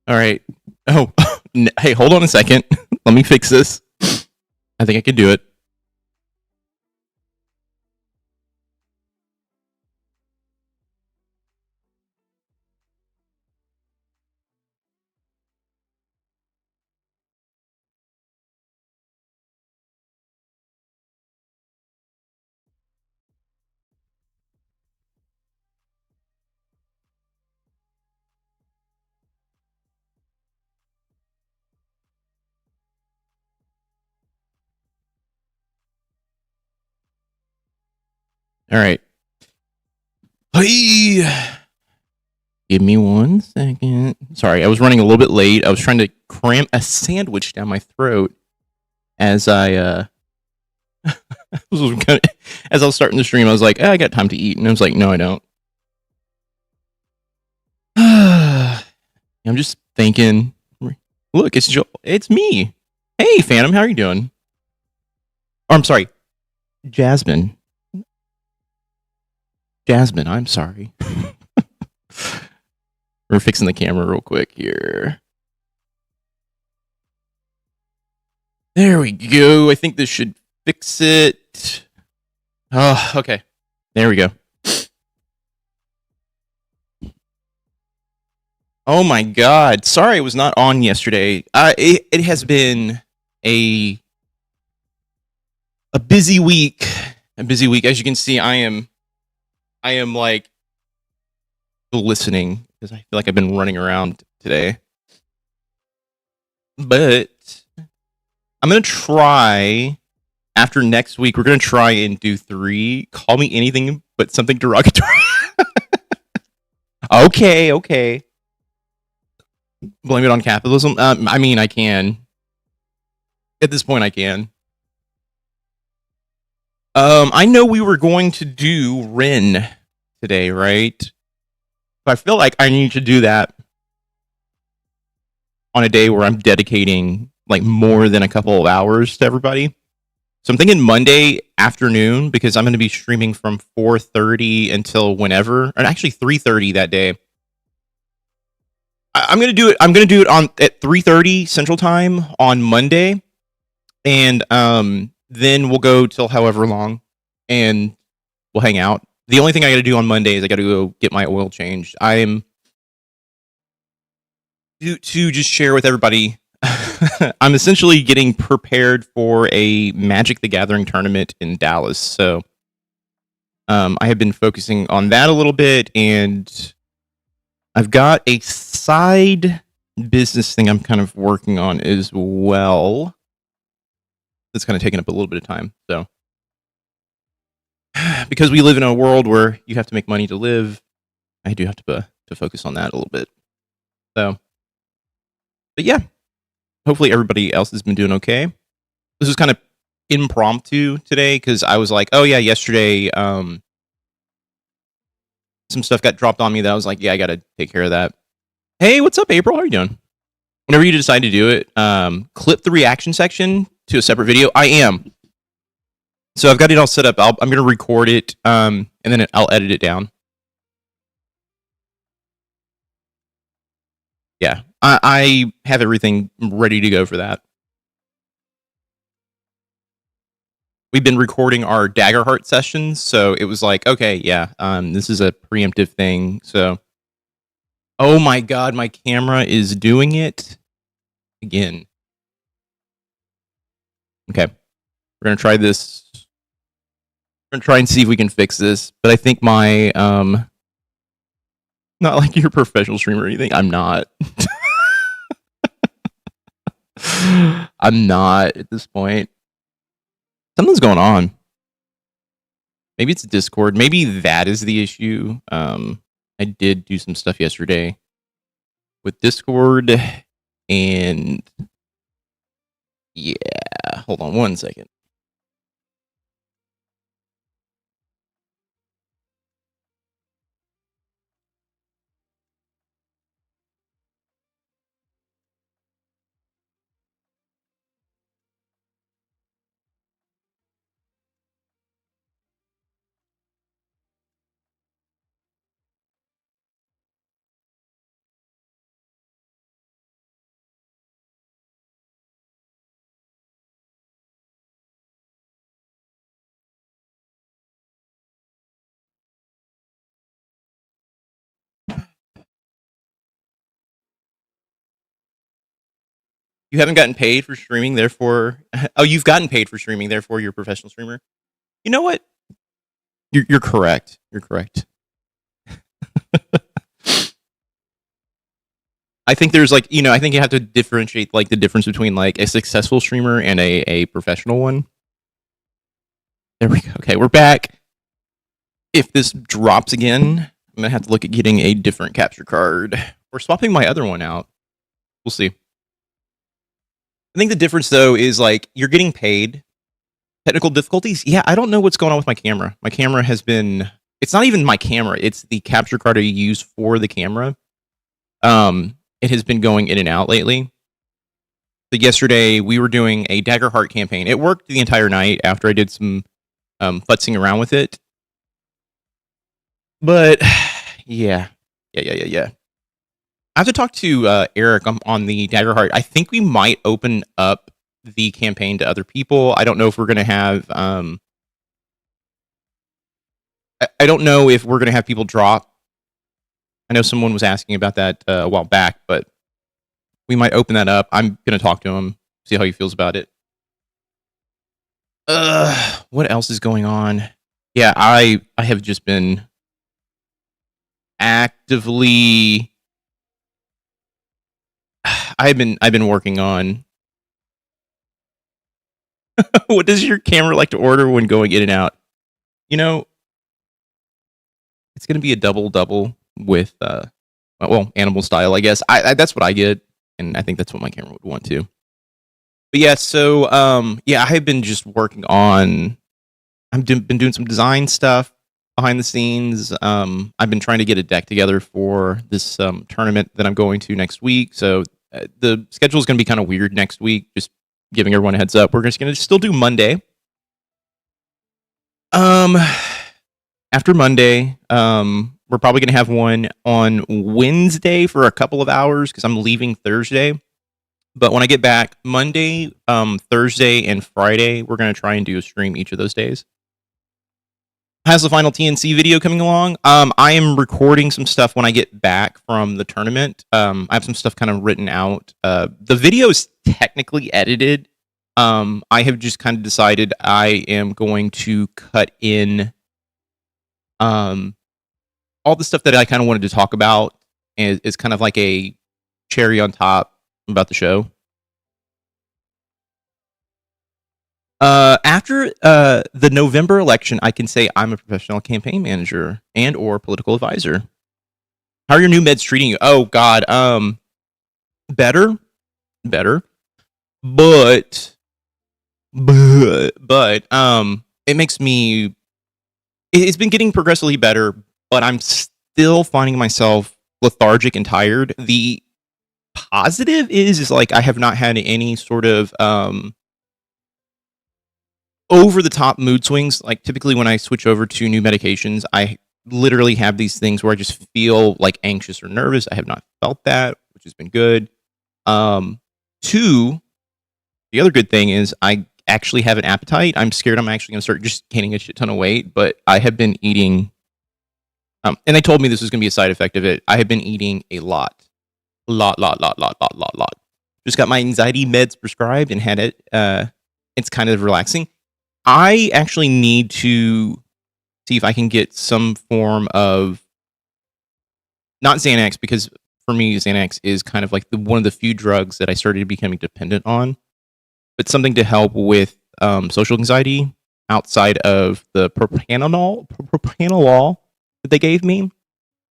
All right. Oh, hey, hold on a second. Let me fix this. I think I can do it. All right. Hey, give me 1 second. Sorry, I was running a little bit late. I was trying to cram a sandwich down my throat as as I was starting the stream. I was like, I got time to eat, and I was like, no, I don't. I'm just thinking. Look, it's Joel. It's me. Hey, Phantom, how are you doing? Oh, I'm sorry, Jasmine. Jasmine, I'm sorry. We're fixing the camera real quick here. There we go. I think this should fix it. Oh, okay. There we go. Oh my god. Sorry I was not on yesterday. It has been a a busy week. A busy week. As you can see, I am like listening because I feel like I've been running around today. But I'm gonna try after next week. We're gonna try and do 3. Call me anything but something derogatory. Okay. Blame it on capitalism. I mean, I can. At this point, I can. I know we were going to do Ren today, right? But I feel like I need to do that on a day where I'm dedicating like more than a couple of hours to everybody. So I'm thinking Monday afternoon because I'm going to be streaming from 4:30 until whenever, and actually 3:30 that day. I'm going to do it. I'm going to do it on at 3:30 Central Time on Monday, and then we'll go till however long, and we'll hang out. The only thing I got to do on Monday is I got to go get my oil changed. I am to just share with everybody. I'm essentially getting prepared for a Magic the Gathering tournament in Dallas. So I have been focusing on that a little bit, and I've got a side business thing I'm kind of working on as well. That's kind of taking up a little bit of time. So because we live in a world where you have to make money to live, I do have to focus on that a little bit. So, but yeah, hopefully everybody else has been doing okay. This was kind of impromptu today because I was like, oh yeah, yesterday some stuff got dropped on me that I was like, yeah, I got to take care of that. Hey, what's up, April? How are you doing? Whenever you decide to do it, clip the reaction section to a separate video. I am. So I've got it all set up. I'm going to record it, and then I'll edit it down. Yeah, I have everything ready to go for that. We've been recording our Daggerheart sessions, so it was like, okay, yeah, this is a preemptive thing. So, oh my god, my camera is doing it again. Okay, we're gonna try this. We're gonna try and see if we can fix this. But I think my not like you're a professional streamer or anything. I'm not. I'm not at this point. Something's going on. Maybe it's Discord. Maybe that is the issue. I did do some stuff yesterday with Discord, and yeah, hold on 1 second. You haven't gotten paid for streaming, therefore oh, you've gotten paid for streaming, therefore you're a professional streamer. You know what? You're correct. You're correct. I think there's like, I think you have to differentiate like the difference between like a successful streamer and a professional one. There we go. Okay, we're back. If this drops again, I'm gonna have to look at getting a different capture card or swapping my other one out. We'll see. I think the difference though is like you're getting paid. Technical difficulties? Yeah, I don't know what's going on with my camera. My camera has been. It's not even my camera. It's the capture card I use for the camera. It has been going in and out lately. So yesterday we were doing a Dagger Heart campaign. It worked the entire night after I did some futzing around with it. But yeah. I have to talk to Eric on the Dagger Heart. I think we might open up the campaign to other people. I don't know if we're going to have. I don't know if we're going to have people drop. I know someone was asking about that a while back, but we might open that up. I'm going to talk to him, see how he feels about it. What else is going on? Yeah, I have just been actively. I've been working on. What does your camera like to order when going in and out? It's going to be a double with animal style, I guess. I that's what I get, and I think that's what my camera would want to. But yeah, so I have been just working on. Been doing some design stuff behind the scenes. I've been trying to get a deck together for this tournament that I'm going to next week. So the schedule is going to be kind of weird next week. Just giving everyone a heads up. We're just going to still do Monday. After Monday, we're probably going to have one on Wednesday for a couple of hours because I'm leaving Thursday. But when I get back, Monday, Thursday, and Friday, we're going to try and do a stream each of those days. Has the final TNC video coming along? I am recording some stuff when I get back from the tournament. I have some stuff kind of written out. The video is technically edited. I have just kind of decided I am going to cut in all the stuff that I kind of wanted to talk about is kind of like a cherry on top about the show. After the November election, I can say I'm a professional campaign manager and or political advisor. How are your new meds treating you? Oh God, better, but it makes me. It's been getting progressively better, but I'm still finding myself lethargic and tired. The positive is like I have not had any sort of over the top mood swings. Like typically when I switch over to new medications, I literally have these things where I just feel like anxious or nervous. I have not felt that, which has been good. Two, the other good thing is I actually have an appetite. I'm scared I'm actually going to start just gaining a shit ton of weight, but I have been eating. And they told me this was going to be a side effect of it. I have been eating a lot. Just got my anxiety meds prescribed and had it. It's kind of relaxing. I actually need to see if I can get some form of not Xanax, because for me Xanax is kind of like one of the few drugs that I started becoming dependent on, but something to help with social anxiety outside of the propranolol that they gave me.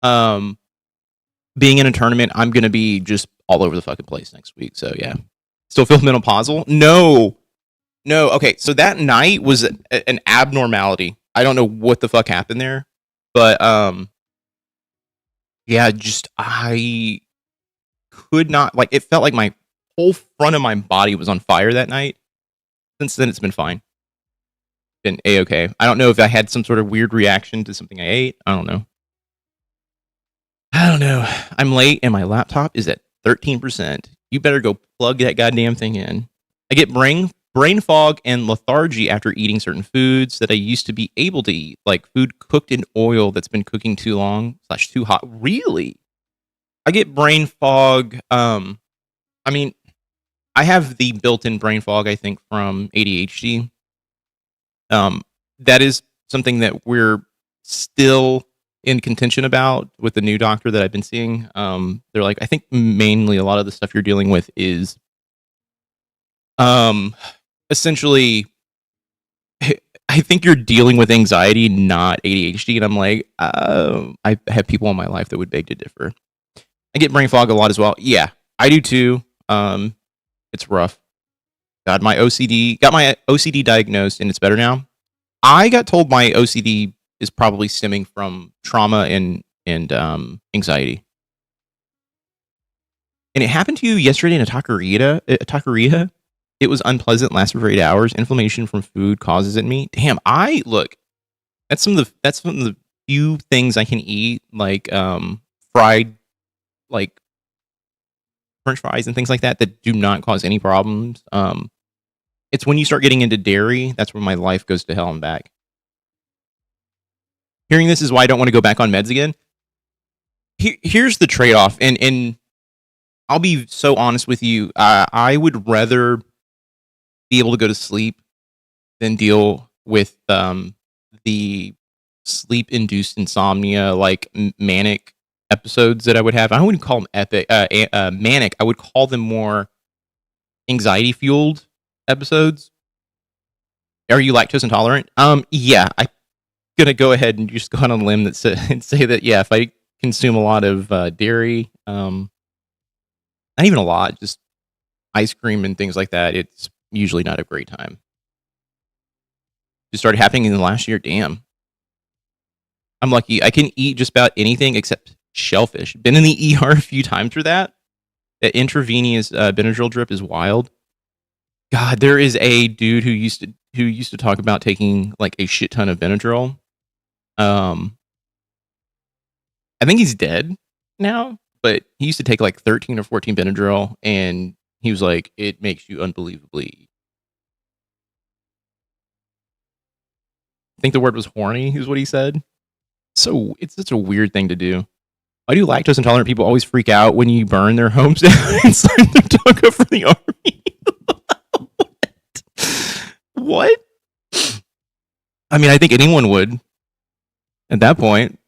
Being in a tournament, I'm going to be just all over the fucking place next week. So yeah. Still feel menopausal? No. Okay. So that night was an abnormality. I don't know what the fuck happened there, but yeah, just I could not, like, it felt like my whole front of my body was on fire that night. Since then, it's been fine. Been A-okay. I don't know if I had some sort of weird reaction to something I ate. I don't know. I'm late and my laptop is at 13%. You better go plug that goddamn thing in. I get brain fog and lethargy after eating certain foods that I used to be able to eat, like food cooked in oil that's been cooking too long / too hot. Really? I get brain fog. I mean, I have the built-in brain fog, I think, from ADHD. That is something that we're still in contention about with the new doctor that I've been seeing. They're like, I think mainly a lot of the stuff you're dealing with is um, essentially, I think you're dealing with anxiety, not ADHD. And I'm like, I have people in my life that would beg to differ. I get brain fog a lot as well. Yeah, I do too. It's rough. God, got my OCD diagnosed, and it's better now. I got told my OCD is probably stemming from trauma and anxiety. And it happened to you yesterday in a taqueria. It was unpleasant, lasted for 8 hours. Inflammation from food causes it in me. Damn, that's some of the few things I can eat, like fried, like French fries and things like that do not cause any problems. It's when you start getting into dairy, that's when my life goes to hell and back. Hearing this is why I don't want to go back on meds again. Here's the trade-off, and I'll be so honest with you. I would rather be able to go to sleep than deal with the sleep-induced insomnia, like manic episodes that I would have. I wouldn't call them manic. I would call them more anxiety-fueled episodes. Are you lactose intolerant? Yeah, I'm gonna go ahead and just go on a limb and say that yeah, if I consume a lot of dairy, not even a lot, just ice cream and things like that, it's usually not a great time. It started happening in the last year. Damn, I'm lucky. I can eat just about anything except shellfish. Been in the ER a few times for that. That intravenous Benadryl drip is wild. God, there is a dude who used to talk about taking like a shit ton of Benadryl. I think he's dead now, but he used to take like 13 or 14 Benadryl, and he was like, it makes you unbelievably. I think the word was horny, is what he said. So it's such a weird thing to do. Why do lactose intolerant people always freak out when you burn their homes down and sign their dog up for the army? What? I mean, I think anyone would at that point.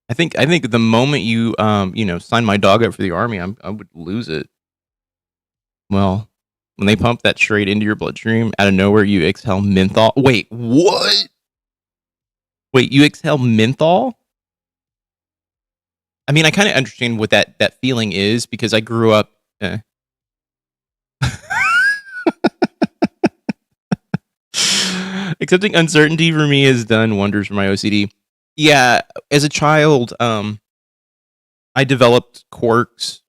I think the moment you sign my dog up for the army, I would lose it. Well, when they pump that straight into your bloodstream out of nowhere, you exhale menthol. Wait, what? Wait, you exhale menthol? I mean, I kind of understand what that feeling is because I grew up. Accepting uncertainty for me has done wonders for my OCD. Yeah, as a child, I developed quirks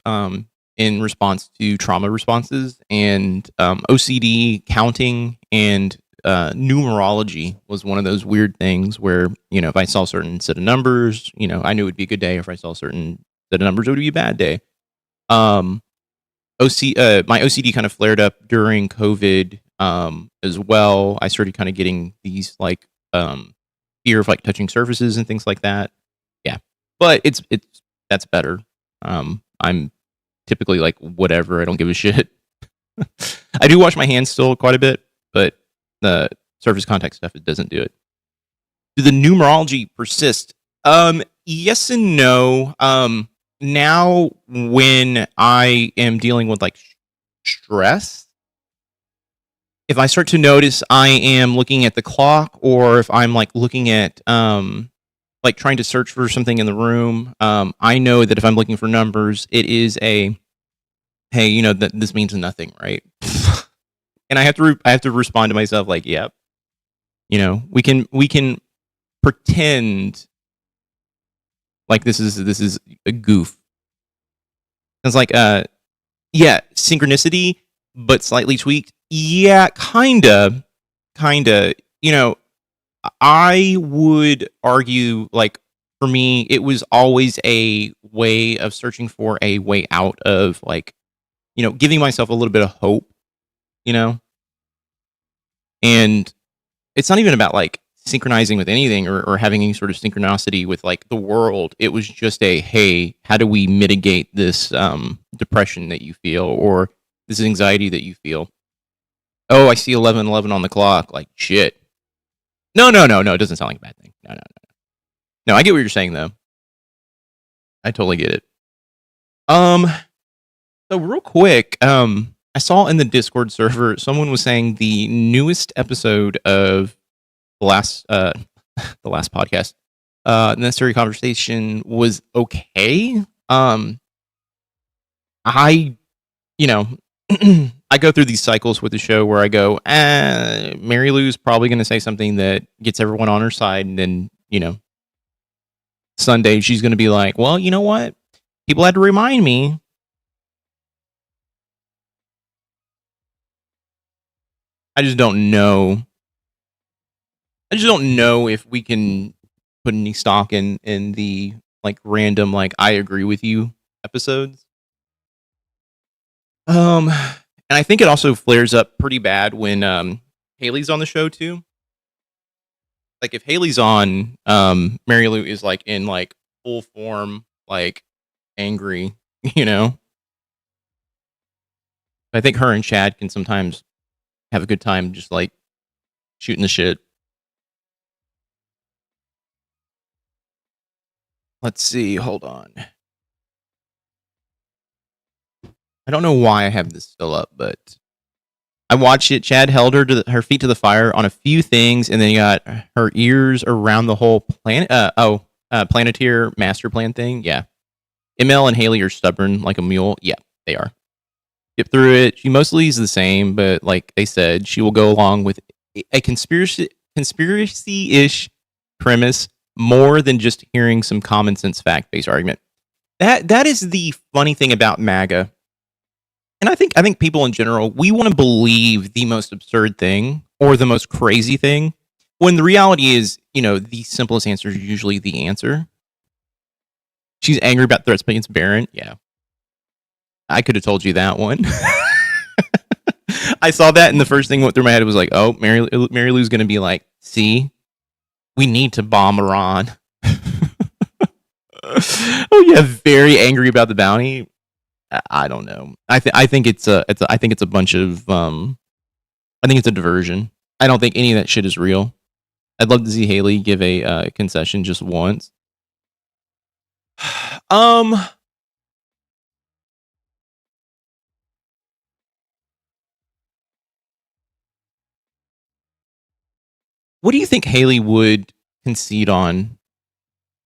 in response to trauma responses, and OCD counting and numerology was one of those weird things where, if I saw a certain set of numbers, I knew it would be a good day. If I saw a certain set of numbers, it would be a bad day. My OCD kind of flared up during COVID as well. I started kind of getting these like fear of like touching surfaces and things like that. Yeah, but it's that's better. I'm typically like whatever. I don't give a shit. I do wash my hands still quite a bit, but the surface contact stuff, it doesn't do it. Do the numerology persist? Yes and no. Now when I am dealing with like stress, if I start to notice I am looking at the clock, or if I'm like looking at like trying to search for something in the room, I know that if I'm looking for numbers, it is a hey, that this means nothing, right? And I have to respond to myself like, yep. We can pretend like this is a goof. It's like yeah, synchronicity, but slightly tweaked. Yeah, kinda. I would argue, like, for me, it was always a way of searching for a way out of, like, giving myself a little bit of hope, and it's not even about, like, synchronizing with anything or having any sort of synchronicity with like the world. It was just a, hey, how do we mitigate this depression that you feel or this anxiety that you feel? Oh, I see 11:11 on the clock. Like shit. No. It doesn't sound like a bad thing. No. No, I get what you're saying though. I totally get it. So real quick, I saw in the Discord server someone was saying the newest episode of the last the last podcast, Necessary Conversation was okay. I you know I go through these cycles with the show where I go, Mary Lou's probably going to say something that gets everyone on her side, and then Sunday she's going to be like, well, you know what? People had to remind me. I just don't know. I just don't know if we can put any stock in the like random like I agree with you episodes. And I think it also flares up pretty bad when Haley's on the show too. Like if Haley's on, Mary Lou is like in like full form, like angry, I think her and Chad can sometimes have a good time just like shooting the shit. Let's see, hold on. I don't know why I have this still up, but I watched it. Chad held her feet to the fire on a few things, and then he got her ears around the whole planet. Planeteer master plan thing. Yeah, ML and Haley are stubborn like a mule. Yeah, they are. Get through it. She mostly is the same, but like they said, she will go along with a conspiracy-ish premise more than just hearing some common sense fact-based argument. That is the funny thing about MAGA. And I think people in general, we want to believe the most absurd thing or the most crazy thing, when the reality is, the simplest answer is usually the answer. She's angry about threats against Barron. Yeah. I could have told you that one. I saw that, and the first thing that went through my head was like, oh, Mary Lou's going to be like, see, we need to bomb Iran. Oh, yeah, very angry about the bounty. I don't know. I think it's a bunch of I think it's a diversion. I don't think any of that shit is real. I'd love to see Haley give a concession just once. What do you think Haley would concede on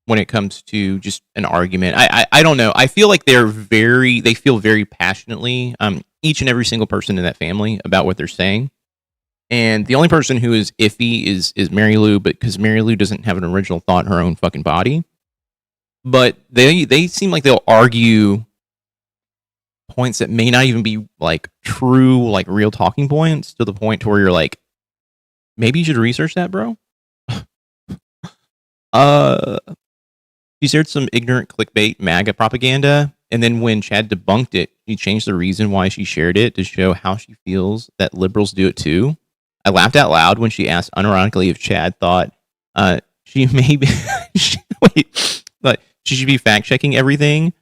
when it comes to just an argument? I don't know. I feel like they feel very passionately, each and every single person in that family about what they're saying. And the only person who is iffy is Mary Lou, but because Mary Lou doesn't have an original thought in her own fucking body. But they seem like they'll argue points that may not even be like true, like real talking points, to the point to where you're like, maybe you should research that, bro. She shared some ignorant clickbait MAGA propaganda, and then when Chad debunked it, she changed the reason why she shared it to show how she feels that liberals do it too. I laughed out loud when she asked unironically if Chad thought she may be but she should be fact checking everything,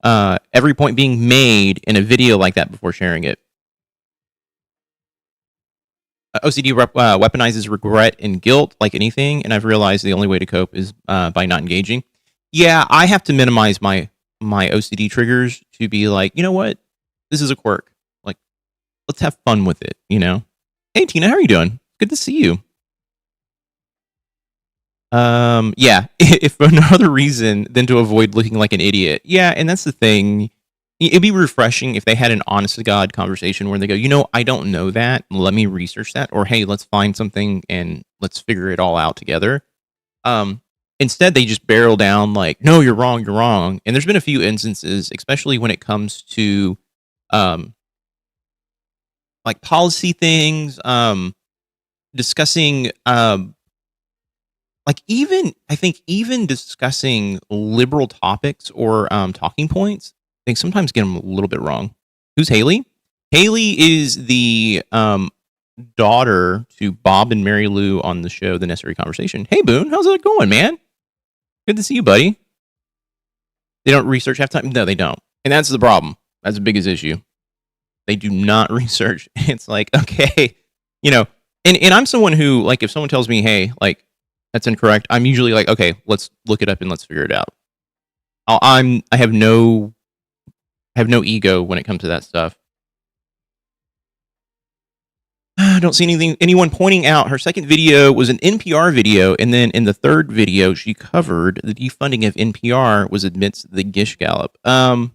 every point being made in a video like that before sharing it. OCD weaponizes regret and guilt like anything, and I've realized the only way to cope is by not engaging. Yeah, I have to minimize my OCD triggers to be like, you know what? This is a quirk. Like, let's have fun with it, Hey, Tina, how are you doing? Good to see you. Yeah, if for no other reason than to avoid looking like an idiot. Yeah, and that's the thing. It'd be refreshing if they had an honest to God conversation where they go, I don't know that. Let me research that. Or, hey, let's find something and let's figure it all out together. Instead, they just barrel down like, no, you're wrong, you're wrong. And there's been a few instances, especially when it comes to like policy things, discussing like even discussing liberal topics or talking points. I think sometimes get them a little bit wrong. Who's Haley? Haley is the daughter to Bob and Mary Lou on the show, The Necessary Conversation. Hey, Boone, how's it going, man? Good to see you, buddy. They don't research half time? No, they don't. And that's the problem. That's the biggest issue. They do not research. It's like, okay, you know, and I'm someone who, like, if someone tells me, hey, like, that's incorrect, I'm usually like, okay, let's look it up and let's figure it out. I have no ego when it comes to that stuff. I don't see anyone pointing out her second video was an NPR video, and then in the third video she covered the defunding of NPR was amidst the Gish Gallop. I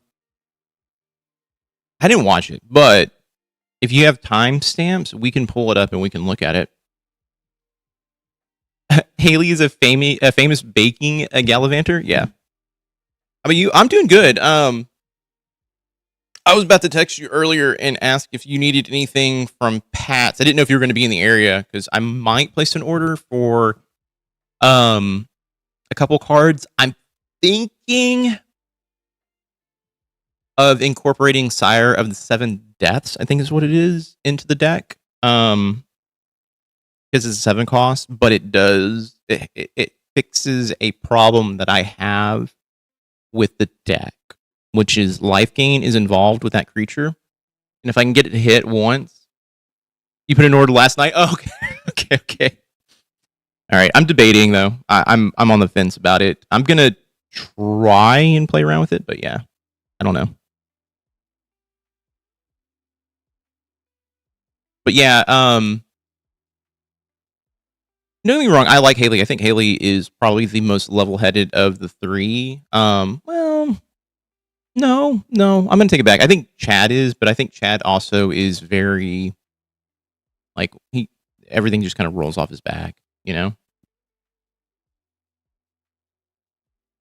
didn't watch it, but if you have timestamps, we can pull it up and we can look at it. Haley is a famous baking gallivanter. Yeah. How about you? I'm doing good. I was about to text you earlier and ask if you needed anything from Pat's. I didn't know if you were going to be in the area because I might place an order for a couple cards. I'm thinking of incorporating Sire of the Seven Deaths, I think is what it is, into the deck. Because it's a 7 cost, but it fixes a problem that I have with the deck, which is life gain is involved with that creature. And if I can get it to hit once, you put an order last night. Oh, okay, okay. All right, I'm debating though. I'm on the fence about it. I'm gonna try and play around with it, but yeah, I don't know. But yeah, don't get me wrong. I like Haley. I think Haley is probably the most level-headed of the three. Well, no, I'm gonna take it back. I think Chad is, but I think Chad also is very like everything just kind of rolls off his back, you know.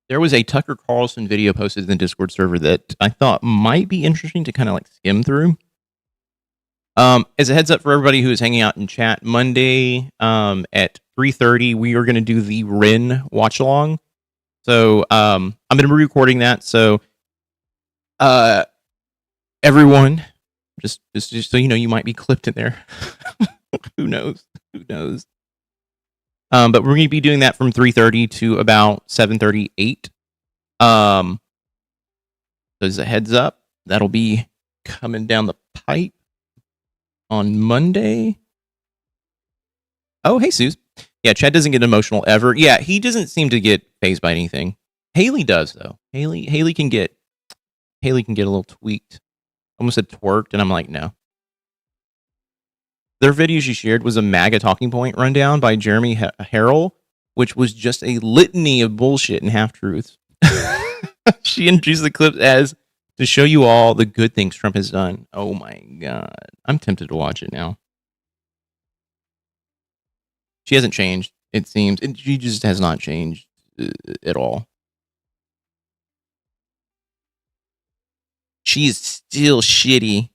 There was a Tucker Carlson video posted in the Discord server that I thought might be interesting to kind of like skim through. As a heads up for everybody who is hanging out in chat, Monday at 3:30, we are going to do the Rin watch along. So I'm going to be recording that. So everyone, just so you know, you might be clipped in there. Who knows? But we're going to be doing that from 3:30 to about 7:38. So as a heads up, that'll be coming down the pipe on Monday. Oh, hey, Suze. Yeah, Chad doesn't get emotional ever. Yeah, he doesn't seem to get fazed by anything. Haley does though. Haley can get a little tweaked. Almost said twerked, and I'm like, no. Their video she shared was a MAGA talking point rundown by Jeremy Harrell, which was just a litany of bullshit and half-truths. She introduced the clip as to show you all the good things Trump has done. Oh my God. I'm tempted to watch it now. She hasn't changed, it seems. She just has not changed at all. She is still shitty.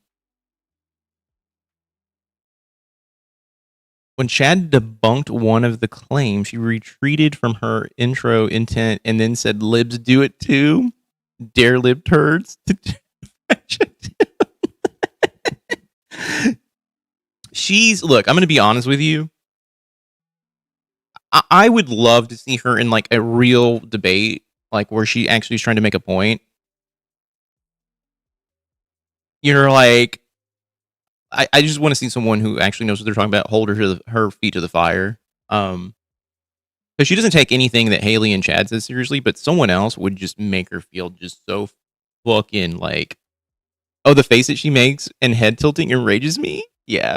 When Chad debunked one of the claims, she retreated from her intro intent and then said, libs do it too. Dare lib turds to look, I'm going to be honest with you. I would love to see her in like a real debate, like where she actually is trying to make a point. You're like, I just want to see someone who actually knows what they're talking about hold her feet to the fire. Because she doesn't take anything that Haley and Chad says seriously, but someone else would just make her feel just so fucking like, oh, the face that she makes and head tilting enrages me. Yeah.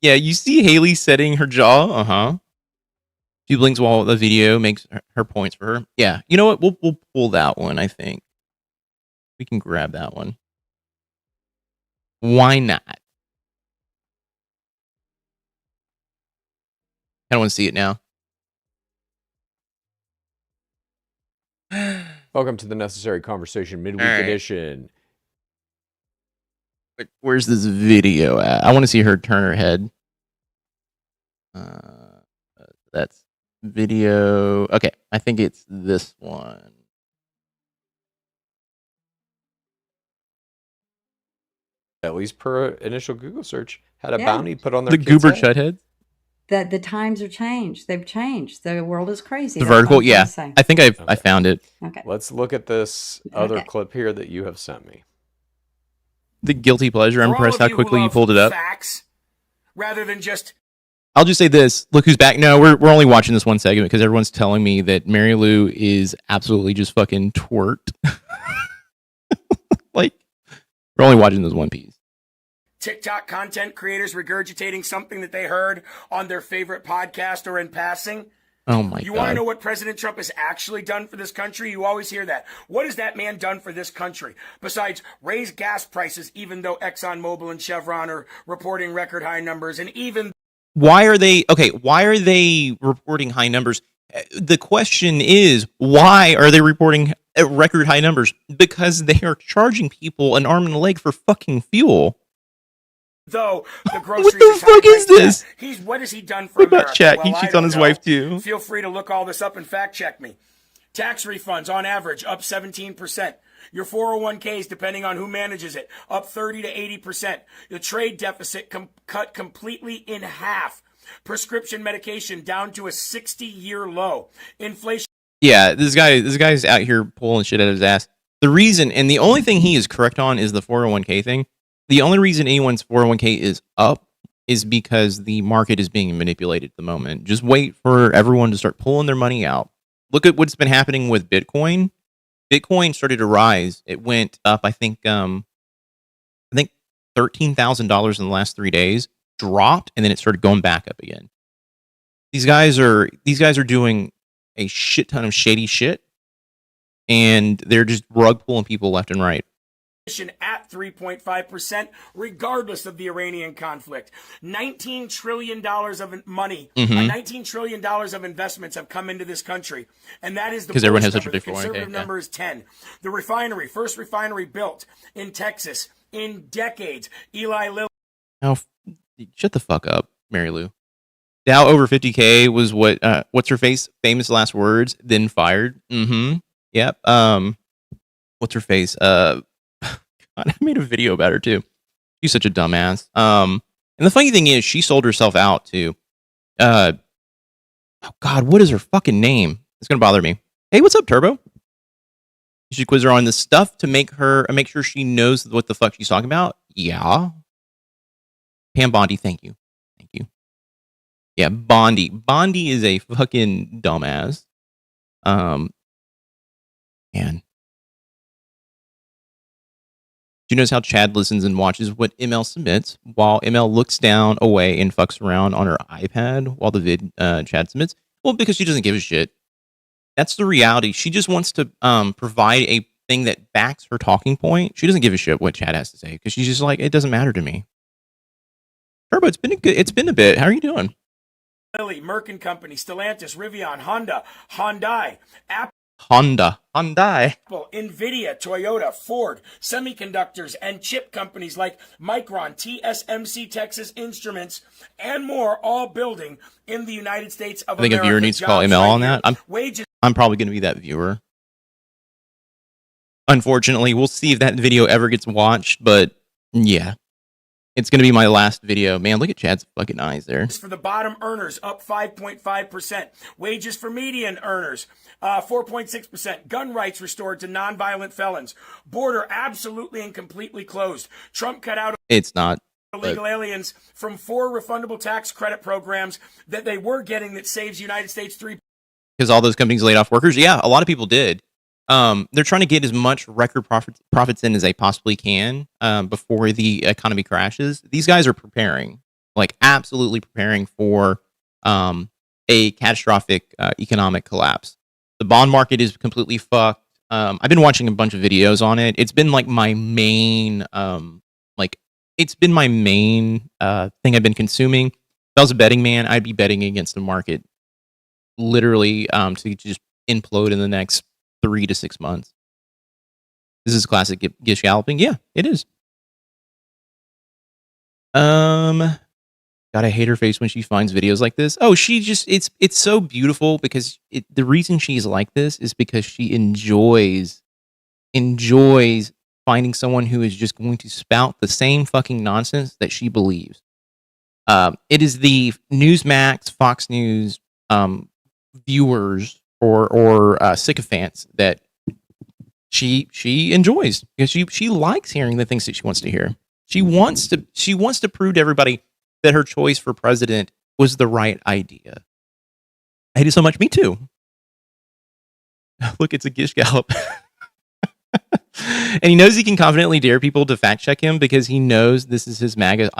You see Haley setting her jaw. She blinks while the video makes her points for her. Yeah, you know what? We'll pull that one. I think we can grab that one. Why not? I don't want to see it now. Welcome to the Necessary Conversation Midweek Edition. Where's this video at? I want to see her turn her head. That's video. Okay, I think it's this one. at least per initial Google search, had a bounty put on their The kid's goober head. chudheads. That the times are changed. They've changed. The world is crazy. The That's what vertical, I'm trying yeah. to say. I think I found it. Okay. Let's look at this other Okay. clip here that you have sent me. The guilty pleasure. I'm For all impressed of how you who quickly you love pulled it up. Facts, rather than just I'll just say this. Look who's back. No, we're only watching this one segment because everyone's telling me that Mary Lou is absolutely just fucking twerked. Like, we're only watching this one piece. TikTok content creators regurgitating something that they heard on their favorite podcast or in passing. Oh my You God. want to know what President Trump has actually done for this country? You always hear that. What has that man done for this country? Besides raise gas prices, even though ExxonMobil and Chevron are reporting record high numbers, and even Why are they reporting high numbers? The question is, why are they reporting record high numbers? Because they are charging people an arm and a leg for fucking fuel. though the What groceries the are fuck high is this? what has he done for What about America? Chat? Well, He I cheats on don't his know. wife too. Feel free to look all this up and fact check me. Tax refunds on average up 17%. Your 401ks, depending on who manages it, up 30 to 80%. The trade deficit cut completely in half. Prescription medication down to a 60-year low. Inflation. Yeah, this guy's out here pulling shit out of his ass. The reason, and the only thing he is correct on, is the 401k thing. The only reason anyone's 401k is up is because the market is being manipulated at the moment. Just wait for everyone to start pulling their money out. Look at what's been happening with Bitcoin. Bitcoin started to rise. It went up, I think $13,000 in the last 3 days. Dropped, and then it started going back up again. These guys are doing a shit ton of shady shit, and they're just rug pulling people left and right. At 3.5%, regardless of the Iranian conflict. $19 trillion of money, $19 trillion of investments have come into this country. And that is the 'Cause everyone has bullish such a number. big The 401k, conservative yeah. number is 10. The refinery, first refinery built in Texas in decades. Eli Lilly. Now, shut the fuck up, Mary Lou. Dow over 50K was what's her face famous last words, then fired. Yep. What's her face? God, I made a video about her too. She's such a dumbass. And the funny thing is, she sold herself out to, oh God, what is her fucking name? It's gonna bother me. Hey, what's up, Turbo? You should quiz her on this stuff to make sure she knows what the fuck she's talking about. Yeah. Pam Bondi, thank you. Yeah, Bondi. Bondi is a fucking dumbass. Man. Do you notice how Chad listens and watches what ML submits while ML looks down, away, and fucks around on her iPad while the vid Chad submits? Well, because she doesn't give a shit. That's the reality. She just wants to provide a thing that backs her talking point. She doesn't give a shit what Chad has to say because she's just like, it doesn't matter to me. Turbo, it's been a bit. How are you doing? Lilly, Merck & Company, Stellantis, Rivian, Honda, Hyundai, Hyundai. Apple, Nvidia, Toyota, Ford, semiconductors, and chip companies like Micron, TSMC, Texas Instruments, and more, all building in the United States of America. I think a viewer needs to call Jobs ML right on here. that. Wages. I'm probably going to be that viewer. Unfortunately, we'll see if that video ever gets watched, but yeah. It's going to be my last video. Man, look at Chad's fucking eyes there. For the bottom earners, up 5.5%. Wages for median earners, 4.6%. Gun rights restored to nonviolent felons. Border absolutely and completely closed. Trump cut out It's not. illegal aliens from 4 refundable tax credit programs that they were getting that saves United States Because all those companies laid off workers. Yeah, a lot of people did. They're trying to get as much record profits in as they possibly can before the economy crashes. These guys are preparing, like absolutely preparing for a catastrophic economic collapse. The bond market is completely fucked. I've been watching a bunch of videos on it. It's been like my main thing I've been consuming. If I was a betting man, I'd be betting against the market literally to just implode in the next 3 to 6 months. This is classic Gish galloping. Yeah, it is. God, I hate her face when she finds videos like this. Oh, she just, it's so beautiful because the reason she's like this is because she enjoys finding someone who is just going to spout the same fucking nonsense that she believes. It is the Newsmax, Fox News viewers or sycophants that she enjoys, because she likes hearing the things that she wants to hear. She wants to prove to everybody that her choice for president was the right idea. I hate it so much. Me too. Look, it's a Gish Gallop. And he knows he can confidently dare people to fact check him because he knows this is his MAGA.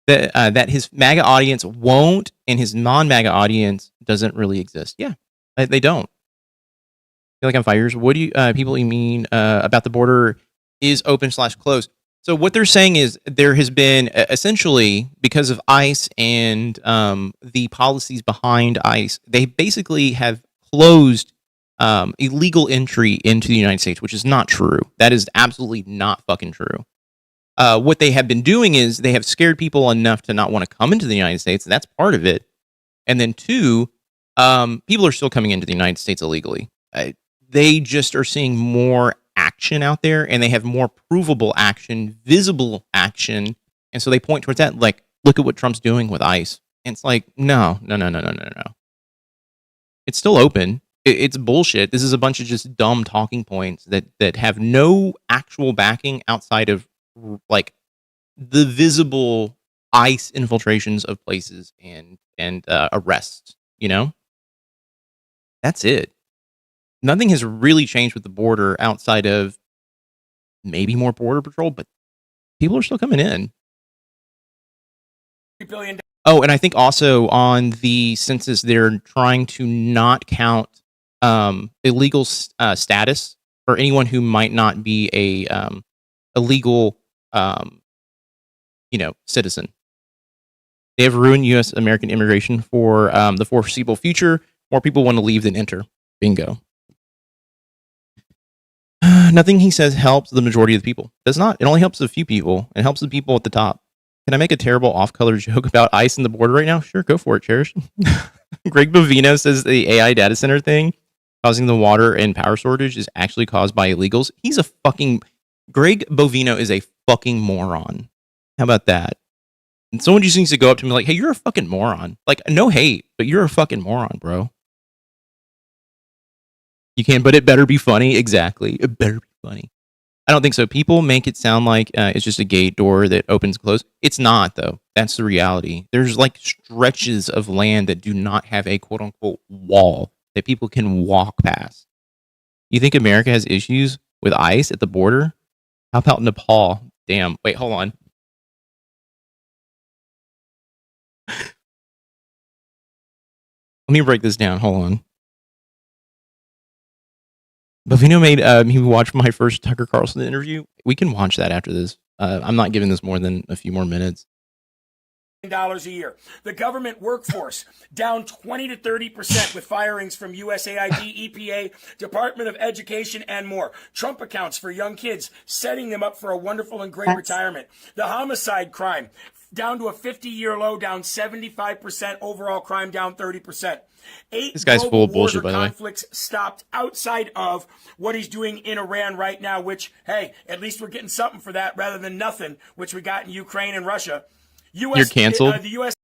That his MAGA audience won't, and his non-MAGA audience doesn't really exist. Yeah, they don't. I feel like I'm fires. What do you people mean about the border is open/closed? So what they're saying is there has been essentially, because of ICE and the policies behind ICE, they basically have closed illegal entry into the United States, which is not true. That is absolutely not fucking true. What they have been doing is they have scared people enough to not want to come into the United States. And that's part of it. And then two, people are still coming into the United States illegally. They just are seeing more action out there, and they have more provable action, visible action. And so they point towards that, like, look at what Trump's doing with ICE. And it's like, no. It's still open. It's bullshit. This is a bunch of just dumb talking points that have no actual backing outside of like the visible ICE infiltrations of places and arrests. You know, that's it. Nothing has really changed with the border outside of maybe more border patrol, but people are still coming in. $3 billion. Oh, and I think also on the census, they're trying to not count illegal status for anyone who might not be a legal, citizen. They have ruined U.S. American immigration for the foreseeable future. More people want to leave than enter. Bingo. Nothing he says helps the majority of the people. Does not. It only helps a few people. It helps the people at the top. Can I make a terrible off-color joke about ICE and the border right now? Sure, go for it, Cherish. Greg Bovino says the AI data center thing causing the water and power shortage is actually caused by illegals. Greg Bovino is a fucking moron. How about that? And someone just needs to go up to me like, hey, you're a fucking moron. Like, no hate, but you're a fucking moron, bro. You can, but it better be funny. Exactly. It better be funny. I don't think so. People make it sound like it's just a gate door that opens and closes. It's not, though. That's the reality. There's like stretches of land that do not have a quote unquote wall that people can walk past. You think America has issues with ICE at the border? How about Nepal? Damn. Wait, hold on. Let me break this down. Hold on. Bovino made me watch my first Tucker Carlson interview. We can watch that after this. I'm not giving this more than a few more minutes. $1 a year. The government workforce down 20 to 30% with firings from USAID, EPA, Department of Education, and more. Trump accounts for young kids, setting them up for a wonderful and great retirement. The homicide crime down to a 50-year low, down 75%. Overall crime down 30%. This guy's full of bullshit, by the way. Conflicts stopped outside of what he's doing in Iran right now, which, hey, at least we're getting something for that rather than nothing, which we got in Ukraine and Russia. You're canceled? The U.S.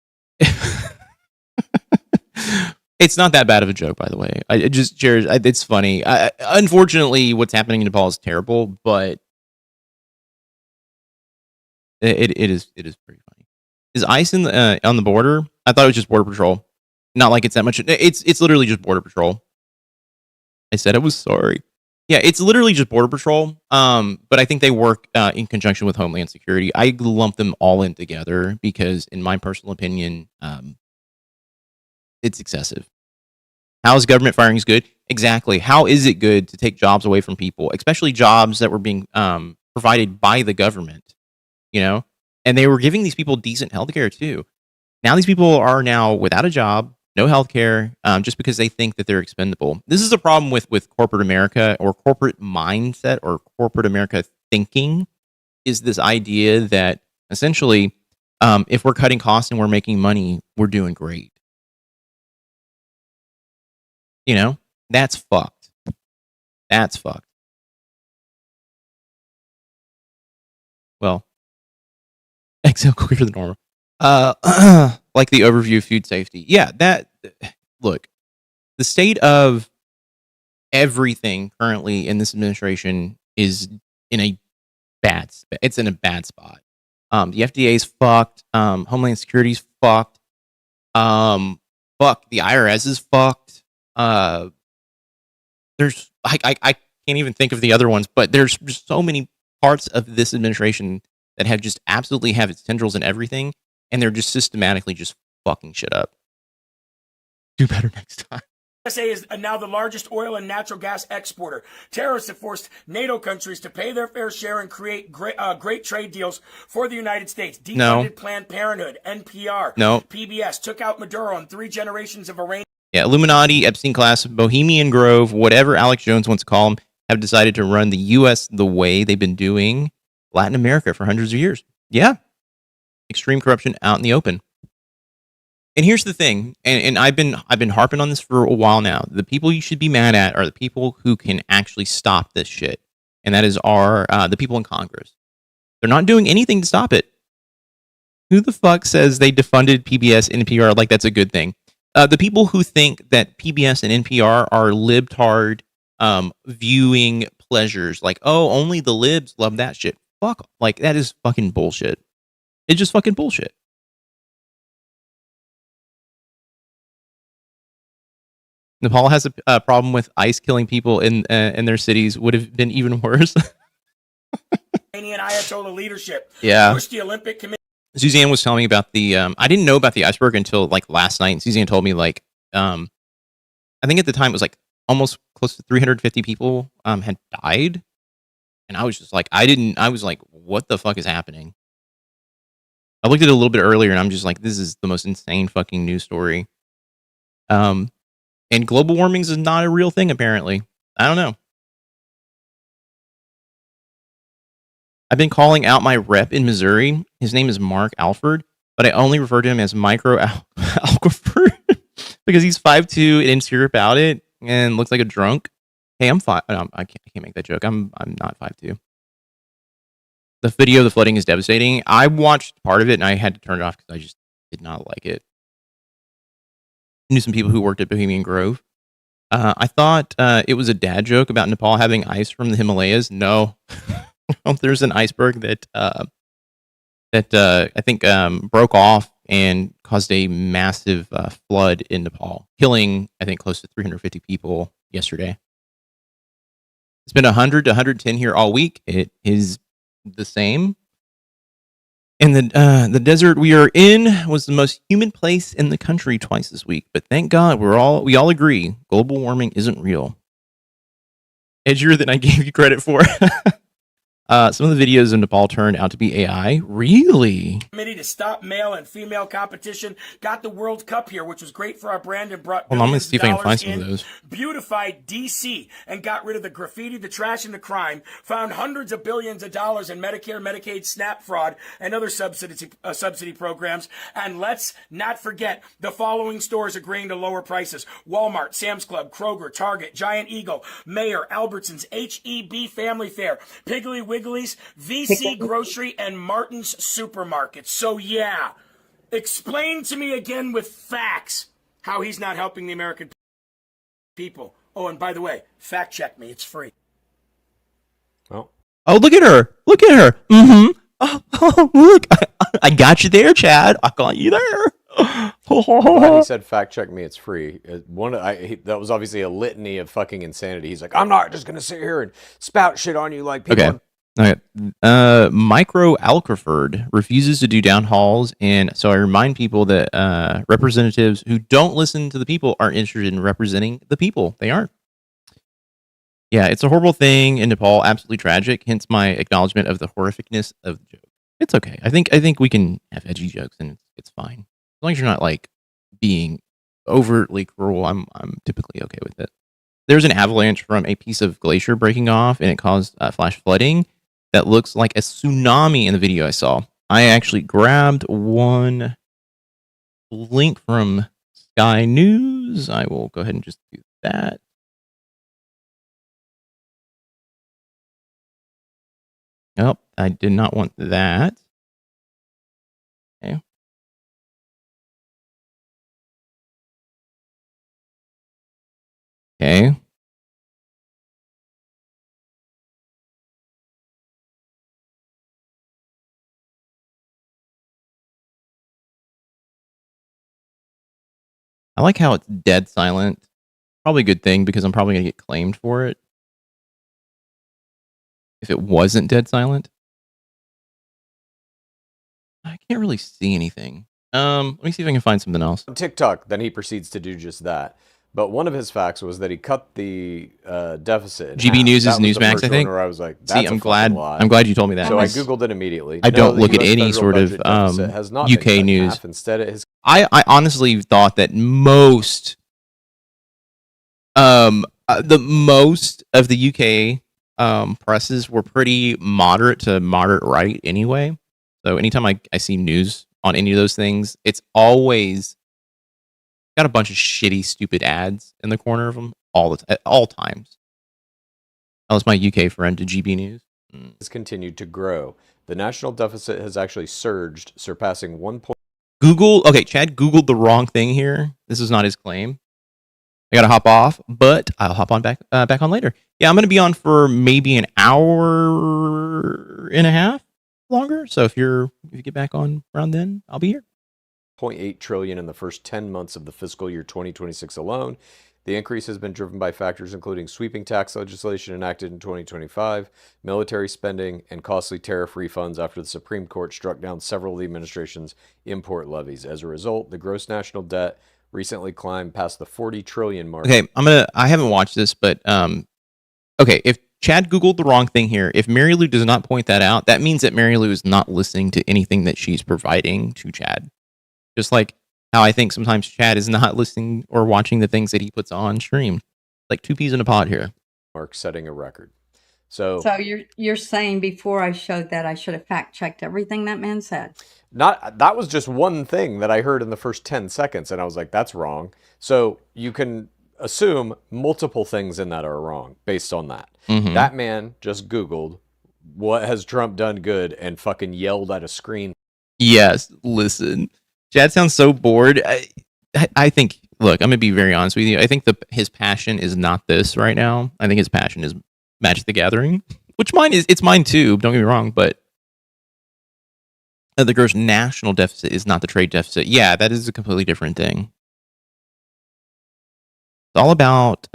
It's not that bad of a joke, by the way. It's funny. Unfortunately, what's happening in Nepal is terrible, but it is pretty funny. Is ICE on the border? I thought it was just Border Patrol. Not like it's that much. It's literally just Border Patrol. I said I was sorry. Yeah, it's literally just Border Patrol. But I think they work in conjunction with Homeland Security. I lump them all in together because, in my personal opinion, it's excessive. How is government firings good? Exactly. How is it good to take jobs away from people, especially jobs that were being provided by the government? You know, and they were giving these people decent healthcare too. Now these people are now without a job, no healthcare, just because they think that they're expendable. This is the problem with corporate America, or corporate mindset, or corporate America thinking, is this idea that essentially, if we're cutting costs and we're making money, we're doing great. You know, that's fucked. That's fucked. well, exhale quicker than normal. Like the overview of food safety. Yeah, look, the state of everything currently in this administration is in a it's in a bad spot. The FDA's fucked. Homeland Security's fucked. Fuck, the IRS is fucked. There's I can't even think of the other ones, but there's just so many parts of this administration that have just absolutely have its tendrils in everything, and they're just systematically just fucking shit up. Do better next time. USA is now the largest oil and natural gas exporter. Terrorists have forced NATO countries to pay their fair share and create great trade deals for the United States. Defunded Planned Parenthood, NPR, PBS, took out Maduro and 3 generations of Iranian. Yeah, Illuminati, Epstein class, Bohemian Grove, whatever Alex Jones wants to call them, have decided to run the U.S. the way they've been doing Latin America for hundreds of years. Yeah. Extreme corruption out in the open. And here's the thing, and I've been harping on this for a while now. The people you should be mad at are the people who can actually stop this shit, and that is the people in Congress. They're not doing anything to stop it. Who the fuck says they defunded PBS and NPR like that's a good thing? The people who think that PBS and NPR are libtard viewing pleasures, like, oh, only the libs love that shit. Fuck, like that is fucking bullshit. It's just fucking bullshit. Nepal has a problem with ICE killing people in their cities. Would have been even worse. Iranian Ayatollah leadership. Yeah. Pushed the Olympic Committee. Suzanne was telling me about the. I didn't know about the iceberg until like last night. And Suzanne told me like, I think at the time it was like almost close to 350 people had died, and I was just like, I was like, what the fuck is happening? I looked at it a little bit earlier, and I'm just like, this is the most insane fucking news story. And global warming is not a real thing, apparently. I don't know. I've been calling out my rep in Missouri. His name is Mark Alford, but I only refer to him as Micro Alford because he's 5'2" and insecure about it and looks like a drunk. Hey, I'm fine. I can't make that joke. I'm not 5'2". The video of the flooding is devastating. I watched part of it and I had to turn it off because I just did not like it. Knew some people who worked at Bohemian Grove. I thought it was a dad joke about Nepal having ice from the Himalayas. No, there's an iceberg that I think broke off and caused a massive flood in Nepal, killing I think close to 350 people yesterday. It's been 100 to 110 here all week. It is the same. And the desert we are in was the most humid place in the country twice this week. But thank God we all agree global warming isn't real. Edgier than I gave you credit for. Some of the videos in Nepal turned out to be AI. Really? Committee to stop male and female competition got the World Cup here, which was great for our brand and brought. Well, I'm gonna see if I can find some of those. Beautified DC and got rid of the graffiti, the trash, and the crime. Found hundreds of billions of dollars in Medicare, Medicaid, SNAP fraud, and other subsidy programs. And let's not forget the following stores agreeing to lower prices: Walmart, Sam's Club, Kroger, Target, Giant Eagle, Mayer, Albertsons, HEB Family Fare, Piggly Wiggly's, VC Grocery, and Martin's Supermarkets. So yeah, explain to me again with facts how he's not helping the American people. Oh, and by the way, fact check me. It's free. Well. Oh, look at her. Look at her. Mm-hmm. Oh, look. I got you there, Chad. I got you there. Well, he said, "Fact check me, it's free." That was obviously a litany of fucking insanity. He's like, "I'm not just gonna sit here and spout shit on you like people." Okay. Micro Alcraford refuses to do down halls, and so I remind people that representatives who don't listen to the people aren't interested in representing the people. They aren't. Yeah, it's a horrible thing in Nepal. Absolutely tragic. Hence my acknowledgement of the horrificness of the joke. It's okay. I think we can have edgy jokes, and it's fine as long as you're not like being overtly cruel. I'm typically okay with it. There's an avalanche from a piece of glacier breaking off, and it caused flash flooding that looks like a tsunami in the video I saw. I actually grabbed one link from Sky News. I will go ahead and just do that. Oh, I did not want that. Okay. Okay. I like how it's dead silent. Probably a good thing because I'm probably going to get claimed for it. If it wasn't dead silent. I can't really see anything. Let me see if I can find something else. On TikTok, then he proceeds to do just that. But one of his facts was that he cut the deficit in GB half. News That is was the Newsmax, first I think. one where I was like, See, that's I'm a glad. fucking lie. I'm glad you told me that. So I googled it immediately. I No, don't the look at US any federal sort of budget deficit has not been UK cut in news. half. Instead, it has. I honestly thought that the most of the UK presses were pretty moderate to moderate right anyway. So anytime I see news on any of those things, it's always got a bunch of shitty, stupid ads in the corner of them at all times. That was my UK friend to GB News. Has continued to grow. The national deficit has actually surged, surpassing 1. Okay, Chad Googled the wrong thing here. This is not his claim. I gotta hop off, but I'll hop on back on later. Yeah, I'm gonna be on for maybe an hour and a half longer. So if you get back on around then, I'll be here. 0.8 trillion in the first 10 months of the fiscal year 2026 alone. The increase has been driven by factors including sweeping tax legislation enacted in 2025, military spending, and costly tariff refunds after the Supreme Court struck down several of the administration's import levies. As a result, the gross national debt recently climbed past the 40 trillion mark. Okay, I haven't watched this, but okay, if Chad Googled the wrong thing here, if Mary Lou does not point that out, that means that Mary Lou is not listening to anything that she's providing to Chad. Just like how I think sometimes Chad is not listening or watching the things that he puts on stream. Like two peas in a pod here. Mark setting a record. So you're saying before I showed that I should have fact checked everything that man said. that was just one thing that I heard in the first 10 seconds, and I was like, that's wrong. So you can assume multiple things in that are wrong based on that. Mhm. That man just Googled what has Trump done good and fucking yelled at a screen. Yes, listen. Chad sounds so bored. I think, look, I'm going to be very honest with you. I think his passion is not this right now. I think his passion is Magic the Gathering, which it's mine too, don't get me wrong, but the gross national deficit is not the trade deficit. Yeah, that is a completely different thing. It's all about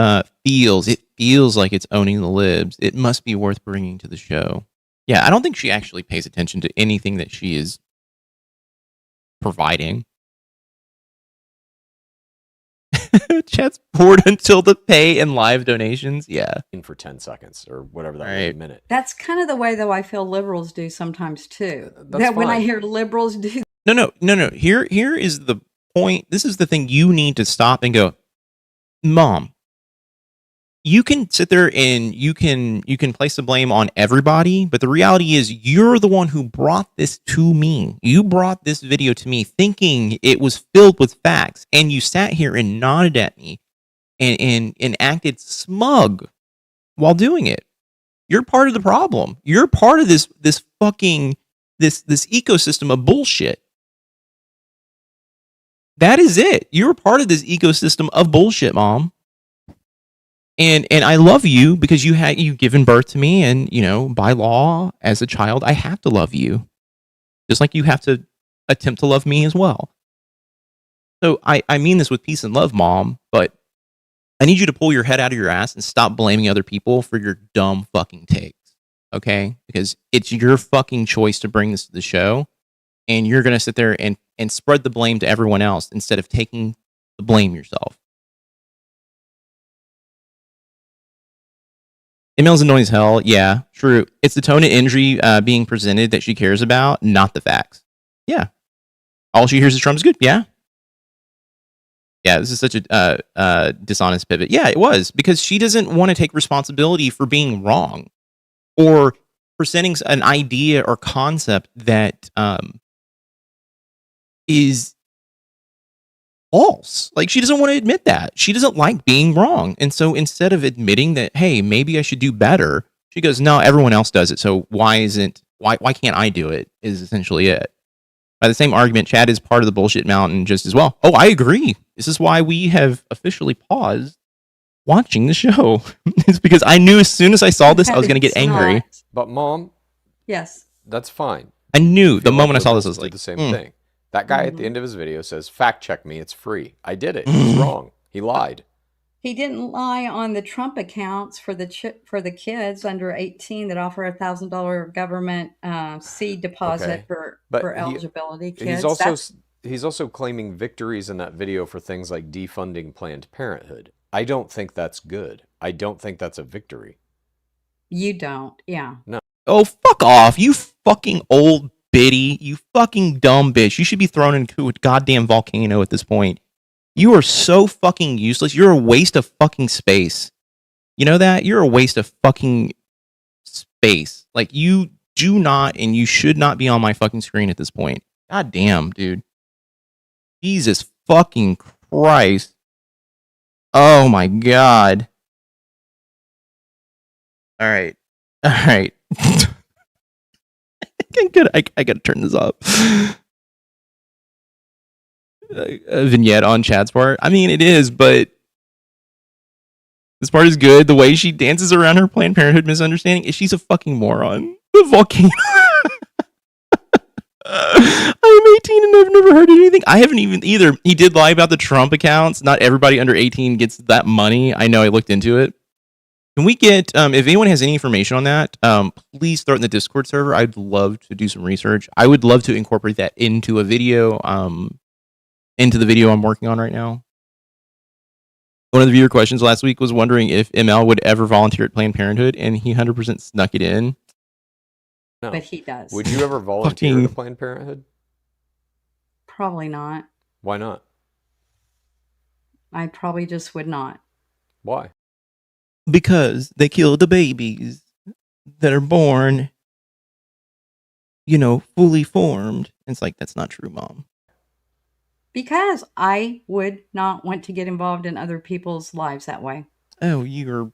feels. It feels like it's owning the libs. It must be worth bringing to the show. Yeah, I don't think she actually pays attention to anything that she is providing. Chat's bored until the pay and live donations. Yeah. For 10 seconds or whatever that was, Right. a minute. That's kind of the way, though, I feel liberals do sometimes too. That's That when I fine. hear liberals do No. Here is the point. This is the thing you need to stop and go, Mom, you can sit there and you can place the blame on everybody, but the reality is you're the one who brought this to me. You brought this video to me thinking it was filled with facts, and you sat here and nodded at me and acted smug while doing it. You're part of the problem. You're part of this fucking this ecosystem of bullshit. That is it. You're part of this ecosystem of bullshit, Mom. And I love you because you've given birth to me, and by law as a child I have to love you, just like you have to attempt to love me as well. So I mean this with peace and love, Mom, but I need you to pull your head out of your ass and stop blaming other people for your dumb fucking takes, okay? Because it's your fucking choice to bring this to the show, and you're gonna sit there and spread the blame to everyone else instead of taking the blame yourself. Email's annoying as hell. Yeah, true. It's the tone and injury being presented that she cares about, not the facts. Yeah. All she hears is Trump's good. Yeah. Yeah, this is such a dishonest pivot. Yeah, it was. Because she doesn't want to take responsibility for being wrong or presenting an idea or concept that is false. Like, she doesn't want to admit that. She doesn't like being wrong. And so instead of admitting that, hey, maybe I should do better, She goes, no, everyone else does it. So why can't I do it? Is essentially it. By the same argument, Chad is part of the bullshit mountain just as well. Oh, I agree. This is why we have officially paused watching the show. It's because I knew as soon as I saw this, I was going to get angry. But Mom, Yes. that's fine. I knew the moment I saw this, I was Did like, the same thing. That guy at the end of his video says, "Fact check me, it's free." I did it. He was wrong. He lied. He didn't lie on the Trump accounts for the kids under 18 that offer $1,000 government seed deposit for eligibility kids. He's also claiming victories in that video for things like defunding Planned Parenthood. I don't think that's good. I don't think that's a victory. You don't, yeah. No. oh, fuck off. You fucking old biddy. You fucking dumb bitch. You should be thrown into a goddamn volcano at this point. You are so fucking useless. You're a waste of fucking space. You know that? You're a waste of fucking space. Like, you do not and you should not be on my fucking screen at this point. God damn, dude. Jesus fucking Christ. Oh my God. All right. I gotta turn this up. A vignette on Chad's part. I mean, it is, but this part is good. The way she dances around her Planned Parenthood misunderstanding is she's a fucking moron. The volcano. I'm 18 and I've never heard anything. I haven't even either. He did lie about the Trump accounts. Not everybody under 18 gets that money. I know, I looked into it. Can we get, if anyone has any information on that, please throw it in the Discord server. I'd love to do some research. I would love to incorporate that into a video, into the video I'm working on right now. One of the viewer questions last week was wondering if ML would ever volunteer at Planned Parenthood, and he 100% snuck it in. No. But he does. Would you ever volunteer at Planned Parenthood? Probably not. Why not? I probably just would not. Why? Because they kill the babies that are born, fully formed. It's like, that's not true, Mom. Because I would not want to get involved in other people's lives that way. Oh, you're...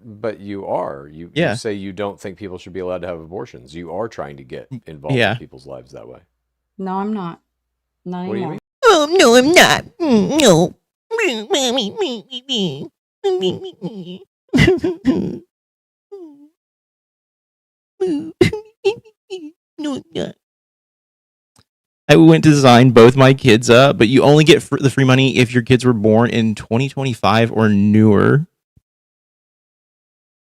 But you are. You say you don't think people should be allowed to have abortions. You are trying to get involved in people's lives that way. No, I'm not. Not what anymore. Do you mean? Oh, no, I'm not. No. No, I'm not. I went to sign both my kids up, but you only get the free money if your kids were born in 2025 or newer.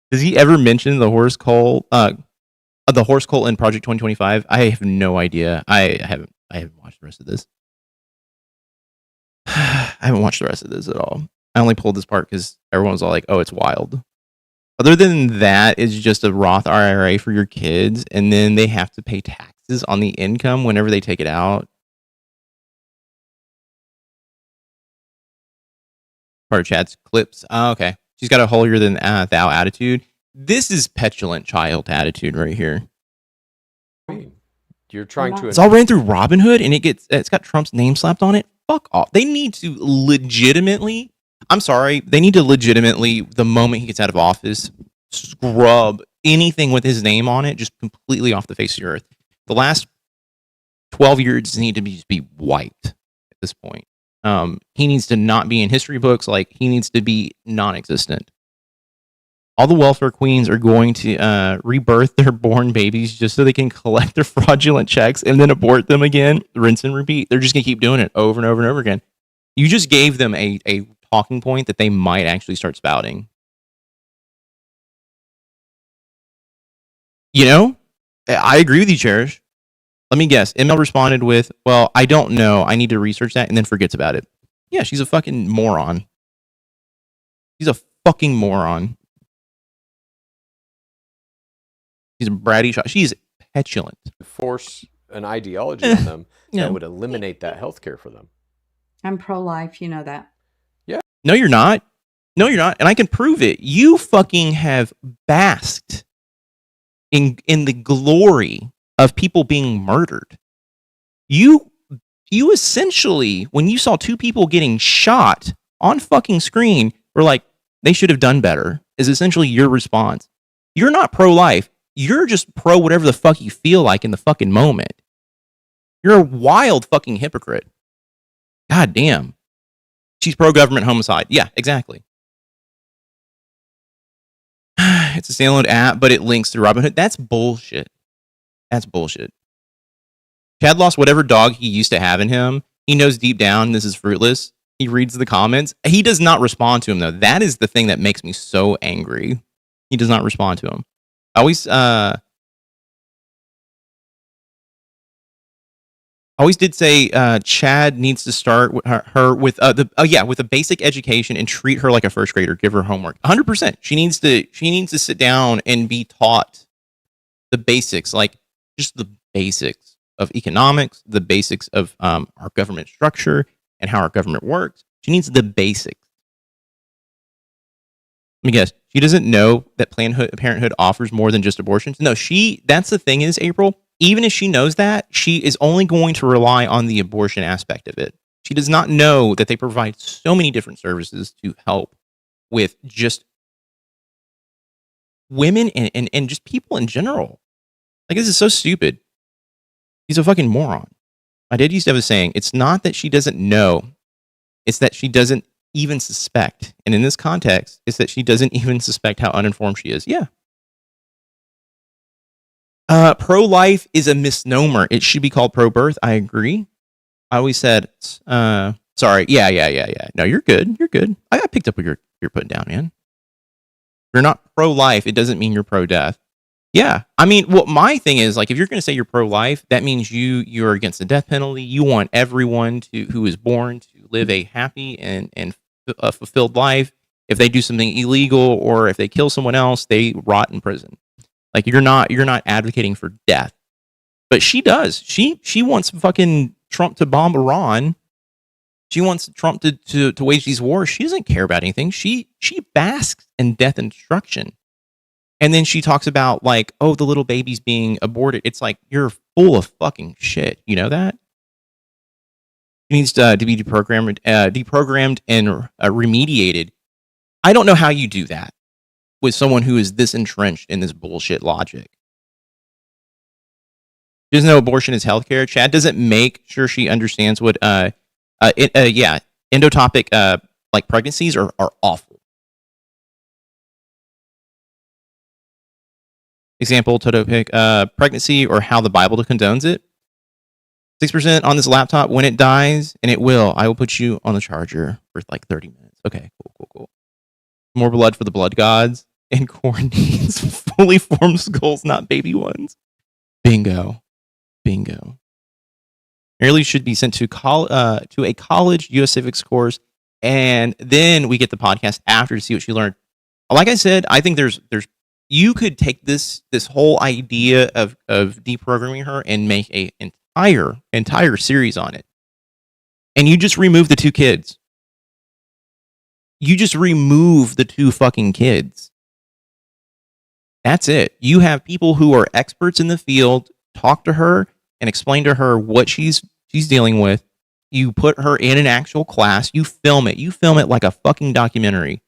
Does he ever mention the horse cult in Project 2025? I have no idea. I haven't watched the rest of this. I haven't watched the rest of this at all. I only pulled this part because everyone was all like, "Oh, it's wild." Other than that, it's just a Roth IRA for your kids, and then they have to pay taxes on the income whenever they take it out. Part of Chad's clips. Oh, okay. She's got a holier than thou attitude. This is petulant child attitude right here. I mean, you're trying to... It's all ran through Robinhood, and it's got Trump's name slapped on it. Fuck off. They need to legitimately... I'm sorry. They need to legitimately, the moment he gets out of office, scrub anything with his name on it just completely off the face of the earth. The last 12 years need to just be wiped at this point. He needs to not be in history books. Like, he needs to be non-existent. All the welfare queens are going to rebirth their born babies just so they can collect their fraudulent checks and then abort them again, rinse and repeat. They're just going to keep doing it over and over and over again. You just gave them a talking point that they might actually start spouting. I agree with you, Cherish. Let me guess. ML responded with, well, I don't know. I need to research that, and then forgets about it. Yeah, she's a fucking moron. She's a fucking moron. She's a bratty shot. She's petulant. Force an ideology on them that would eliminate that healthcare for them. I'm pro-life. You know that. Yeah. No, you're not. No, you're not. And I can prove it. You fucking have basked in the glory of people being murdered. You essentially, when you saw two people getting shot on fucking screen, were like, they should have done better, is essentially your response. You're not pro-life. You're just pro whatever the fuck you feel like in the fucking moment. You're a wild fucking hypocrite. God damn. She's pro-government homicide. Yeah, exactly. It's a standalone app, but it links through Robinhood. That's bullshit. That's bullshit. Chad lost whatever dog he used to have in him. He knows deep down this is fruitless. He reads the comments. He does not respond to him, though. That is the thing that makes me so angry. He does not respond to him. I always did say Chad needs to start her with with a basic education and treat her like a first grader. Give her homework. 100%. She needs to sit down and be taught the basics, like just the basics of economics, the basics of our government structure and how our government works. She needs the basics. Let me guess. She doesn't know that Planned Parenthood offers more than just abortions. No, that's the thing is, April, even if she knows that, she is only going to rely on the abortion aspect of it. She does not know that they provide so many different services to help with just women and just people in general. Like, this is so stupid. He's a fucking moron. My dad used to have a saying, it's not that she doesn't know, it's that she doesn't even suspect. And in this context, it's that she doesn't even suspect how uninformed she is. Yeah. Pro-life is a misnomer. It should be called pro-birth. I agree. I always said, sorry. Yeah. No, you're good. You're good. I picked up what you're putting down, man. If you're not pro-life, it doesn't mean you're pro-death. Yeah. I mean, my thing is, like, if you're going to say you're pro-life, that means you're against the death penalty. You want everyone who is born to live a happy and fulfilled life. If they do something illegal or if they kill someone else, they rot in prison. Like, you're not advocating for death. But she does. She wants fucking Trump to bomb Iran. She wants Trump to wage these wars. She doesn't care about anything. She basks in death and destruction. And then she talks about, like, oh, the little baby's being aborted. It's like, you're full of fucking shit. You know that? She needs to be deprogrammed and remediated. I don't know how you do that with someone who is this entrenched in this bullshit logic. She doesn't know abortion is healthcare. Chad doesn't make sure she understands what endotopic like pregnancies are awful. Example, totopic pregnancy or how the Bible condones it. 6% on this laptop when it dies, and it will. I will put you on the charger for like 30 minutes. Okay, cool. More blood for the blood gods, and corn needs fully formed skulls, not baby ones. Bingo. Early should be sent to a college U.S. civics course, and then we get the podcast after to see what she learned. Like I said, I think there's you could take this whole idea of deprogramming her and make a entire series on it. And you just remove the 2 kids. You just remove the 2 fucking kids. That's it. You have people who are experts in the field talk to her and explain to her what she's dealing with. You put her in an actual class. You film it. You film it like a fucking documentary.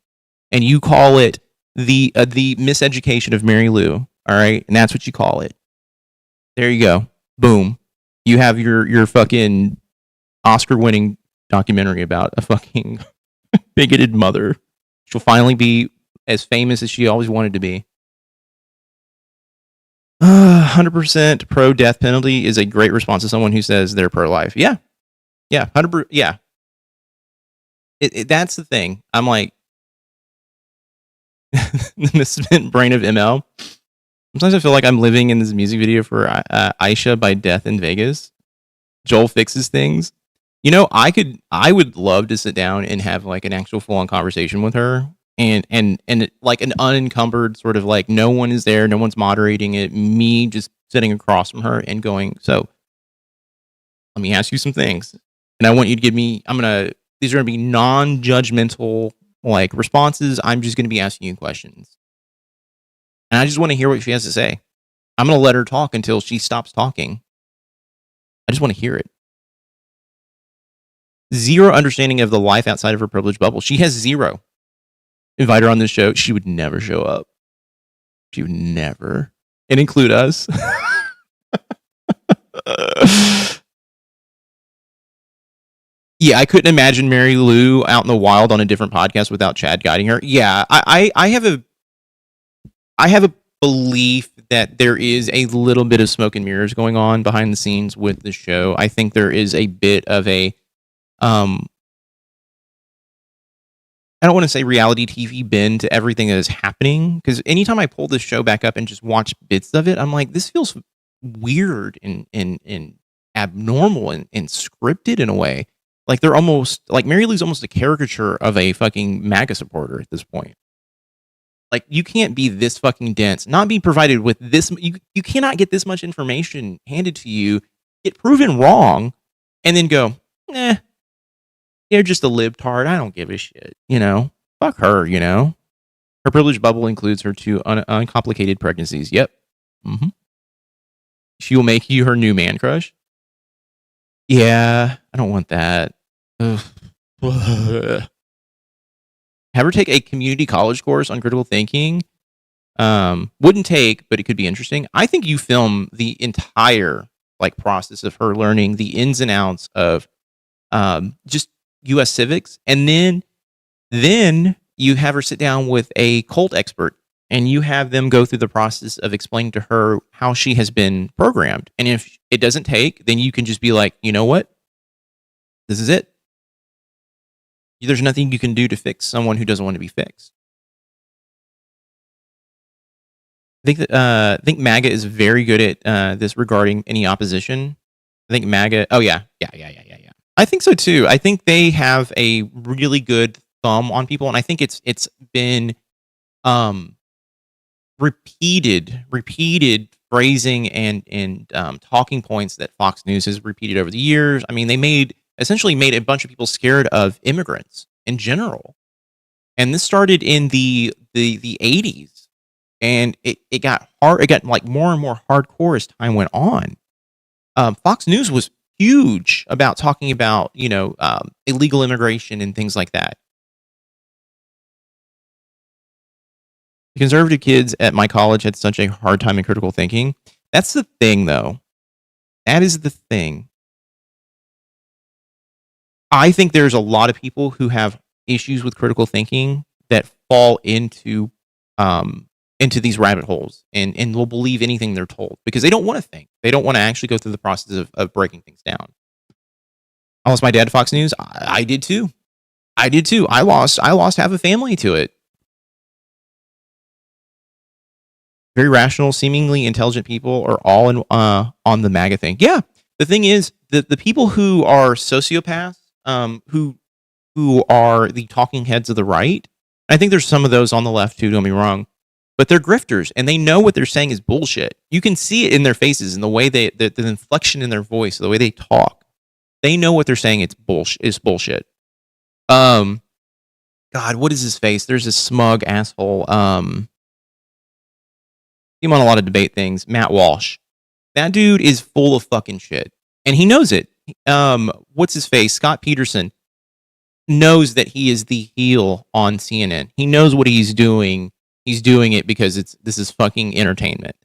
And you call it the miseducation of Mary Lou. All right? And that's what you call it. There you go. Boom. You have your fucking Oscar-winning documentary about a fucking bigoted mother. She'll finally be as famous as she always wanted to be. 100% pro-death penalty is a great response to someone who says they're pro-life. Yeah. 100%. Yeah. That's the thing. I'm like, the misspent brain of ML. Sometimes I feel like I'm living in this music video for Aisha by Death in Vegas. Joel fixes things. You know, I would love to sit down and have like an actual full-on conversation with her, and like an unencumbered sort of like no one is there, no one's moderating it. Me just sitting across from her and going, so let me ask you some things, and I want you to give me. These are gonna be non-judgmental like responses. I'm just gonna be asking you questions. And I just want to hear what she has to say. I'm going to let her talk until she stops talking. I just want to hear it. Zero understanding of the life outside of her privileged bubble. She has zero. Invite her on this show. She would never show up. She would never. And include us. Yeah, I couldn't imagine Mary Lou out in the wild on a different podcast without Chad guiding her. Yeah, I have a belief that there is a little bit of smoke and mirrors going on behind the scenes with the show. I think there is a bit of a I don't want to say reality TV bend to everything that is happening, because anytime I pull this show back up and just watch bits of it, I'm like, this feels weird and abnormal and scripted in a way. Like they're almost like Mary Lou's almost a caricature of a fucking MAGA supporter at this point. Like you can't be this fucking dense, not be provided with this. You cannot get this much information handed to you, get proven wrong, and then go, you're just a libtard. I don't give a shit. Fuck her. Her privilege bubble includes her 2 uncomplicated pregnancies. Yep. Mm-hmm. She will make you her new man crush. Yeah, I don't want that. Have her take a community college course on critical thinking. Wouldn't take, but it could be interesting. I think you film the entire process of her learning the ins and outs of just U.S. civics, and then you have her sit down with a cult expert, and you have them go through the process of explaining to her how she has been programmed. And if it doesn't take, then you can just be like, you know what? This is it. There's nothing you can do to fix someone who doesn't want to be fixed. I think MAGA is very good at this regarding any opposition. I think MAGA. Oh yeah. I think so too. I think they have a really good thumb on people, and I think it's been repeated phrasing and talking points that Fox News has repeated over the years. I mean, they essentially made a bunch of people scared of immigrants in general, and this started in the 80s, and it got hard. It got more and more hardcore as time went on. Fox News was huge about talking about illegal immigration and things like that. The conservative kids at my college had such a hard time in critical thinking. That's the thing, though. That is the thing. I think there's a lot of people who have issues with critical thinking that fall into these rabbit holes and will believe anything they're told because they don't want to think. They don't want to actually go through the process of breaking things down. I lost my dad to Fox News. I did too. I lost half a family to it. Very rational, seemingly intelligent people are all on the MAGA thing. Yeah, the thing is, the people who are sociopaths, who are the talking heads of the right, I think there's some of those on the left too, don't get me wrong, but they're grifters, and they know what they're saying is bullshit. You can see it in their faces, in the way the inflection in their voice, the way they talk. They know what they're saying is bullshit. God, what is his face? There's this smug asshole. Him on a lot of debate things. Matt Walsh. That dude is full of fucking shit, and he knows it. What's his face? Scott Peterson knows that he is the heel on CNN. He knows what he's doing. He's doing it because this is fucking entertainment.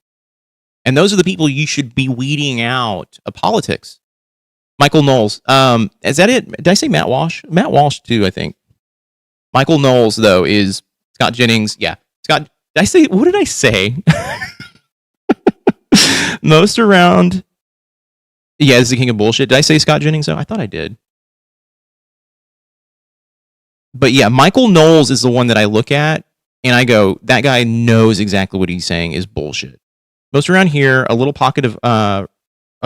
And those are the people you should be weeding out of politics. Michael Knowles. Is that it? Did I say Matt Walsh? Matt Walsh too, I think. Michael Knowles, though, is Scott Jennings. Yeah. Scott, what did I say? Most around. Yeah, is the king of bullshit. Did I say Scott Jennings, though? I thought I did. But yeah, Michael Knowles is the one that I look at and I go, that guy knows exactly what he's saying is bullshit. Most around here, a little pocket of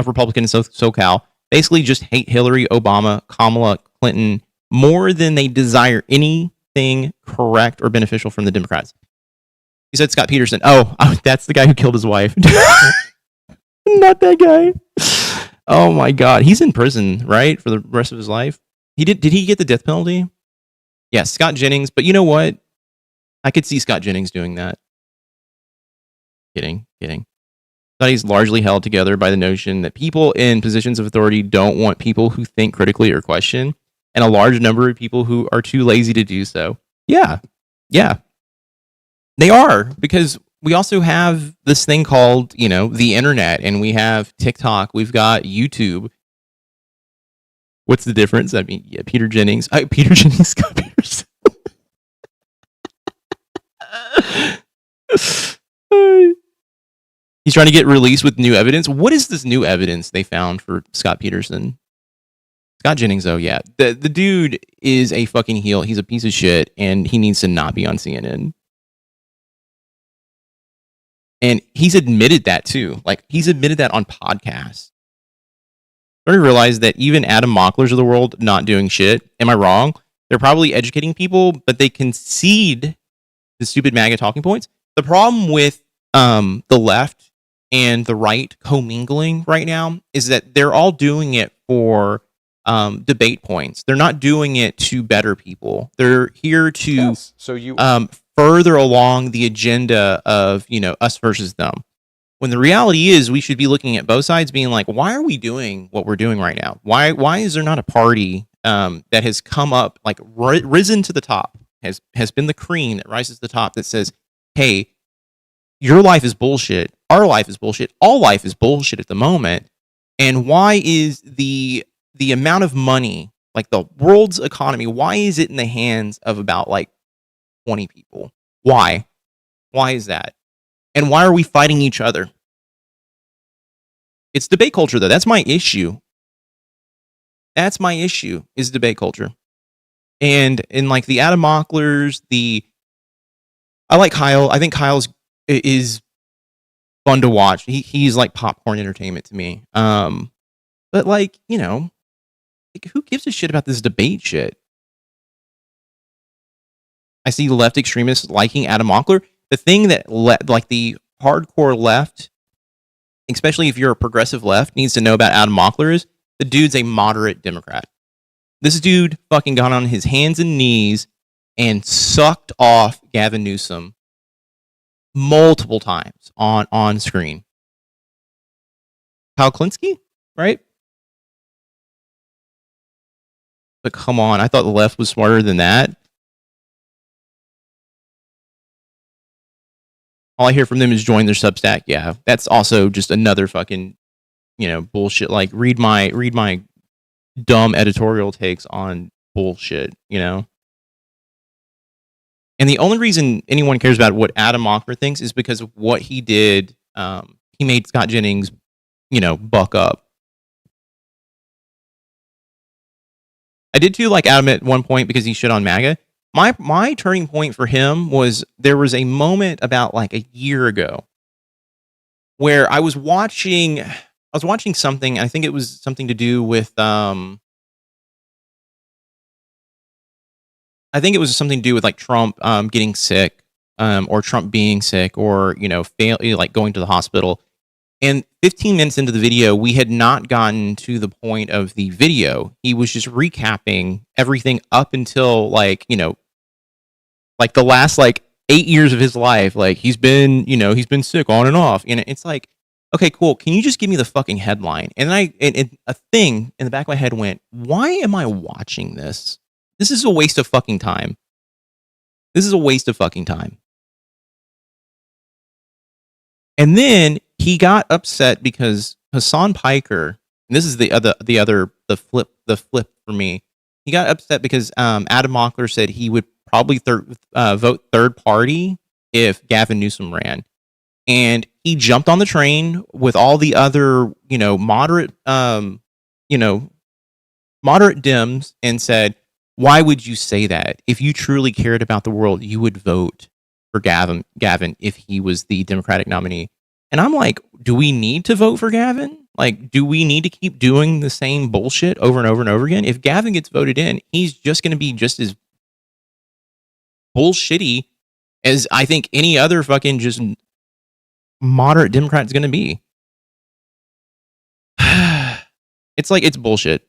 Republicans in SoCal basically just hate Hillary, Obama, Kamala, Clinton more than they desire anything correct or beneficial from the Democrats. He said Scott Peterson. Oh, that's the guy who killed his wife. Not that guy. Oh my God. He's in prison, right? For the rest of his life. Did he get the death penalty? Yeah, Scott Jennings. But you know what? I could see Scott Jennings doing that. Kidding. Thought he's largely held together by the notion that people in positions of authority don't want people who think critically or question, and a large number of people who are too lazy to do so. Yeah. They are, because we also have this thing called, the internet, and we have TikTok, we've got YouTube. What's the difference? I mean, yeah, Peter Jennings, Scott Peterson. He's trying to get released with new evidence. What is this new evidence they found for Scott Peterson? Scott Jennings, though, yeah. The dude is a fucking heel. He's a piece of shit, and he needs to not be on CNN. And he's admitted that, too. Like, he's admitted that on podcasts. I realize that even Adam Mocklers of the world not doing shit. Am I wrong? They're probably educating people, but they concede the stupid MAGA talking points. The problem with the left and the right commingling right now is that they're all doing it for debate points. They're not doing it to better people. They're here to further along the agenda of, us versus them. When the reality is, we should be looking at both sides, being like, why are we doing what we're doing right now? Why is there not a party that has come up, like risen to the top, has been the cream that rises to the top, that says, hey, your life is bullshit, our life is bullshit, all life is bullshit at the moment, and why is the amount of money, like the world's economy, why is it in the hands of about like 20 people? Why is that? And why are we fighting each other? It's debate culture, though. That's my issue. That's my issue, is debate culture. And in like the Adam Mocklers, I like Kyle. I think Kyle's is fun to watch. He's like popcorn entertainment to me. But like, who gives a shit about this debate shit? I see left extremists liking Adam Mockler. The thing that like the hardcore left, especially if you're a progressive left, needs to know about Adam Mockler is the dude's a moderate Democrat. This dude fucking got on his hands and knees and sucked off Gavin Newsom multiple times on screen. Kyle Klinsky, right? But come on, I thought the left was smarter than that. All I hear from them is join their Substack. Yeah, that's also just another fucking, bullshit. Like read my dumb editorial takes on bullshit, And the only reason anyone cares about what Adam Mockler thinks is because of what he did. He made Scott Jennings, buck up. I did too like Adam at one point because he shit on MAGA. My turning point for him was there was a moment about like a year ago where I was watching something. I think it was something to do with I think it was something to do with like Trump getting sick or Trump being sick or like going to the hospital. And 15 minutes into the video, we had not gotten to the point of the video. He was just recapping everything up until like the last like 8 years of his life. Like he's been sick on and off. And it's like, okay, cool. Can you just give me the fucking headline? And a thing in the back of my head went, why am I watching this? This is a waste of fucking time. This is a waste of fucking time. And then he got upset because Hassan Piker, and this is the flip for me. He got upset because Adam Mockler said he would probably vote third party if Gavin Newsom ran, and he jumped on the train with all the other moderate Dems and said, "Why would you say that? If you truly cared about the world, you would vote for Gavin if he was the Democratic nominee." And I'm like, do we need to vote for Gavin? Like, do we need to keep doing the same bullshit over and over and over again? If Gavin gets voted in, he's just going to be just as bullshitty as I think any other fucking just moderate Democrat is going to be. It's bullshit.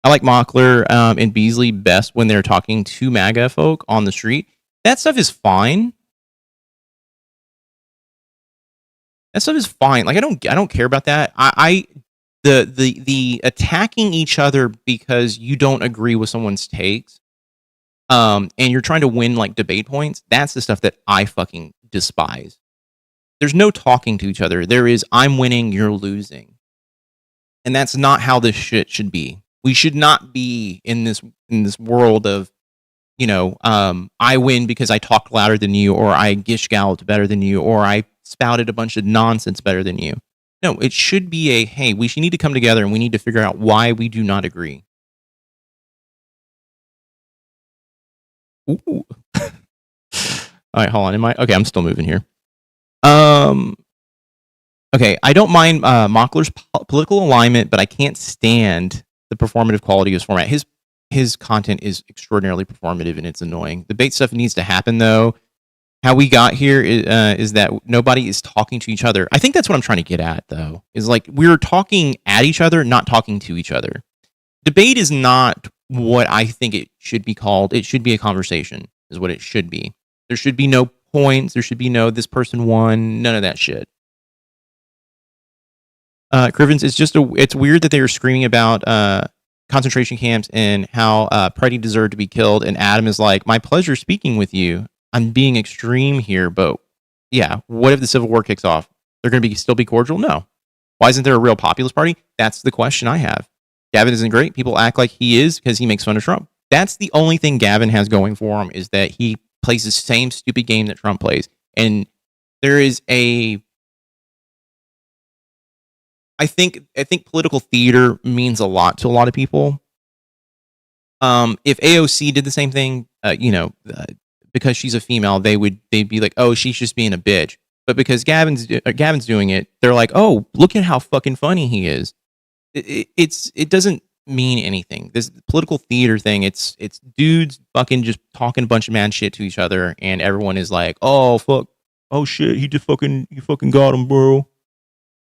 I like Mockler and Beasley best when they're talking to MAGA folk on the street. That stuff is fine. That stuff is fine. Like I don't care about that. The attacking each other because you don't agree with someone's takes, and you're trying to win like debate points. That's the stuff that I fucking despise. There's no talking to each other. There is, I'm winning, you're losing. And that's not how this shit should be. We should not be in this world of, I win because I talked louder than you, or I gish galloped better than you, or I spouted a bunch of nonsense better than you. No, it should be hey, we should need to come together and we need to figure out why we do not agree. Ooh. All right, hold on. Okay, I'm still moving here. Okay, I don't mind Mockler's political alignment, but I can't stand the performative quality of his format. His content is extraordinarily performative, and it's annoying. Debate stuff needs to happen, though. How we got here is that nobody is talking to each other. I think that's what I'm trying to get at, though, is like we're talking at each other, not talking to each other. Debate is not what I think it should be called. It should be a conversation, is what it should be. There should be no points. There should be no this person won. None of that shit. Crivens, it's weird that they were screaming about concentration camps and how Preddy deserved to be killed, and Adam is like, my pleasure speaking with you. I'm being extreme here, but yeah, what if the Civil War kicks off? They're going to still be cordial? No. Why isn't there a real populist party? That's the question I have. Gavin isn't great. People act like he is because he makes fun of Trump. That's the only thing Gavin has going for him, is that he plays the same stupid game that Trump plays. And there is I think political theater means a lot to a lot of people. If AOC did the same thing, because she's a female, they'd be like, oh, she's just being a bitch. But because Gavin's doing it, they're like, oh, look at how fucking funny he is. It doesn't mean anything. This political theater thing, it's dudes fucking just talking a bunch of mad shit to each other, and everyone is like, oh fuck, oh shit, you fucking got him, bro.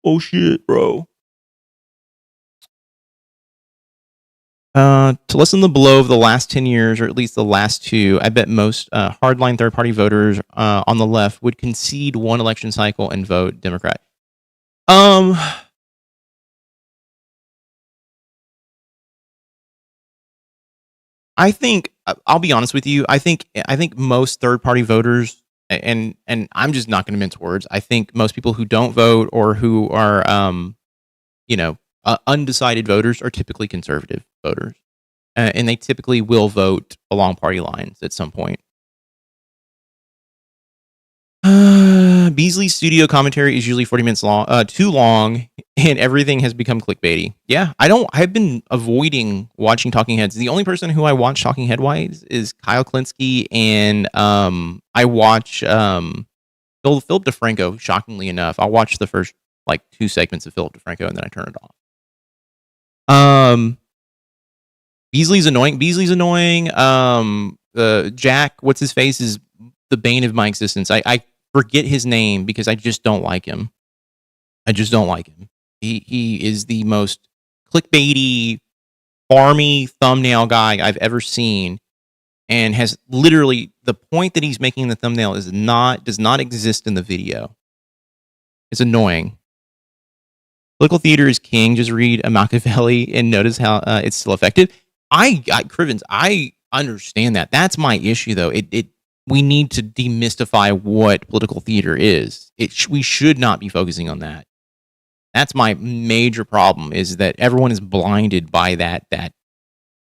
Oh shit, bro. To lessen the blow of the last 10 years, or at least the last 2, I bet most hardline third-party voters on the left would concede one election cycle and vote Democrat. I think, I'll be honest with you, I think most third-party voters, and I'm just not going to mince words, I think most people who don't vote or who are, undecided voters are typically conservative voters. And they typically will vote along party lines at some point. Beasley's studio commentary is usually 40 minutes long, too long, and everything has become clickbaity. Yeah, I've been avoiding watching Talking Heads. The only person who I watch Talking Head-wise is Kyle Klinsky, and I watch Philip DeFranco, shockingly enough. I'll watch the first 2 segments of Philip DeFranco, and then I turn it off. Beasley's annoying. Jack, what's his face, is the bane of my existence. I forget his name because I just don't like him. He is the most clickbaity, farmy thumbnail guy I've ever seen, and has literally the point that he's making in the thumbnail does not exist in the video. It's annoying. Political theater is king. Just read a Machiavelli and notice how it's still effective. Crivens, I understand that. That's my issue, though. We need to demystify what political theater is. We should not be focusing on that. That's my major problem, is that everyone is blinded by that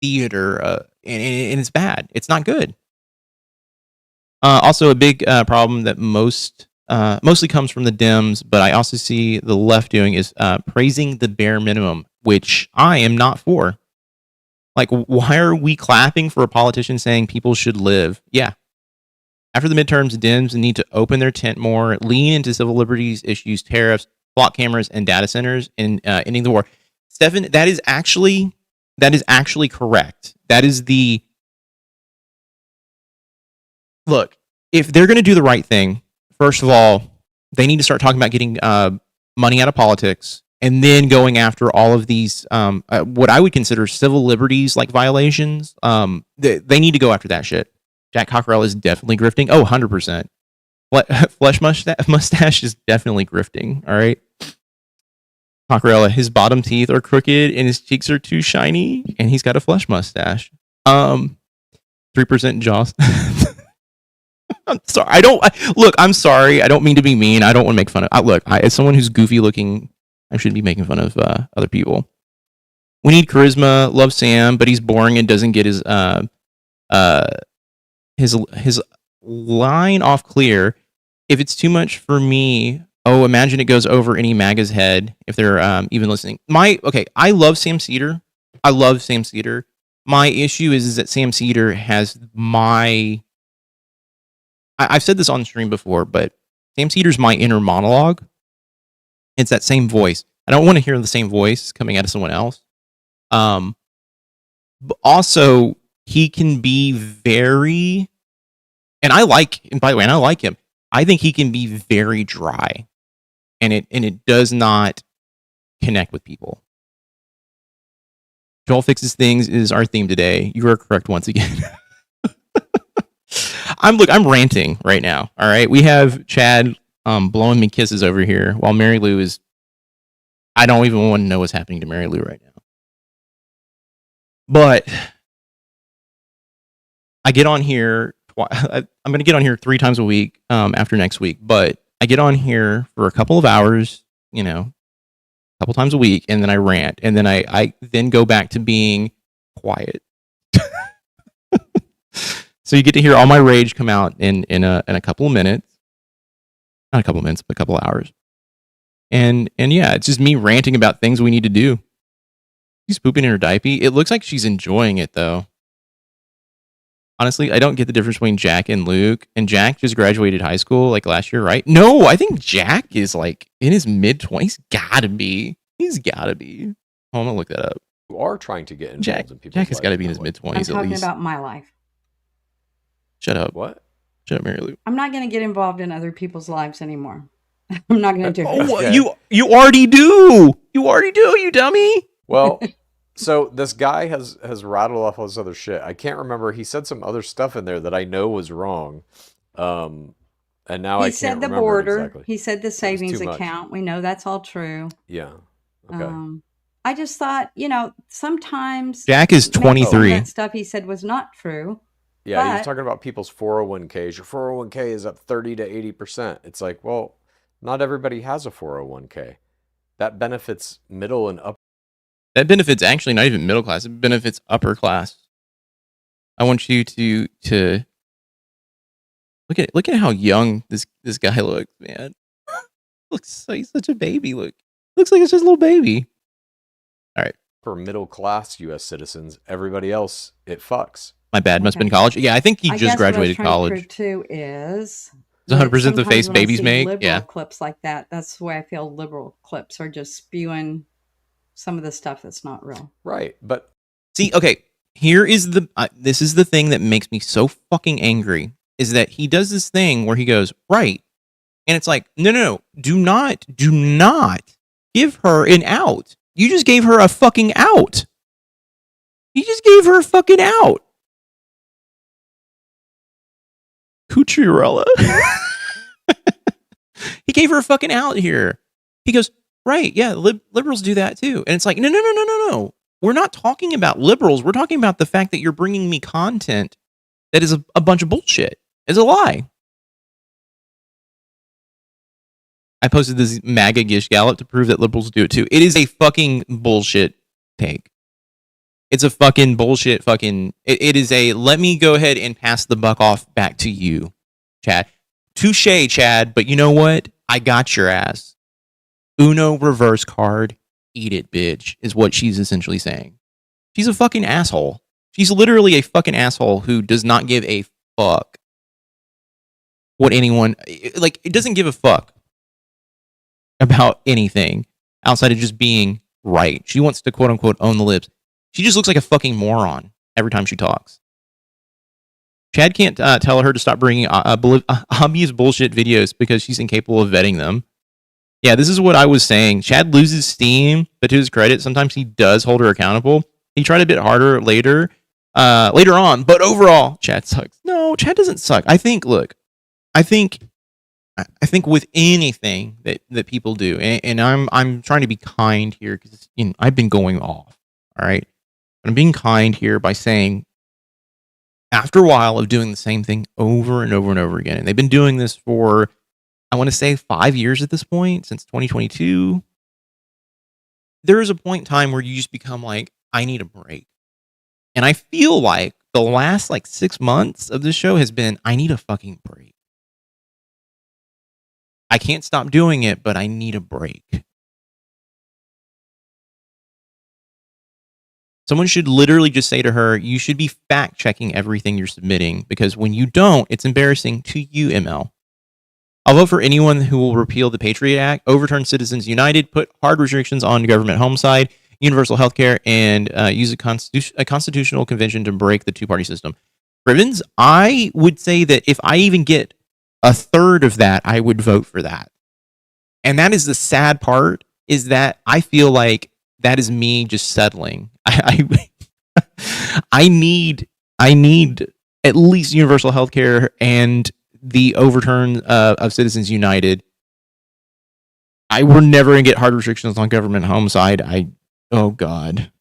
theater, and it's bad. It's not good. Also, a big problem that mostly comes from the Dems, but I also see the left doing, is praising the bare minimum, which I am not for. Why are we clapping for a politician saying people should live? Yeah. After the midterms, Dems need to open their tent more, lean into civil liberties issues, tariffs, block cameras, and data centers, and ending the war. Stefan, that is actually correct. That is look. If they're going to do the right thing, first of all, they need to start talking about getting money out of politics, and then going after all of these what I would consider civil liberties violations. They need to go after that shit. Jack Cockrell is definitely grifting. Oh, 100%. Flesh mustache is definitely grifting. All right. Cockrell, his bottom teeth are crooked and his cheeks are too shiny, and he's got a flesh mustache. 3% jaws. I'm sorry. I'm sorry. I don't mean to be mean. I don't want to make fun of. As someone who's goofy looking, I shouldn't be making fun of other people. We need charisma. Love Sam, but he's boring and doesn't get his line off clear. If it's too much for me, imagine it goes over any MAGA's head if they're even listening. I love Sam Cedar. My issue is that Sam Cedar has I've said this on stream before, but Sam Cedar's my inner monologue. It's that same voice. I don't want to hear the same voice coming out of someone else. But also, he can be very, and by the way, I like him. I think he can be very dry, and it does not connect with people. Joel Fixes Things is our theme today. You are correct once again. I'm ranting right now. All right, we have Chad blowing me kisses over here while Mary Lou is. I don't even want to know what's happening to Mary Lou right now. But I get on here. I'm going to get on here 3 times a week after next week. But I get on here for a couple of hours, a couple times a week, and then I rant, and then I then go back to being quiet. So you get to hear all my rage come out in a couple of minutes, not a couple of minutes, but a couple of hours. And yeah, it's just me ranting about things we need to do. She's pooping in her diaper. It looks like she's enjoying it, though. Honestly, I don't get the difference between Jack and Luke. And Jack just graduated high school like last year, right? No, I think Jack is like in his mid-20s. He's gotta be. I'm gonna look that up. You are trying to get involved in people's lives. Jack has got to be in his mid-20s at least. I'm talking about my life. Shut up. What? Shut up, Mary Lou. I'm not going to get involved in other people's lives anymore. I'm not going to do it. Okay. You already do. You dummy. Well, so this guy has rattled off all this other shit. I can't remember. He said some other stuff in there that I know was wrong. And now I can't remember. He said the border. Exactly. He said the savings account. We know that's all true. Yeah. Okay. I just thought, sometimes Jack is 23. That stuff he said was not true. Yeah, he was talking about people's 401ks. Your 401k is up 30 to 80%. It's like, well, not everybody has a 401k. That benefits middle and upper. That benefits actually not even middle class. It benefits upper class. I want you to look at how young this guy looks, man. Looks like such a baby. Looks like it's just a little baby. All right. For middle class U.S. citizens, everybody else, it fucks. My bad. Must have been college. Yeah, I think he just graduated college. What I was trying to prove too is it's 100% the face babies make. Liberal clips like that. That's the way I feel. Liberal clips are just spewing some of the stuff that's not real. Right, but see, okay, here is this is the thing that makes me so fucking angry is that he does this thing where he goes right, and it's like no, do not give her an out. You just gave her a fucking out. You just gave her a fucking out. Cucciarella. He gave her a fucking out here. He goes, right, yeah, liberals do that too. And it's like, no. We're not talking about liberals. We're talking about the fact that you're bringing me content that is a bunch of bullshit. It's a lie. I posted this MAGA Gish Gallop to prove that liberals do it too. It is a fucking bullshit take. It's a fucking bullshit fucking... It is a, let me go ahead and pass the buck off back to you, Chad. Touche, Chad, but you know what? I got your ass. Uno reverse card, eat it, bitch, is what she's essentially saying. She's a fucking asshole. She's literally a fucking asshole who does not give a fuck what anyone... Like, it doesn't give a fuck about anything outside of just being right. She wants to, quote-unquote, own the libs. She just looks like a fucking moron every time she talks. Chad can't tell her to stop bringing obvious bullshit videos because she's incapable of vetting them. Yeah, this is what I was saying. Chad loses steam, but to his credit, sometimes he does hold her accountable. He tried a bit harder later on, but overall, Chad sucks. No, Chad doesn't suck. I think with anything that people do, and I'm trying to be kind here because I've been going off. All right. I'm being kind here by saying after a while of doing the same thing over and over and over again, and they've been doing this for, I want to say 5 years at this point, since 2022, there is a point in time where you just become like, I need a break. And I feel like the last 6 months of this show has been, I need a fucking break. I can't stop doing it, but I need a break. Someone should literally just say to her, you should be fact checking everything you're submitting, because when you don't, it's embarrassing to you, ML. I'll vote for anyone who will repeal the Patriot Act, overturn Citizens United, put hard restrictions on government homicide, universal health care, and use a constitutional convention to break the two-party system. Rivens, I would say that if I even get a third of that, I would vote for that. And that is the sad part, is that I feel like that is me just settling. I need at least universal health care and the overturn of Citizens United. We're never going to get hard restrictions on government homicide. Oh, God.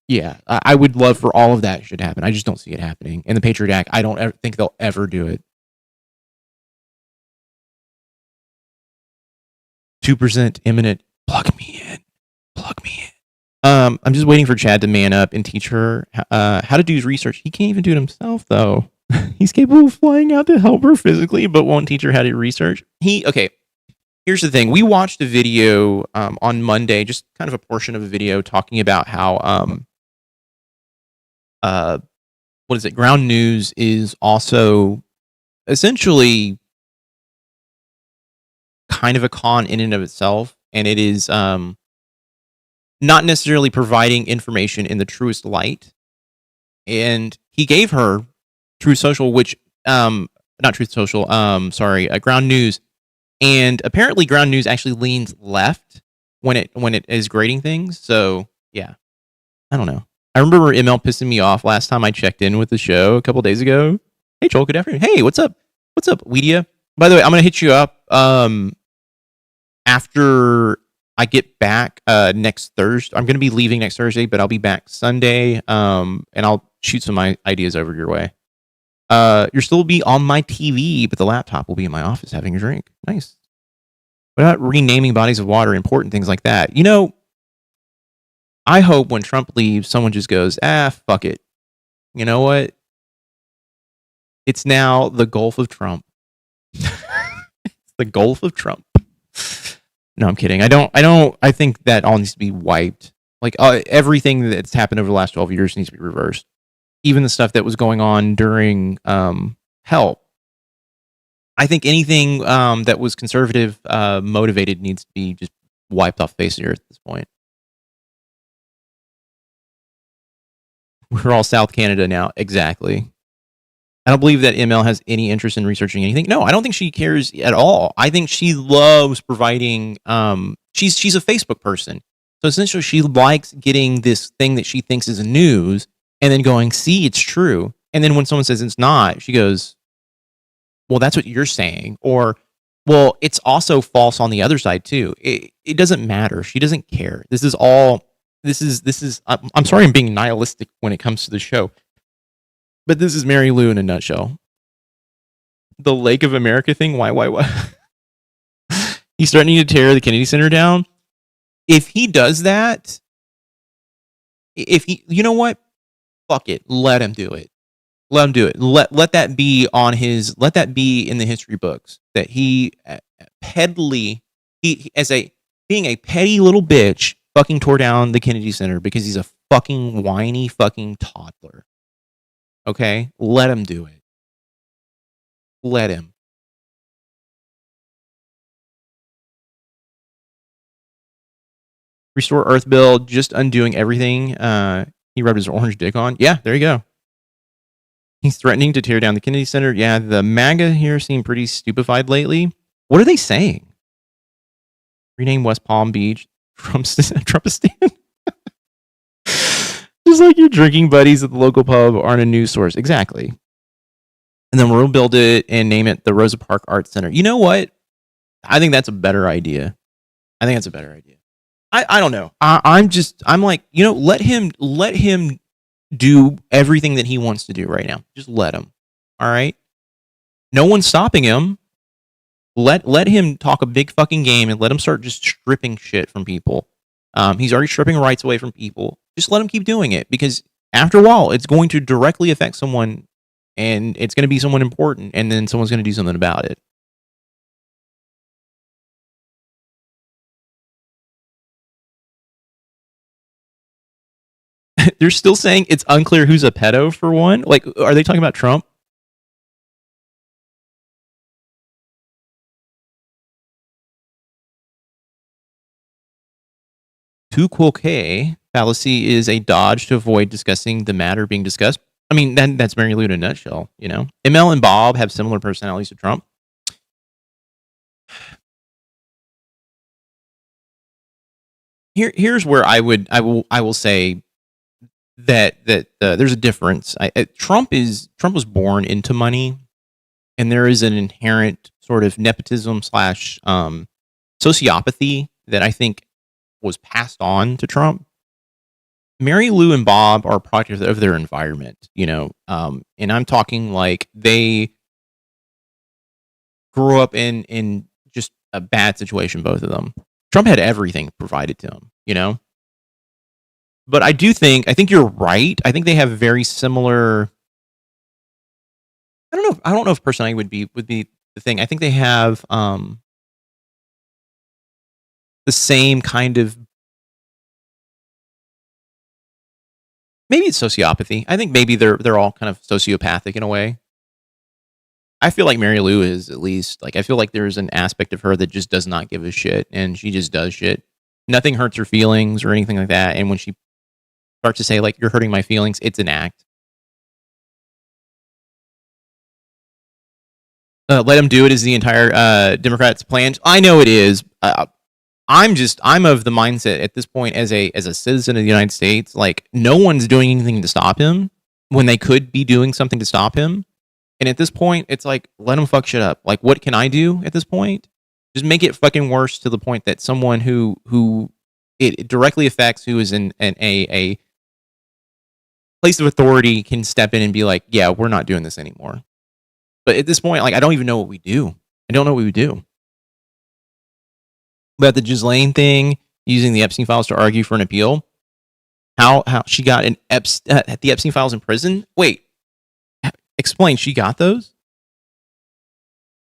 Yeah, I would love for all of that should happen. I just don't see it happening. And the Patriot Act, I don't ever think they'll ever do it. 2% imminent. Plug me in. I'm just waiting for Chad to man up and teach her how to do his research. He can't even do it himself, though. He's capable of flying out to help her physically, but won't teach her how to research. Okay, here's the thing. We watched a video on Monday, just kind of a portion of a video talking about how Ground News is also essentially kind of a con in and of itself, and it is not necessarily providing information in the truest light. And he gave her Truth Social, which not Truth Social, Ground News, and apparently Ground News actually leans left when it is grading things. So yeah, I don't know. I remember ML pissing me off last time I checked in with the show a couple days ago. Hey Joel, good afternoon. Hey, what's up, Weedia? By the way, I'm gonna hit you up after I get back next Thursday. I'm going to be leaving next Thursday, but I'll be back Sunday, and I'll shoot some ideas over your way. You'll still be on my TV, but the laptop will be in my office having a drink. Nice. What about renaming bodies of water, important things like that? I hope when Trump leaves, someone just goes, fuck it. You know what? It's now the Gulf of Trump. It's the Gulf of Trump. No, I'm kidding. I think that all needs to be wiped. Everything that's happened over the last 12 years needs to be reversed. Even the stuff that was going on during HELP. I think anything that was conservative motivated needs to be just wiped off the face of the earth at this point. We're all South Canada now. Exactly. I don't believe that ML has any interest in researching anything. No, I don't think she cares at all. I think she loves providing. She's a Facebook person, so essentially she likes getting this thing that she thinks is news, and then going, "See, it's true." And then when someone says it's not, she goes, "Well, that's what you're saying," or, "Well, it's also false on the other side too." It doesn't matter. She doesn't care. This is all. This is. I'm sorry, I'm being nihilistic when it comes to the show. But this is Mary Lou in a nutshell. The Lake of America thing, why? He's threatening to tear the Kennedy Center down. If he does that, you know what? Fuck it. Let him do it. Let that be let that be in the history books that he being a petty little bitch fucking tore down the Kennedy Center because he's a fucking whiny fucking toddler. Okay, let him do it. Let him. Restore Earth Bill, just undoing everything he rubbed his orange dick on. Yeah, there you go. He's threatening to tear down the Kennedy Center. Yeah, the MAGA here seem pretty stupefied lately. What are they saying? Rename West Palm Beach Trumpistan? Just like your drinking buddies at the local pub aren't a news source. Exactly. And then we'll build it and name it the Rosa Parks Arts Center. You know what? I think that's a better idea. I don't know. I'm like, let him do everything that he wants to do right now. Just let him. All right. No one's stopping him. Let him talk a big fucking game and let him start just stripping shit from people. He's already stripping rights away from people. Just let him keep doing it, because after a while, it's going to directly affect someone, and it's going to be someone important, and then someone's going to do something about it. They're still saying it's unclear who's a pedo for one. Like, are they talking about Trump? Tu quoque fallacy is a dodge to avoid discussing the matter being discussed. I mean, that's Mary Lou in a nutshell, you know? ML and Bob have similar personalities to Trump. Here's where I will say that there's a difference. Trump was born into money, and there is an inherent sort of nepotism / sociopathy that I think was passed on to Trump. Mary Lou and Bob are a product of their environment, you know, and I'm talking like they grew up in just a bad situation, both of them. Trump had everything provided to him, you know. But I think you're right. I think they have very similar. I don't know if personality would be the thing. I think they have the same kind of. Maybe it's sociopathy. I think maybe they're all kind of sociopathic in a way. I feel like Mary Lou is, at least. Like, I feel like there's an aspect of her that just does not give a shit, and she just does shit. Nothing hurts her feelings or anything like that. And when she starts to say, like, you're hurting my feelings, it's an act. Let him do it is the entire Democrats' plan. I know it is. I'm of the mindset at this point, as a citizen of the United States, like, no one's doing anything to stop him when they could be doing something to stop him. And at this point, it's like, let him fuck shit up. Like, what can I do at this point? Just make it fucking worse, to the point that someone who it directly affects, who is in a place of authority, can step in and be like, yeah, we're not doing this anymore. But at this point, like, I don't even know what we do. I don't know what we would do. About the Ghislaine thing, using the Epstein files to argue for an appeal. How she got the Epstein files in prison? Wait, explain. She got those?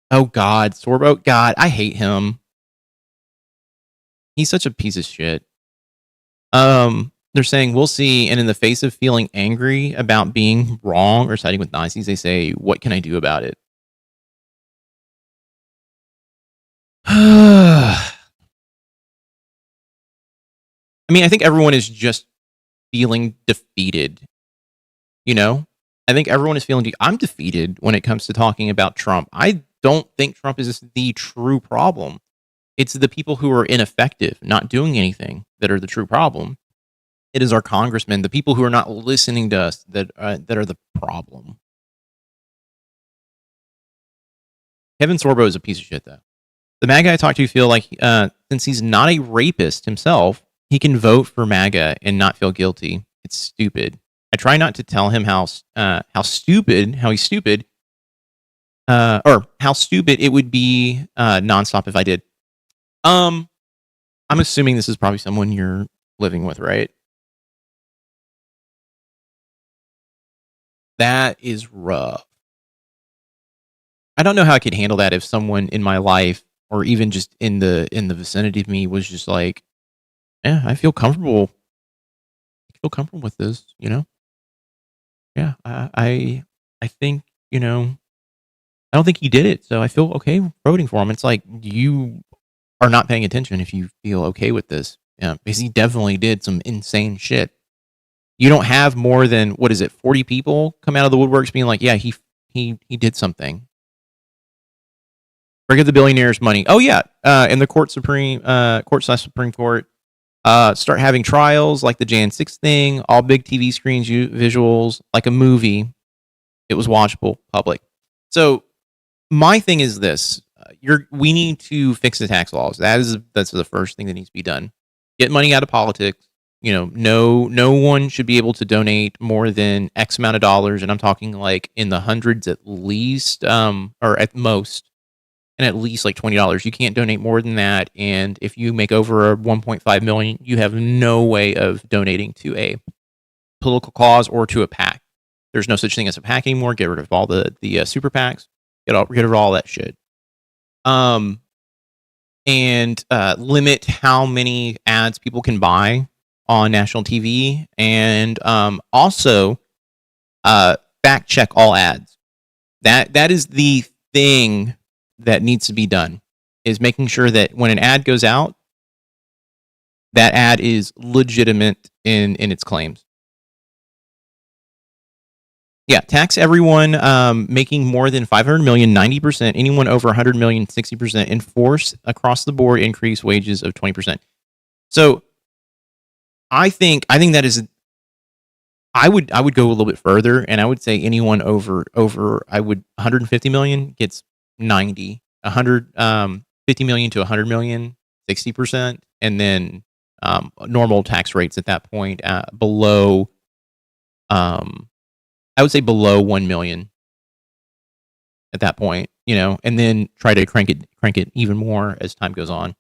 Oh God, Sorbo. God, I hate him. He's such a piece of shit. They're saying, we'll see. And in the face of feeling angry about being wrong or siding with Nazis, they say, what can I do about it? I mean, I think everyone is just feeling defeated. You know? I think everyone is feeling I'm defeated when it comes to talking about Trump. I don't think Trump is the true problem. It's the people who are ineffective, not doing anything, that are the true problem. It is our congressmen, the people who are not listening to us, that are the problem. Kevin Sorbo is a piece of shit, though. The MAGA I talked to feel like, since he's not a rapist himself, he can vote for MAGA and not feel guilty. It's stupid. I try not to tell him how stupid it would be nonstop if I did. I'm assuming this is probably someone you're living with, right? That is rough. I don't know how I could handle that if someone in my life, or even just in the vicinity of me, was just like, yeah, I feel comfortable. With this, you know? Yeah, I think, you know, I don't think he did it, so I feel okay voting for him. It's like, you are not paying attention if you feel okay with this. Yeah, because he definitely did some insane shit. You don't have more than, 40 people come out of the woodworks being like, yeah, he did something. Forget the billionaires' money. Oh yeah, in the Supreme Court, start having trials like the Jan 6 thing, all big TV screens, visuals, like a movie. It was watchable, public. So my thing is this: we need to fix the tax laws. That's the first thing that needs to be done. Get money out of politics. no one should be able to donate more than X amount of dollars, and I'm talking like in the hundreds at least, or at most, and at least like $20. You can't donate more than that, and if you make over 1.5 million, you have no way of donating to a political cause or to a PAC. There's no such thing as a PAC anymore. Get rid of all the super PACs. Get rid of all that shit. And limit how many ads people can buy on national TV, and also fact check all ads. That is the thing that needs to be done, is making sure that when an ad goes out, that ad is legitimate in its claims. Yeah, tax everyone making more than 500 million 90%, anyone over 100 million 60%, enforce across the board increase wages of 20%. So I think that is, I would go a little bit further, and I would say anyone over 150 million gets 90, 150 million to 100 million 60%, and then normal tax rates at that point below I would say below 1 million at that point, and then try to crank it even more as time goes on.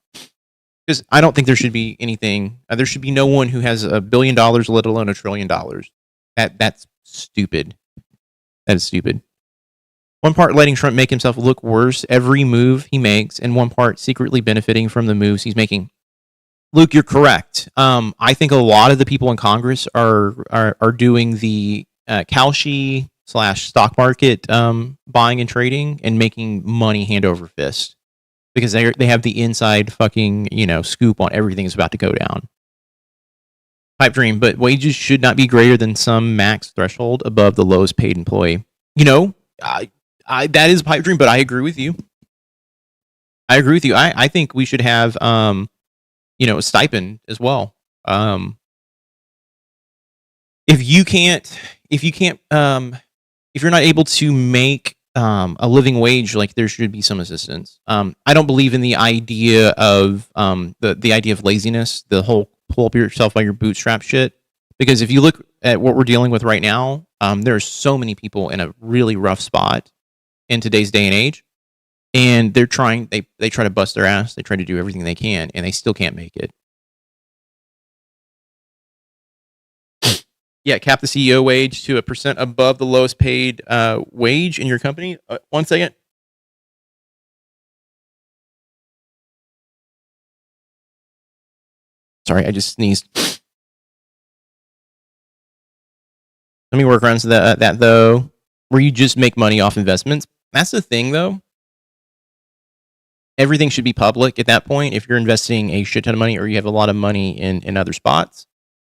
Because I don't think there should be anything. There should be no one who has $1 billion, let alone $1 trillion. That's stupid. That is stupid. One part letting Trump make himself look worse every move he makes, and one part secretly benefiting from the moves he's making. Luke, you're correct. I think a lot of the people in Congress are doing the Kalshi / stock market buying and trading and making money hand over fist, because they have the inside fucking scoop on everything that's about to go down. Pipe dream, but wages should not be greater than some max threshold above the lowest paid employee. That is a pipe dream, but I agree with you. I think we should have a stipend as well. If you're not able to make a living wage, like, there should be some assistance. I don't believe in the idea of the idea of laziness, the whole pull up yourself by your bootstrap shit. Because if you look at what we're dealing with right now, there are so many people in a really rough spot in today's day and age, and they try to bust their ass, they try to do everything they can, and they still can't make it. Yeah, cap the CEO wage to 1% above the lowest paid wage in your company. 1 second. Sorry, I just sneezed. Let me work around to that though, where you just make money off investments. That's the thing, though. Everything should be public at that point. If you're investing a shit ton of money, or you have a lot of money in other spots,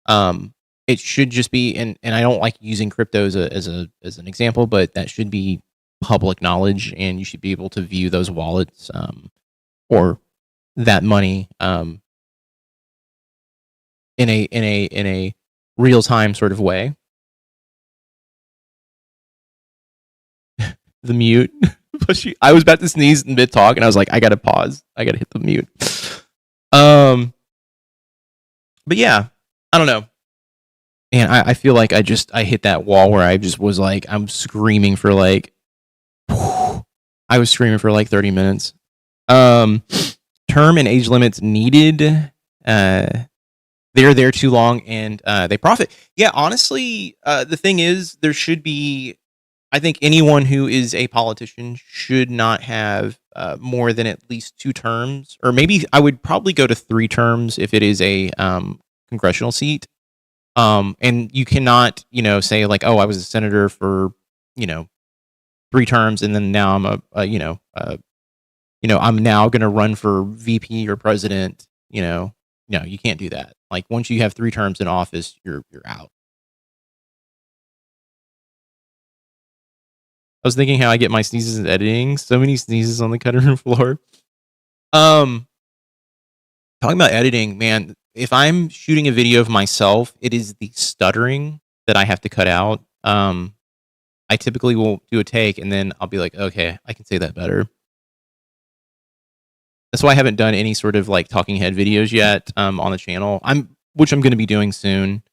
it should just be, and I don't like using crypto as an example, but that should be public knowledge, and you should be able to view those wallets or that money in a real time sort of way. The mute. I was about to sneeze in mid talk, and I was like, I gotta pause. I gotta hit the mute. But yeah, I don't know. And I feel like I hit that wall where I just was like, I'm screaming for like, I was screaming for like 30 minutes. Term and age limits needed. They're there too long, and they profit. Yeah, honestly, the thing is, there should be, I think anyone who is a politician should not have more than at least 2 terms, or maybe I would probably go to 3 terms if it is a congressional seat. And you cannot, say like, oh, I was a senator for, 3 terms, and then now I'm I'm now going to run for VP or president. No, you can't do that. Like, once you have 3 terms in office, you're out. I was thinking how I get my sneezes in editing. So many sneezes on the cutting room floor. Talking about editing, man. If I'm shooting a video of myself, it is the stuttering that I have to cut out. I typically will do a take, and then I'll be like, okay, I can say that better. That's why I haven't done any sort of like talking head videos yet on the channel. I'm which I'm going to be doing soon.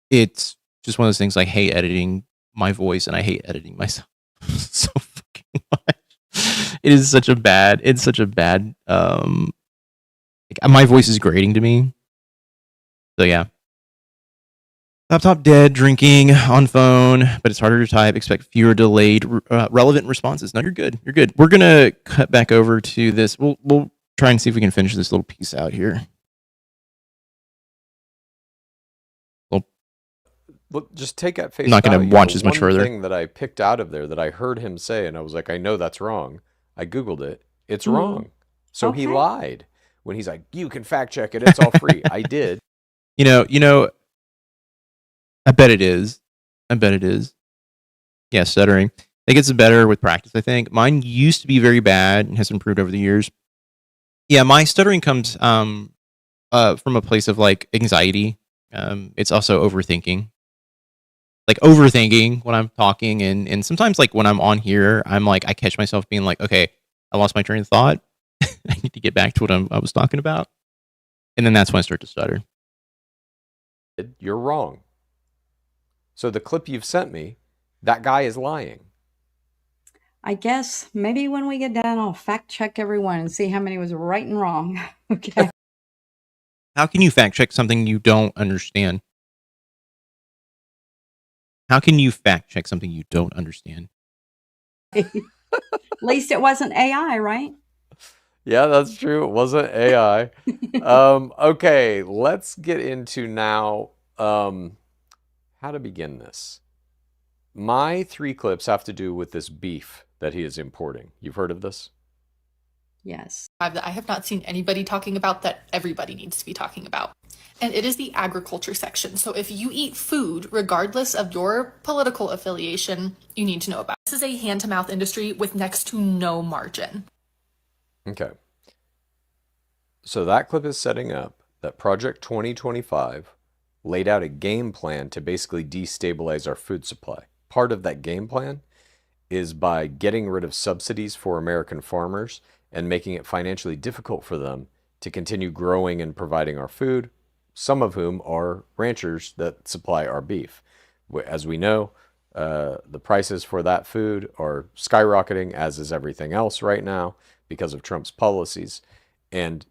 It's just one of those things. I hate editing my voice, and I hate editing myself so fucking much. It's such a bad. My voice is grating to me. So yeah. Laptop dead, drinking on phone, but it's harder to type. Expect fewer delayed, relevant responses. No, you're good. You're good. We're gonna cut back over to this. We'll try and see if we can finish this little piece out here. Look, just take at face I'm not going value. to watch as much further. One thing that I picked out of there that I heard him say, and I was like, I know that's wrong. I Googled it. It's wrong. So he lied when he's like, you can fact check it. It's all free. I did. You know, I bet it is. Yeah, stuttering. It gets better with practice, I think. Mine used to be very bad and has improved over the years. Yeah, my stuttering comes from a place of like anxiety. It's also overthinking. Like overthinking when I'm talking, and sometimes like when I'm on here, I'm like I catch myself being like, okay, I lost my train of thought. I need to get back to what I was talking about, and then that's when I start to stutter. You're wrong. So the clip you've sent me, that guy is lying. I guess maybe when we get done, I'll fact check everyone and see how many was right and wrong. Okay. How can you fact check something you don't understand? How can you fact check something you don't understand? At least it wasn't AI, right? Yeah, that's true. It wasn't AI. Okay, let's get into now how to begin this. My 3 clips have to do with this beef that he is importing. You've heard of this? Yes. I have not seen anybody talking about that everybody needs to be talking about. And it is the agriculture section. So if you eat food, regardless of your political affiliation, you need to know about it. This is a hand-to-mouth industry with next to no margin. Okay. So that clip is setting up that Project 2025 laid out a game plan to basically destabilize our food supply. Part of that game plan is by getting rid of subsidies for American farmers and making it financially difficult for them to continue growing and providing our food, some of whom are ranchers that supply our beef. As we know, the prices for that food are skyrocketing, as is everything else right now because of Trump's policies. And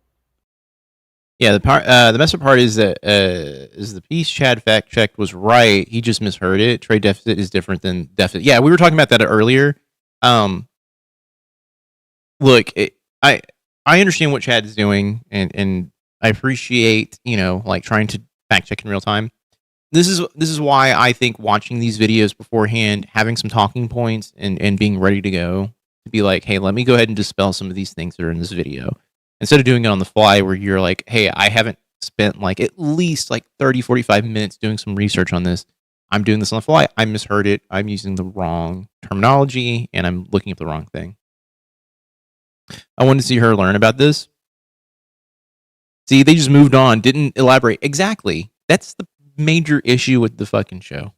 yeah, the messed up part is that is the piece Chad fact checked was right. He just misheard it. Trade deficit is different than deficit. Yeah, we were talking about that earlier. Look, I understand what Chad is doing, and I appreciate like trying to fact check in real time. This is why I think watching these videos beforehand, having some talking points, and being ready to go to be like, hey, let me go ahead and dispel some of these things that are in this video. Instead of doing it on the fly where you're like, hey, I haven't spent like at least like 30, 45 minutes doing some research on this. I'm doing this on the fly. I misheard it. I'm using the wrong terminology and I'm looking at the wrong thing. I wanted to see her learn about this. See, they just moved on, didn't elaborate. Exactly. That's the major issue with the fucking show.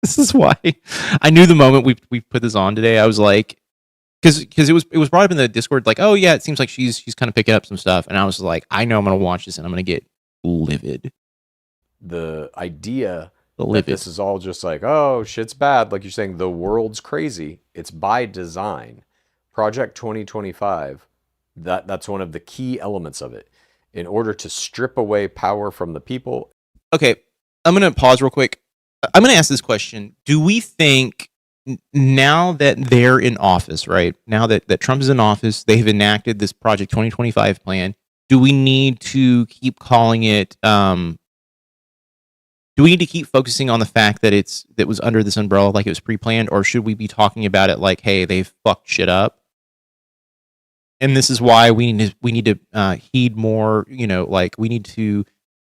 This is why I knew the moment we put this on today, I was like, because it was brought up in the Discord, like, oh yeah, it seems like she's kind of picking up some stuff, and I was like, I know I'm gonna watch this and I'm gonna get livid. The idea that this is all just like, oh, shit's bad, like you're saying, the world's crazy. It's by design. Project 2025, that's one of the key elements of it. In order to strip away power from the people. Okay, I'm gonna pause real quick. I'm gonna ask this question: do we think, now that they're in office, right? Now that Trump is in office, they have enacted this Project 2025 plan. Do we need to keep calling it? Do we need to keep focusing on the fact that that was under this umbrella, like it was pre-planned, or should we be talking about it like, hey, they've fucked shit up? And this is why we need to heed more. Like we need to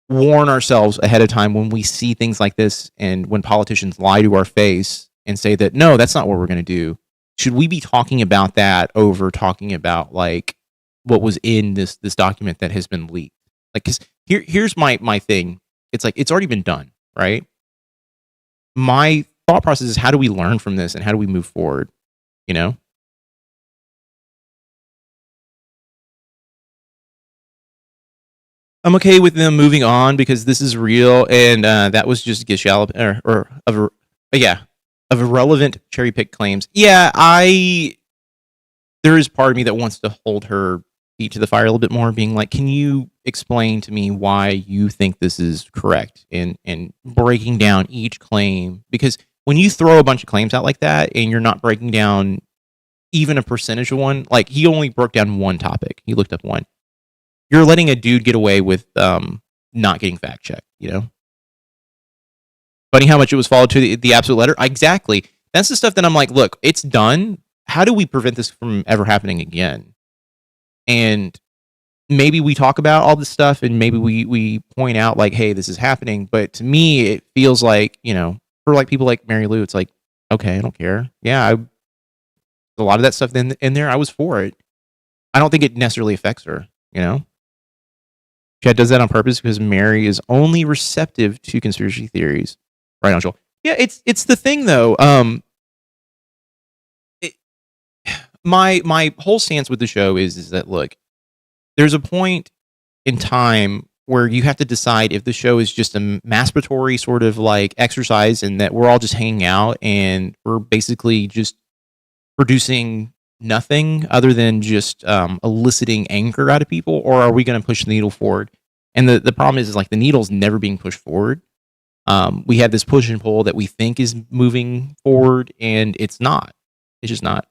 warn ourselves ahead of time when we see things like this, and when politicians lie to our face and say that, no, that's not what we're going to do. Should we be talking about that over talking about like what was in this document that has been leaked? Like, cause here's my thing. It's like, it's already been done, right? My thought process is, how do we learn from this and how do we move forward? I'm okay with them moving on because this is real, and that was just Gishal or of irrelevant cherry pick claims. Yeah, there is part of me that wants to hold her feet to the fire a little bit more, being like, can you explain to me why you think this is correct, and breaking down each claim, because when you throw a bunch of claims out like that and you're not breaking down even a percentage of one, like he only broke down one topic, he looked up one. You're letting a dude get away with not getting fact checked, you know? Funny how much it was followed to the absolute letter. Exactly. That's the stuff that I'm like, look, it's done. How do we prevent this from ever happening again? And maybe we talk about all this stuff, and maybe we point out like, hey, this is happening. But to me, it feels like, you know, for like people like Mary Lou, it's like, okay, I don't care. Yeah, a lot of that stuff in there, I was for it. I don't think it necessarily affects her, you know? Chad does that on purpose because Mary is only receptive to conspiracy theories. Right on, Joel. Yeah, it's the thing though. My whole stance with the show is that, look, there's a point in time where you have to decide if the show is just a masturbatory sort of like exercise, and that we're all just hanging out and we're basically just producing nothing other than just eliciting anger out of people, or are we going to push the needle forward? And the problem is like the needle's never being pushed forward. We have this push and pull that we think is moving forward, and it's not. It's just not.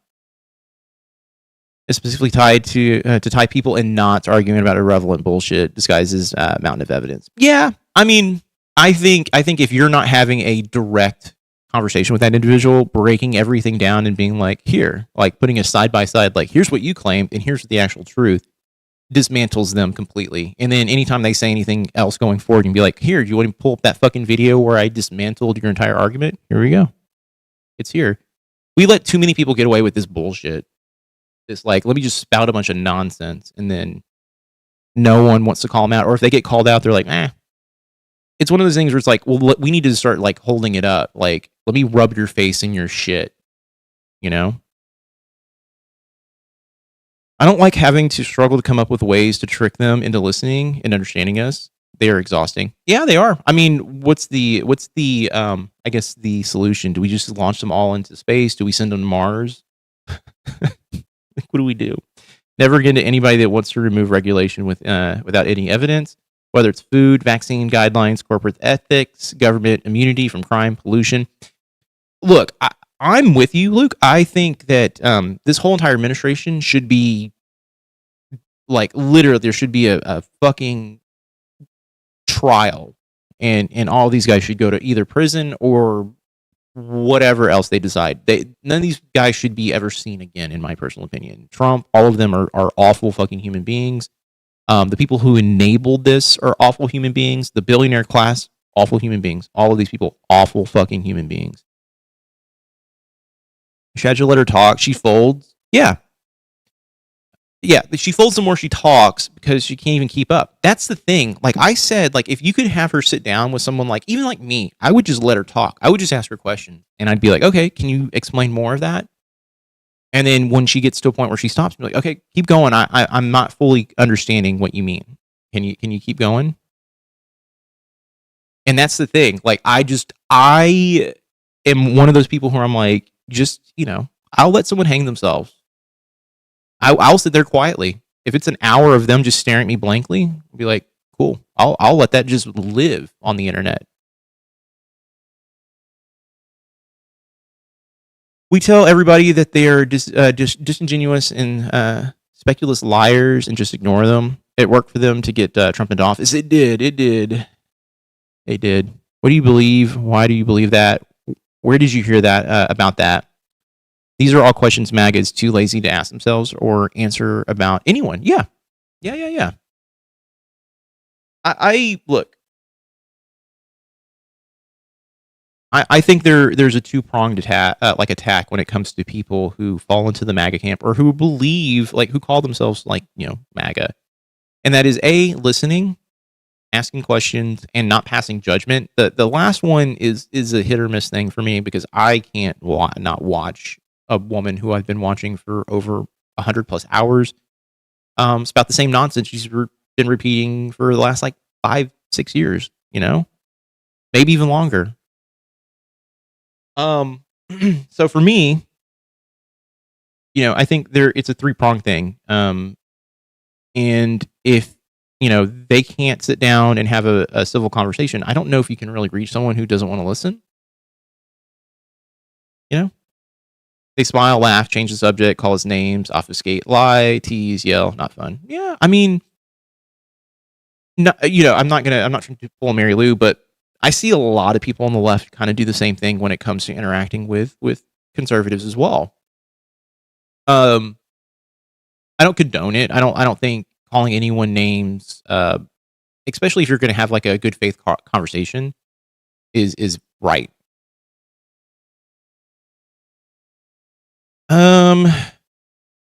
It's specifically tied to tie people in knots arguing about irrelevant bullshit disguised as mountain of evidence. Yeah, I mean, I think if you're not having a direct conversation with that individual, breaking everything down and being like, here, like putting a side by side, like here's what you claimed and here's the actual truth, dismantles them completely. And then anytime they say anything else going forward, you can be like, here, do you want to pull up that fucking video where I dismantled your entire argument? Here we go. It's here. We let too many people get away with this bullshit. It's like, let me just spout a bunch of nonsense, and then no one wants to call them out. Or if they get called out, they're like, It's one of those things where it's like, well, we need to start like holding it up. Like, let me rub your face in your shit, you know? I don't like having to struggle to come up with ways to trick them into listening and understanding us. They are exhausting. Yeah, they are. I mean, what's the I guess the solution? Do we just launch them all into space? Do we send them to Mars? What do we do? Never again to anybody that wants to remove regulation without any evidence, whether it's food, vaccine guidelines, corporate ethics, government immunity from crime, pollution. Look, I'm with you, Luke. I think that this whole entire administration should be, like, literally, there should be a fucking trial, and all these guys should go to either prison or whatever else they decide. None of these guys should be ever seen again, in my personal opinion. Trump, all of them are awful fucking human beings. The people who enabled this are awful human beings. The billionaire class, awful human beings. All of these people, awful fucking human beings. Should you let her talk? She folds. Yeah. Yeah, she folds the more she talks because she can't even keep up. That's the thing. Like I said, like if you could have her sit down with someone like, even like me, I would just let her talk. I would just ask her questions, and I'd be like, okay, can you explain more of that? And then when she gets to a point where she stops, be like, okay, keep going. I'm not fully understanding what you mean. Can you keep going? And that's the thing. Like I am one of those people who I'm like, just, you know, I'll let someone hang themselves. I'll sit there quietly. If it's an hour of them just staring at me blankly, I'll be like, cool. I'll let that just live on the internet. We tell everybody that they are disingenuous and speculative liars and just ignore them. It worked for them to get Trump into office. It did. They did. What do you believe? Why do you believe that? Where did you hear that about that? These are all questions MAGA is too lazy to ask themselves or answer about anyone. Yeah. I look. I think there's a two-pronged attack when it comes to people who fall into the MAGA camp or who believe, like, who call themselves, like, you know, MAGA. And that is A, listening, asking questions, and not passing judgment. The last one is a hit or miss thing for me because I can't not watch a woman who I've been watching for over 100+ hours. It's about the same nonsense she's been been repeating for the last like 5-6 years, maybe even longer. So for me, I think it's a 3-pronged thing. And if they can't sit down and have a civil conversation, I don't know if you can really reach someone who doesn't want to listen. They smile, laugh, change the subject, call us names, obfuscate, lie, tease, yell, not fun. Yeah, I mean, no, I'm not trying to pull a Mary Lou, but I see a lot of people on the left kind of do the same thing when it comes to interacting with conservatives as well. I don't condone it. I don't think calling anyone names, especially if you're going to have like a good faith conversation, is right.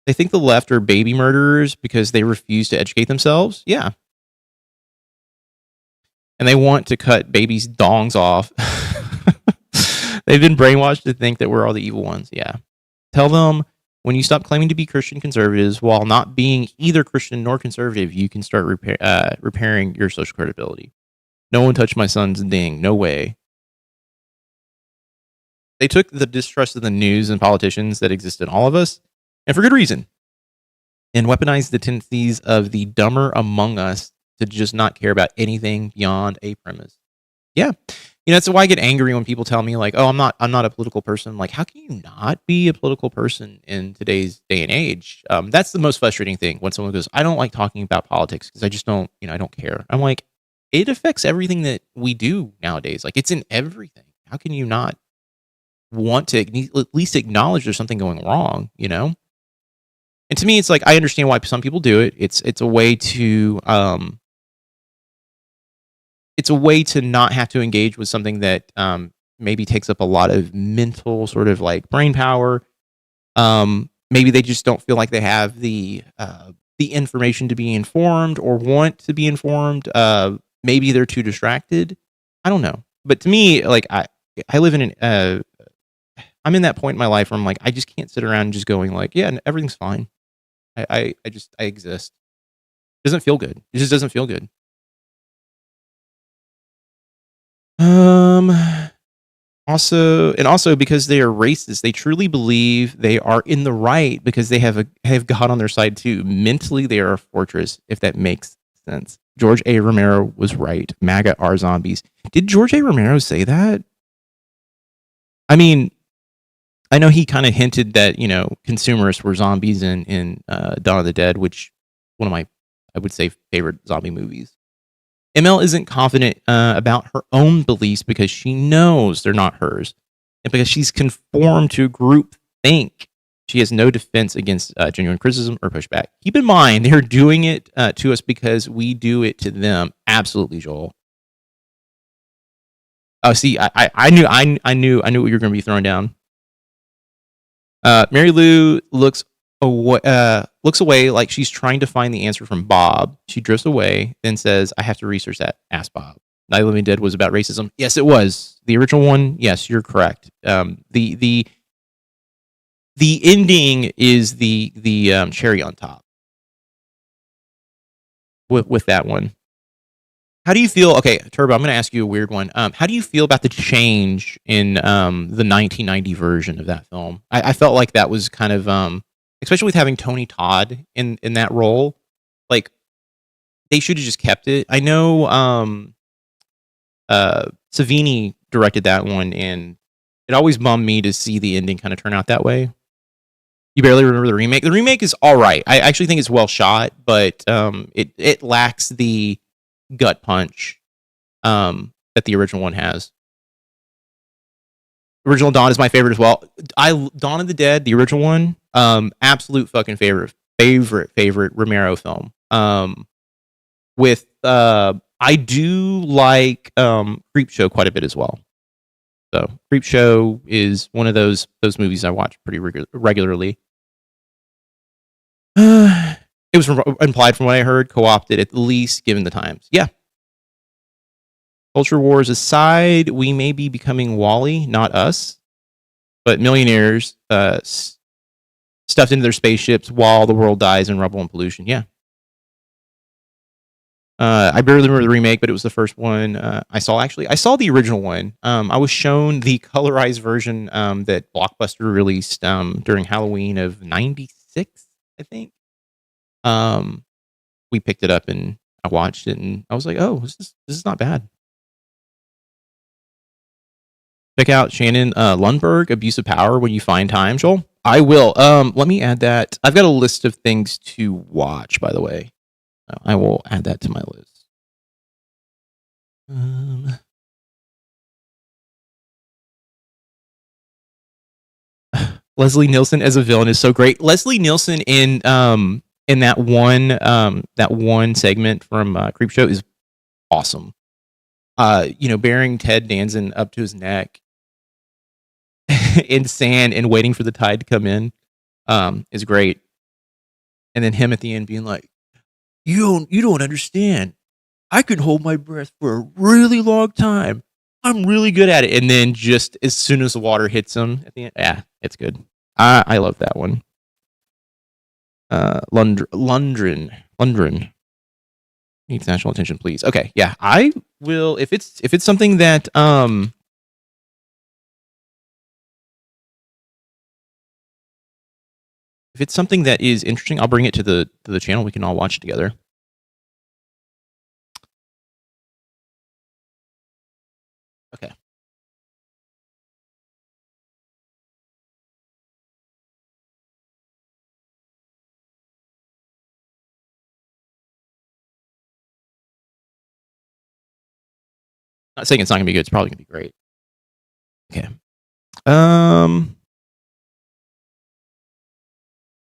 They think the left are baby murderers because they refuse to educate themselves. Yeah. And they want to cut babies' dongs off. They've been brainwashed to think that we're all the evil ones. Yeah. Tell them, when you stop claiming to be Christian conservatives while not being either Christian nor conservative, you can start repairing your social credibility. No one touched my son's ding. No way. They took the distrust of the news and politicians that exist in all of us, and for good reason, and weaponized the tendencies of the dumber among us to just not care about anything beyond a premise. Yeah. That's why I get angry when people tell me like, oh, I'm not a political person. Like, how can you not be a political person in today's day and age? That's the most frustrating thing when someone goes, I don't like talking about politics because I just don't, I don't care. I'm like, it affects everything that we do nowadays. Like, it's in everything. How can you not want to at least acknowledge there's something going wrong, And to me, it's like, I understand why some people do it. It's a way to not have to engage with something that maybe takes up a lot of mental sort of like brain power. Maybe they just don't feel like they have the information to be informed or want to be informed. Maybe they're too distracted. I don't know. But to me, like I live in I'm in that point in my life where I'm like, I just can't sit around and just going like, yeah, everything's fine. I exist. It doesn't feel good. It just doesn't feel good. Also because they are racist, they truly believe they are in the right because they have God on their side too. Mentally, they are a fortress, if that makes sense. George A. Romero was right. MAGA are zombies. Did George A. Romero say that? I mean, I know he kind of hinted that, consumerists were zombies in Dawn of the Dead, which one of my, I would say, favorite zombie movies. ML isn't confident about her own beliefs because she knows they're not hers, and because she's conformed to group think. She has no defense against genuine criticism or pushback. Keep in mind, they're doing it to us because we do it to them. Absolutely, Joel. Oh, see, I knew what you were going to be throwing down. Mary Lou looks away like she's trying to find the answer from Bob. She drifts away, then says, I have to research that. Ask Bob. Night of the Living Dead was about racism. Yes, it was. The original one, yes, you're correct. The ending is the cherry on top with that one. How do you feel? Okay, Turbo, I'm going to ask you a weird one. How do you feel about the change in the 1990 version of that film? I felt like that was kind of, especially with having Tony Todd in that role, like they should have just kept it. I know Savini directed that one, and it always bummed me to see the ending kind of turn out that way. You barely remember the remake. The remake is all right. I actually think it's well shot, but it lacks the gut punch that the original one has. Original Dawn is my favorite as well. Dawn of the Dead, the original one, absolute fucking favorite Romero film. With I do like Creepshow quite a bit as well. So Creepshow is one of those movies I watch pretty regularly. It was implied from what I heard, co-opted at least given the times. Yeah. Culture wars aside, we may be becoming Wall-E, not us, but millionaires stuffed into their spaceships while the world dies in rubble and pollution. Yeah. I barely remember the remake, but it was the first one I saw. Actually, I saw the original one. I was shown the colorized version that Blockbuster released during Halloween of '96, I think. We picked it up and I watched it, and I was like, "Oh, this is not bad." Check out Shannon Lundberg, Abuse of Power, when you find time, Joel. I will. Let me add that. I've got a list of things to watch, by the way. I will add that to my list. Leslie Nielsen as a villain is so great. Leslie Nielsen in that one segment from Creepshow is awesome. Bearing Ted Danson up to his neck in sand and waiting for the tide to come in is great. And then him at the end being like, You don't understand. I can hold my breath for a really long time. I'm really good at it. And then just as soon as the water hits him at the end, yeah, it's good. I love that one. Lundgren needs national attention, please. Okay, yeah, I will if it's something that if it's something that is interesting, I'll bring it to the channel. We can all watch it together. Okay. Not saying it's not gonna be good. It's probably gonna be great. Okay.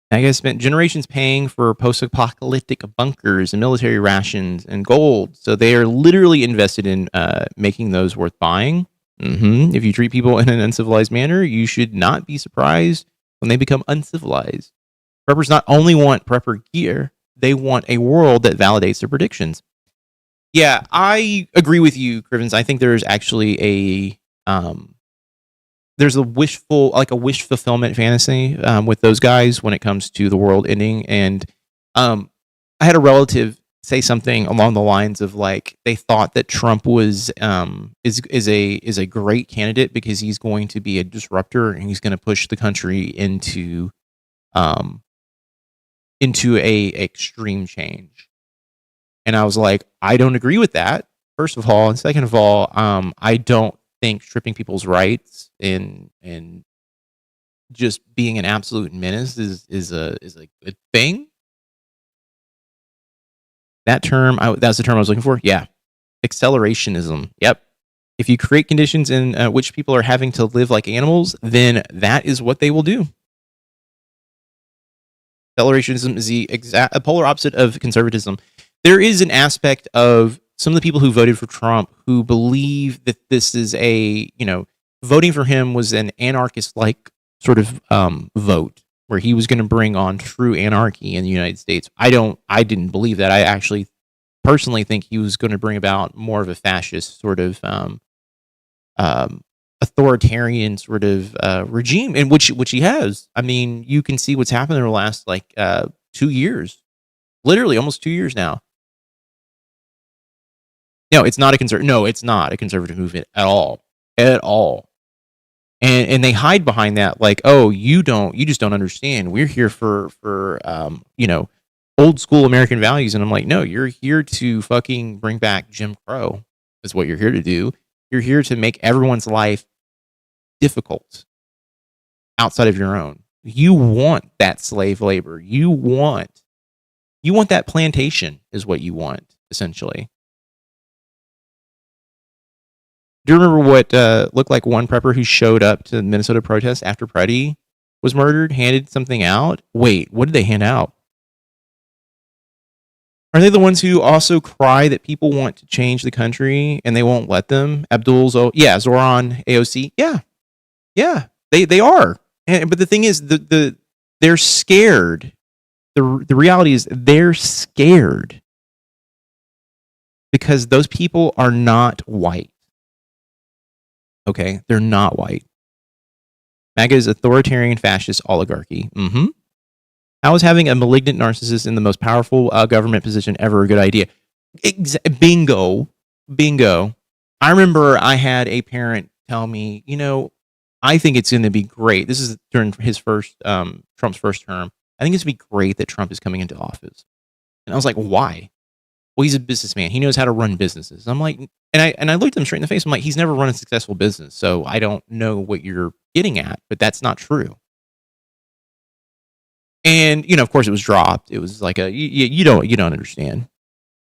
MAGA spent generations paying for post-apocalyptic bunkers and military rations and gold, so they are literally invested in making those worth buying. If you treat people in an uncivilized manner, you should not be surprised when they become uncivilized. Preppers not only want prepper gear, they want a world that validates their predictions. Yeah, I agree with you, Crivens. I think there's actually there's a wish fulfillment fantasy with those guys when it comes to the world ending. And I had a relative say something along the lines of like they thought that Trump was is a great candidate because he's going to be a disruptor and he's going to push the country into a extreme change. And I was like, I don't agree with that, first of all, and second of all, I don't think stripping people's rights and just being an absolute menace is a good thing. That's the term I was looking for. Yeah, accelerationism. Yep. If you create conditions in which people are having to live like animals, then that is what they will do. Accelerationism is the exact polar opposite of conservatism. There is an aspect of some of the people who voted for Trump who believe that this is voting for him was an anarchist-like sort of vote where he was going to bring on true anarchy in the United States. I didn't believe that. I actually personally think he was going to bring about more of a fascist sort of authoritarian sort of regime, in which he has. I mean, you can see what's happened in the last 2 years, literally almost 2 years now. No, it's not a conservative movement at all. And they hide behind that, like, oh, you just don't understand. We're here for old school American values. And I'm like, no, you're here to fucking bring back Jim Crow. Is what you're here to do. You're here to make everyone's life difficult outside of your own. You want that slave labor. You want that plantation is what you want, essentially. Do you remember what looked like one prepper who showed up to the Minnesota protest after Preddy was murdered, handed something out? Wait, what did they hand out? Are they the ones who also cry that people want to change the country and they won't let them? Zoran AOC. Yeah, they are. But the thing is, they're scared. The reality is they're scared because those people are not white. Okay, they're not white. MAGA is authoritarian fascist oligarchy. How is having a malignant narcissist in the most powerful government position ever a good idea? Bingo. I remember I had a parent tell me, I think it's going to be great. This is during his Trump's first term. I think it's going to be great that Trump is coming into office. And I was like, why? Well, he's a businessman. He knows how to run businesses. I'm like, and I looked him straight in the face. I'm like, he's never run a successful business, so I don't know what you're getting at, but that's not true. And of course, it was dropped. It was like you don't understand.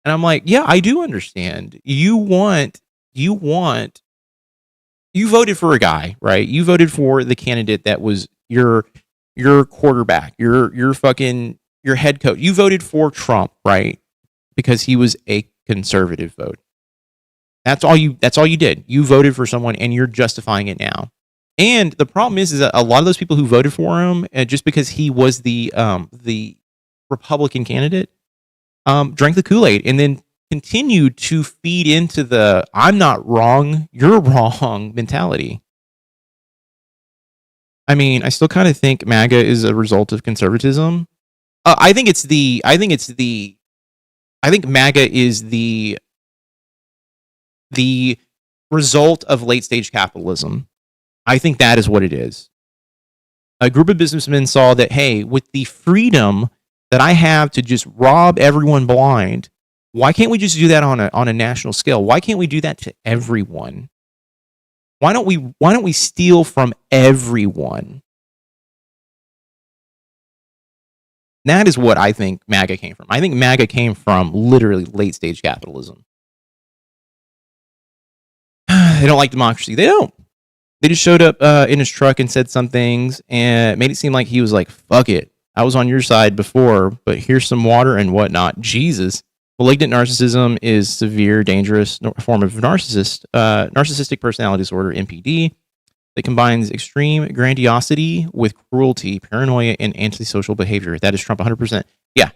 And I'm like, yeah, I do understand. You voted for a guy, right? You voted for the candidate that was your quarterback, your head coach. You voted for Trump, right? Because he was a conservative vote. That's all you did. You voted for someone and you're justifying it now. And the problem is that a lot of those people who voted for him, just because he was the Republican candidate, drank the Kool-Aid and then continued to feed into the "I'm not wrong, you're wrong" mentality. I mean, I still kind of think MAGA is a result of conservatism. I think MAGA is the result of late stage capitalism. I think that is what it is. A group of businessmen saw that, hey, with the freedom that I have to just rob everyone blind, why can't we just do that on a national scale? Why can't we do that to everyone? Why don't we steal from everyone? That is what I think MAGA came from. I think MAGA came from literally late stage capitalism. They don't like democracy. They don't. They just showed up in his truck and said some things and made it seem like he was like, fuck it. I was on your side before, but here's some water and whatnot. Jesus. Malignant narcissism is severe, dangerous form of narcissistic personality disorder, NPD, that combines extreme grandiosity with cruelty, paranoia, and antisocial behavior. That is Trump 100%. Yeah.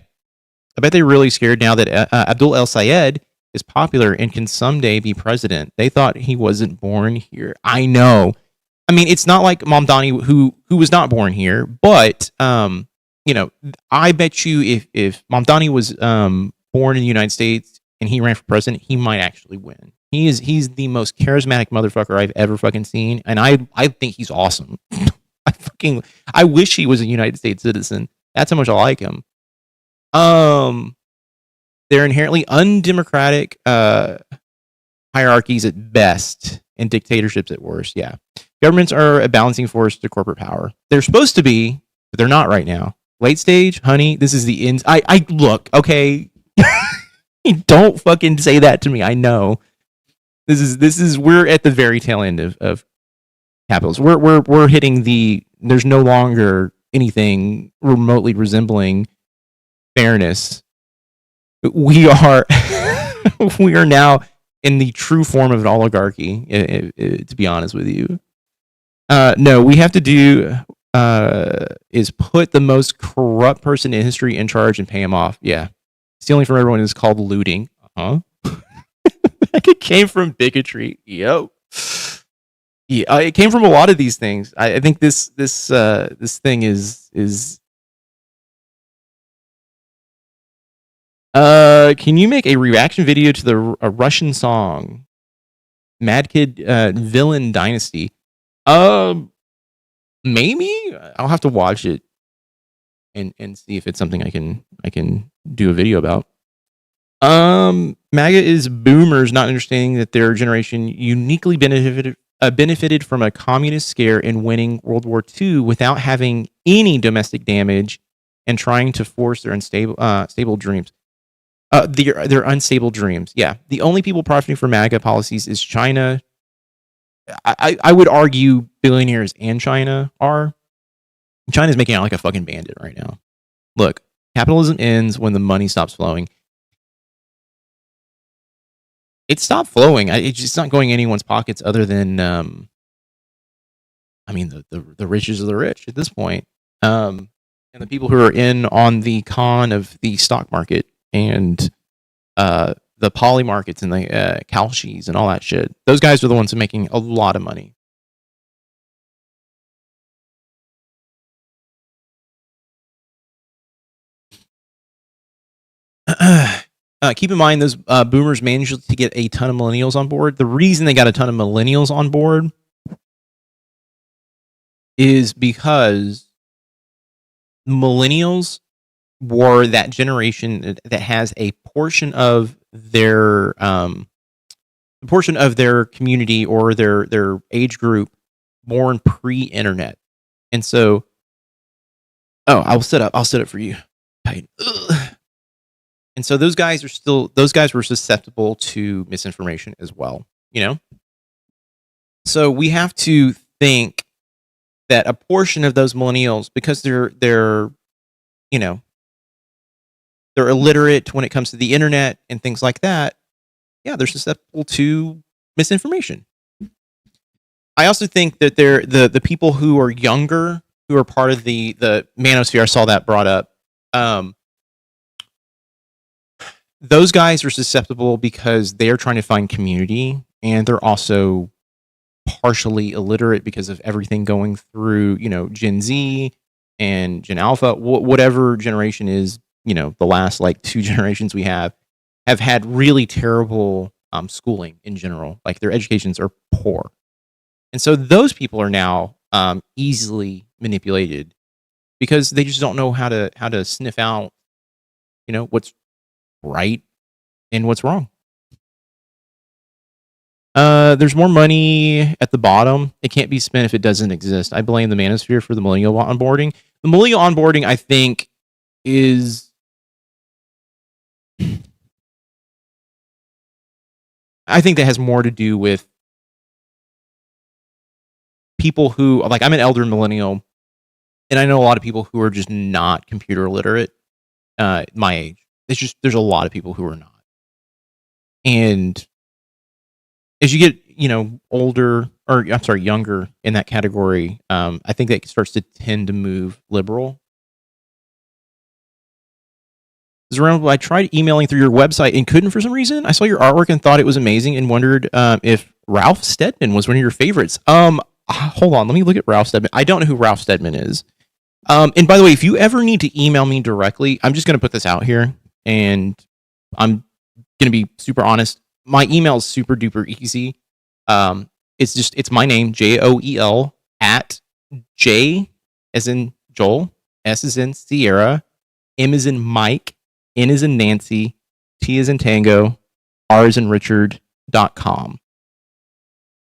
I bet they're really scared now that Abdul El Sayed is popular and can someday be president. They thought he wasn't born here. I know. I mean, it's not like Mamdani who was not born here, but I bet you if Mamdani was born in the United States and he ran for president, he might actually win. He's the most charismatic motherfucker I've ever fucking seen, and I think he's awesome. I wish he was a United States citizen. That's how much I like him. They're inherently undemocratic hierarchies at best and dictatorships at worst. Yeah. Governments are a balancing force to corporate power. They're supposed to be, but they're not right now. Late stage, honey, this is the end. I look, okay. Don't fucking say that to me. I know. We're at the very tail end of capitalism. We're hitting there's no longer anything remotely resembling fairness. We are now in the true form of an oligarchy, to be honest with you. No, we have to do is put the most corrupt person in history in charge and pay him off. Yeah. Stealing from everyone is called looting. It came from bigotry. Yo. Yeah, it came from a lot of these things. I think this thing is can you make a reaction video to a Russian song, Mad Kid Villain Dynasty? Maybe I'll have to watch it and see if it's something I can do a video about. MAGA is boomers not understanding that their generation uniquely benefited from a communist scare in winning World War II without having any domestic damage and trying to force their stable dreams. Their unstable dreams. Yeah. The only people profiting from MAGA policies is China. I would argue billionaires and China are. China's making out like a fucking bandit right now. Look, capitalism ends when the money stops flowing. It stopped flowing. It's just not going in anyone's pockets other than, the riches of the rich at this point. And the people who are in on the con of the stock market and the poly markets and the Kalshis and all that shit. Those guys are the ones who are making a lot of money. keep in mind those boomers managed to get a ton of millennials on board. The reason they got a ton of millennials on board is because millennials were that generation that has a portion of their community or their age group born pre-internet. And so, I'll set up for you. Ugh. And so those guys were susceptible to misinformation as well, So we have to think that a portion of those millennials, because they're illiterate when it comes to the internet and things like that, they're susceptible to misinformation. I also think that they're the people who are younger, who are part of the manosphere. I saw that brought up. Those guys are susceptible because they're trying to find community, and they're also partially illiterate because of everything going through, Gen Z and Gen Alpha, whatever generation is, the last like 2 generations we have had really terrible schooling in general. Like their educations are poor. And so those people are now easily manipulated because they just don't know how to sniff out, what's right and what's wrong. There's more money at the bottom. It can't be spent if it doesn't exist. I blame the manosphere for the millennial onboarding. The millennial onboarding, I think, is that has more to do with people who, like, I'm an elder millennial, and I know a lot of people who are just not computer literate, my age. It's just, there's a lot of people who are not. And as you get, older, or I'm sorry, younger in that category, I think that starts to tend to move liberal. I tried emailing through your website and couldn't for some reason. I saw your artwork and thought it was amazing and wondered if Ralph Steadman was one of your favorites. Hold on, let me look at Ralph Steadman. I don't know who Ralph Steadman is. And by the way, if you ever need to email me directly, I'm just going to put this out here, and I'm going to be super honest. My email is super duper easy. It's my name, Joel, at J as in Joel, S as in Sierra, M as in Mike, N as in Nancy, T as in Tango, R as in Richard.com.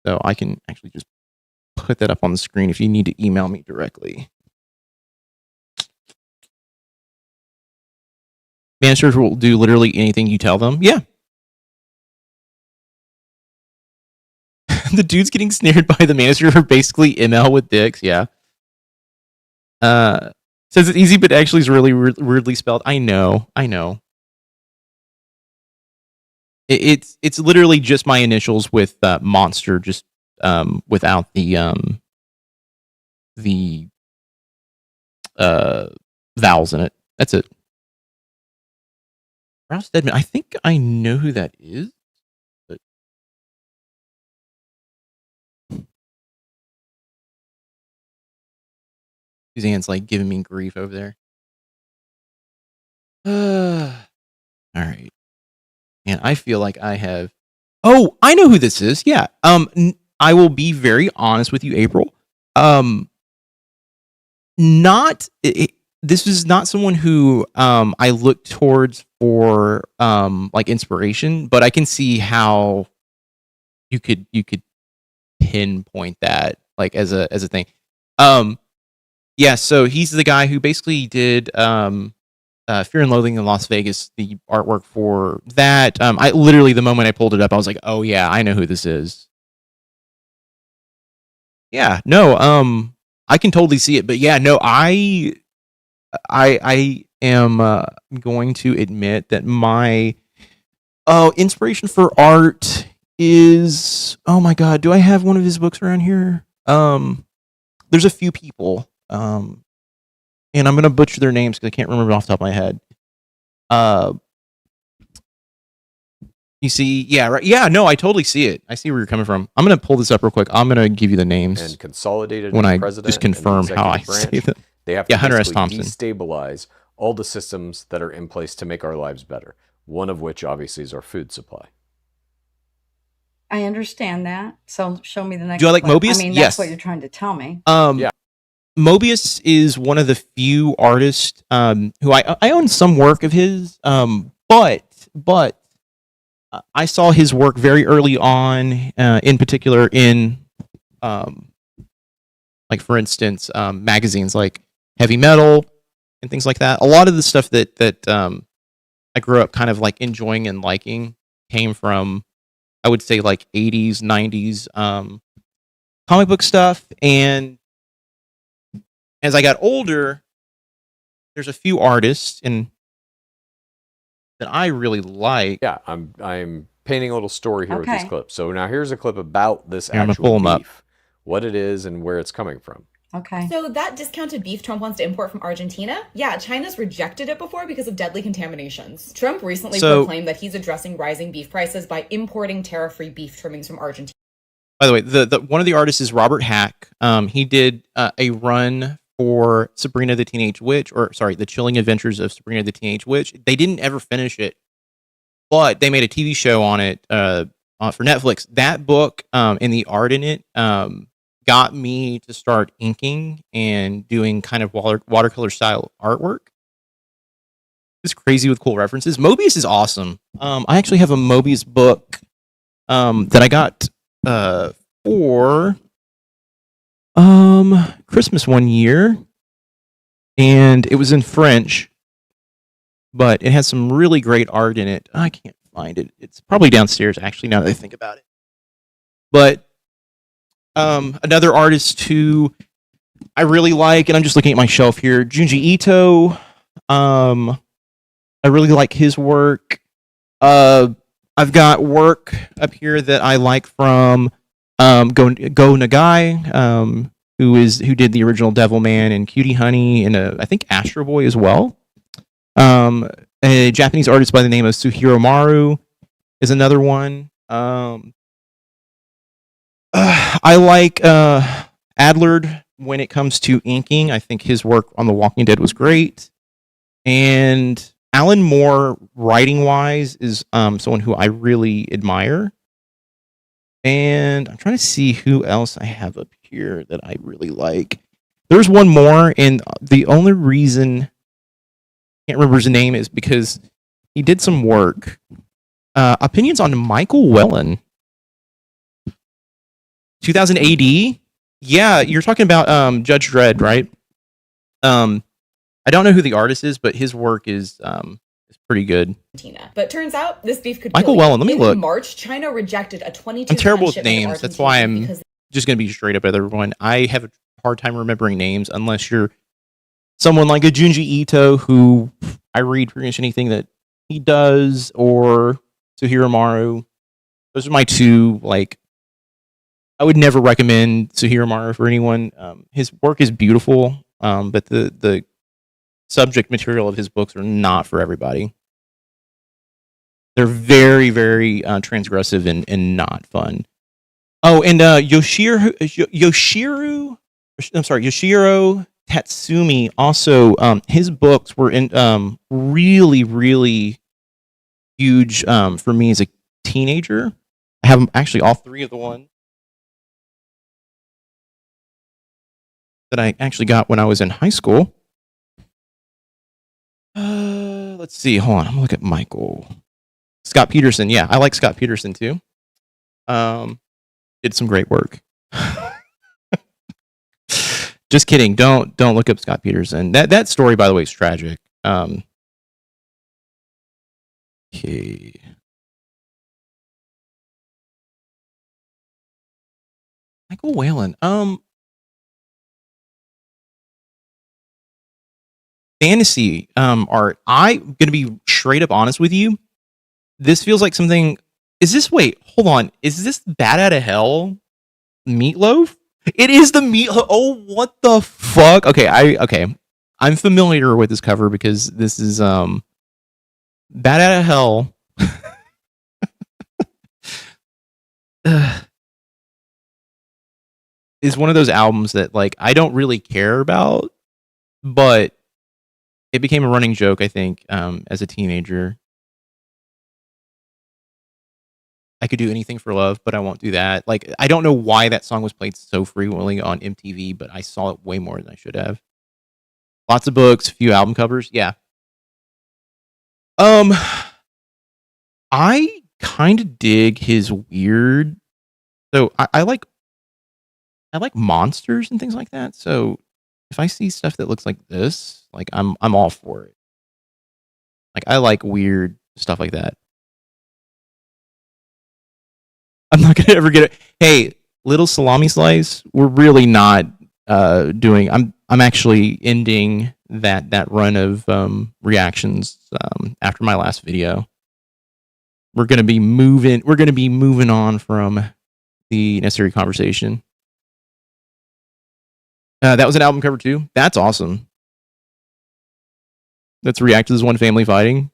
So I can actually just put that up on the screen if you need to email me directly. Managers will do literally anything you tell them. Yeah. The dude's getting snared by the manager for basically ML with dicks. Yeah. Says it's easy, but actually is really weirdly spelled. I know. It's literally just my initials with monster, just without the vowels in it. That's it. Ralph Steadman. I think I know who that is. But Suzanne's like giving me grief over there. All right. And I feel like I have. Oh, I know who this is. Yeah. I will be very honest with you, April. This is not someone who I look towards for like inspiration, but I can see how you could pinpoint that like as a thing. Yeah, so he's the guy who basically did Fear and Loathing in Las Vegas, the artwork for that. I literally, the moment I pulled it up, I was like, oh yeah, I know who this is. Yeah, no, I can totally see it, but yeah, no, I am going to admit that my inspiration for art is, oh my god, do I have one of his books around here? There's a few people, and I'm gonna butcher their names because I can't remember off the top of my head. You see, yeah, right, yeah, no, I totally see it. I see where you're coming from. I'm gonna pull this up real quick. I'm gonna give you the names and consolidated when I just confirm how I say them. They have to Hunter S. Thompson. destabilize all the systems that are in place to make our lives better. one of which obviously is our food supply. I understand that. So show me the next. Do I like clip. Mobius? I mean, Yes. that's what you're trying to tell me. Yeah. Mobius is one of the few artists who I own some work of his, but I saw his work very early on, in particular in, like for instance, magazines like Heavy Metal and things like that. A lot of the stuff that I grew up kind of like enjoying and liking came from, I would say, like 80s, 90s comic book stuff. And as I got older, there's a few artists that I really like. Yeah, I'm painting a little story here with Okay. these clips. So now here's a clip about this Here, I'm gonna pull actual 'em up. beef, what it is and where it's coming from. Okay. So that discounted beef Trump wants to import from Argentina, yeah, China's rejected it before because of deadly contaminations. Trump recently proclaimed that he's addressing rising beef prices by importing tariff-free beef trimmings from Argentina. By the way, the one of the artists is Robert Hack. He did a run for Sabrina the Teenage Witch, or sorry, The Chilling Adventures of Sabrina the Teenage Witch. They didn't ever finish it, but they made a TV show on it for Netflix. That book and the art in it got me to start inking and doing kind of watercolor style artwork. It's crazy with cool references. Mobius is awesome. I actually have a Mobius book that I got for Christmas one year, and it was in French, but it has some really great art in it. I can't find it. It's probably downstairs, actually, now that I think about it. But another artist who I really like, and I'm just looking at my shelf here, Junji Ito. I really like his work. I've got work up here that I like from Go Nagai, who did the original Devilman and Cutie Honey, and I think Astro Boy as well. A Japanese artist by the name of Suhiro Maru is another one. I like Adlard when it comes to inking. I think his work on The Walking Dead was great. And Alan Moore, writing-wise, is someone who I really admire. And I'm trying to see who else I have up here that I really like. There's one more, and the only reason I can't remember his name is because he did some work. Opinions on Michael Whelan. 2000 AD? Yeah, you're talking about Judge Dredd, right? I don't know who the artist is, but his work is pretty good. But turns out this beef could Michael kill you. Whelan, let me look. In March, China rejected a 22 I'm terrible with shipment to names. That's why Argentina I'm because just going to be straight up with everyone. I have a hard time remembering names unless you're someone like a Junji Ito, who I read pretty much anything that he does, or Suhiro Maru. Those are my two, like, I would never recommend Suhiro Maru for anyone. His work is beautiful, but the subject material of his books are not for everybody. They're very, very transgressive and not fun. Oh, and Yoshiro Tatsumi also, his books were in really, really huge for me as a teenager. I have actually all three of the ones that I actually got when I was in high school. Let's see. Hold on. I'm gonna look at Michael. Scott Peterson. Yeah, I like Scott Peterson too. Did some great work. Just kidding. Don't look up Scott Peterson. That story, by the way, is tragic. Okay. Michael Whelan. Fantasy art. I'm gonna be straight up honest with you. This feels like something. Is this? Wait, hold on. Is this Bat Out of Hell? Meatloaf? It is the Meatloaf. Oh, what the fuck? Okay, I'm familiar with this cover because this is Bat Out of Hell. Is one of those albums that, like, I don't really care about, but it became a running joke, I think, as a teenager. I could do anything for love, but I won't do that. Like, I don't know why that song was played so frequently on MTV, but I saw it way more than I should have. Lots of books, a few album covers. Yeah. I kind of dig his weird. So I like monsters and things like that. So if I see stuff that looks like this, like I'm all for it. Like, I like weird stuff like that. I'm not gonna ever get it. Hey, little salami slice. We're really not doing. I'm actually ending that run of reactions after my last video. We're gonna be moving on from the necessary conversation. That was an album cover too. That's awesome. Let's react to this one family fighting.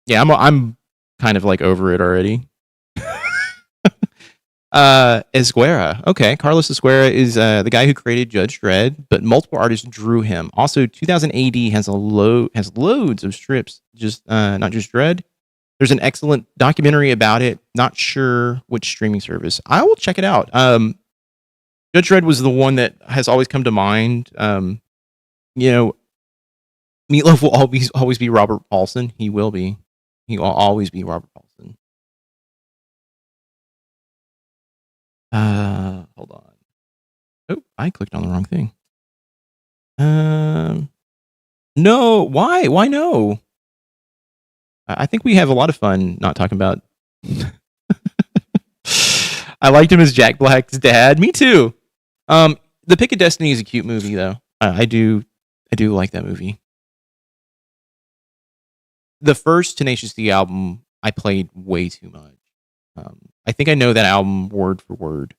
Yeah, I'm kind of like over it already. Esguerra. Okay, Carlos Esguerra is the guy who created Judge Dredd, but multiple artists drew him. Also, 2000 AD has loads of strips, just not just Dredd. There's an excellent documentary about it. Not sure which streaming service. I will check it out. Judge Dredd was the one that has always come to mind. Meatloaf will always be Robert Paulson. He will be. He will always be Robert Paulson. Hold on. Oh, I clicked on the wrong thing. No. Why? Why no? I think we have a lot of fun not talking about. I liked him as Jack Black's dad. Me too. The Pick of Destiny is a cute movie, though. I do like that movie. The first Tenacious D album I played way too much. I think I know that album word for word.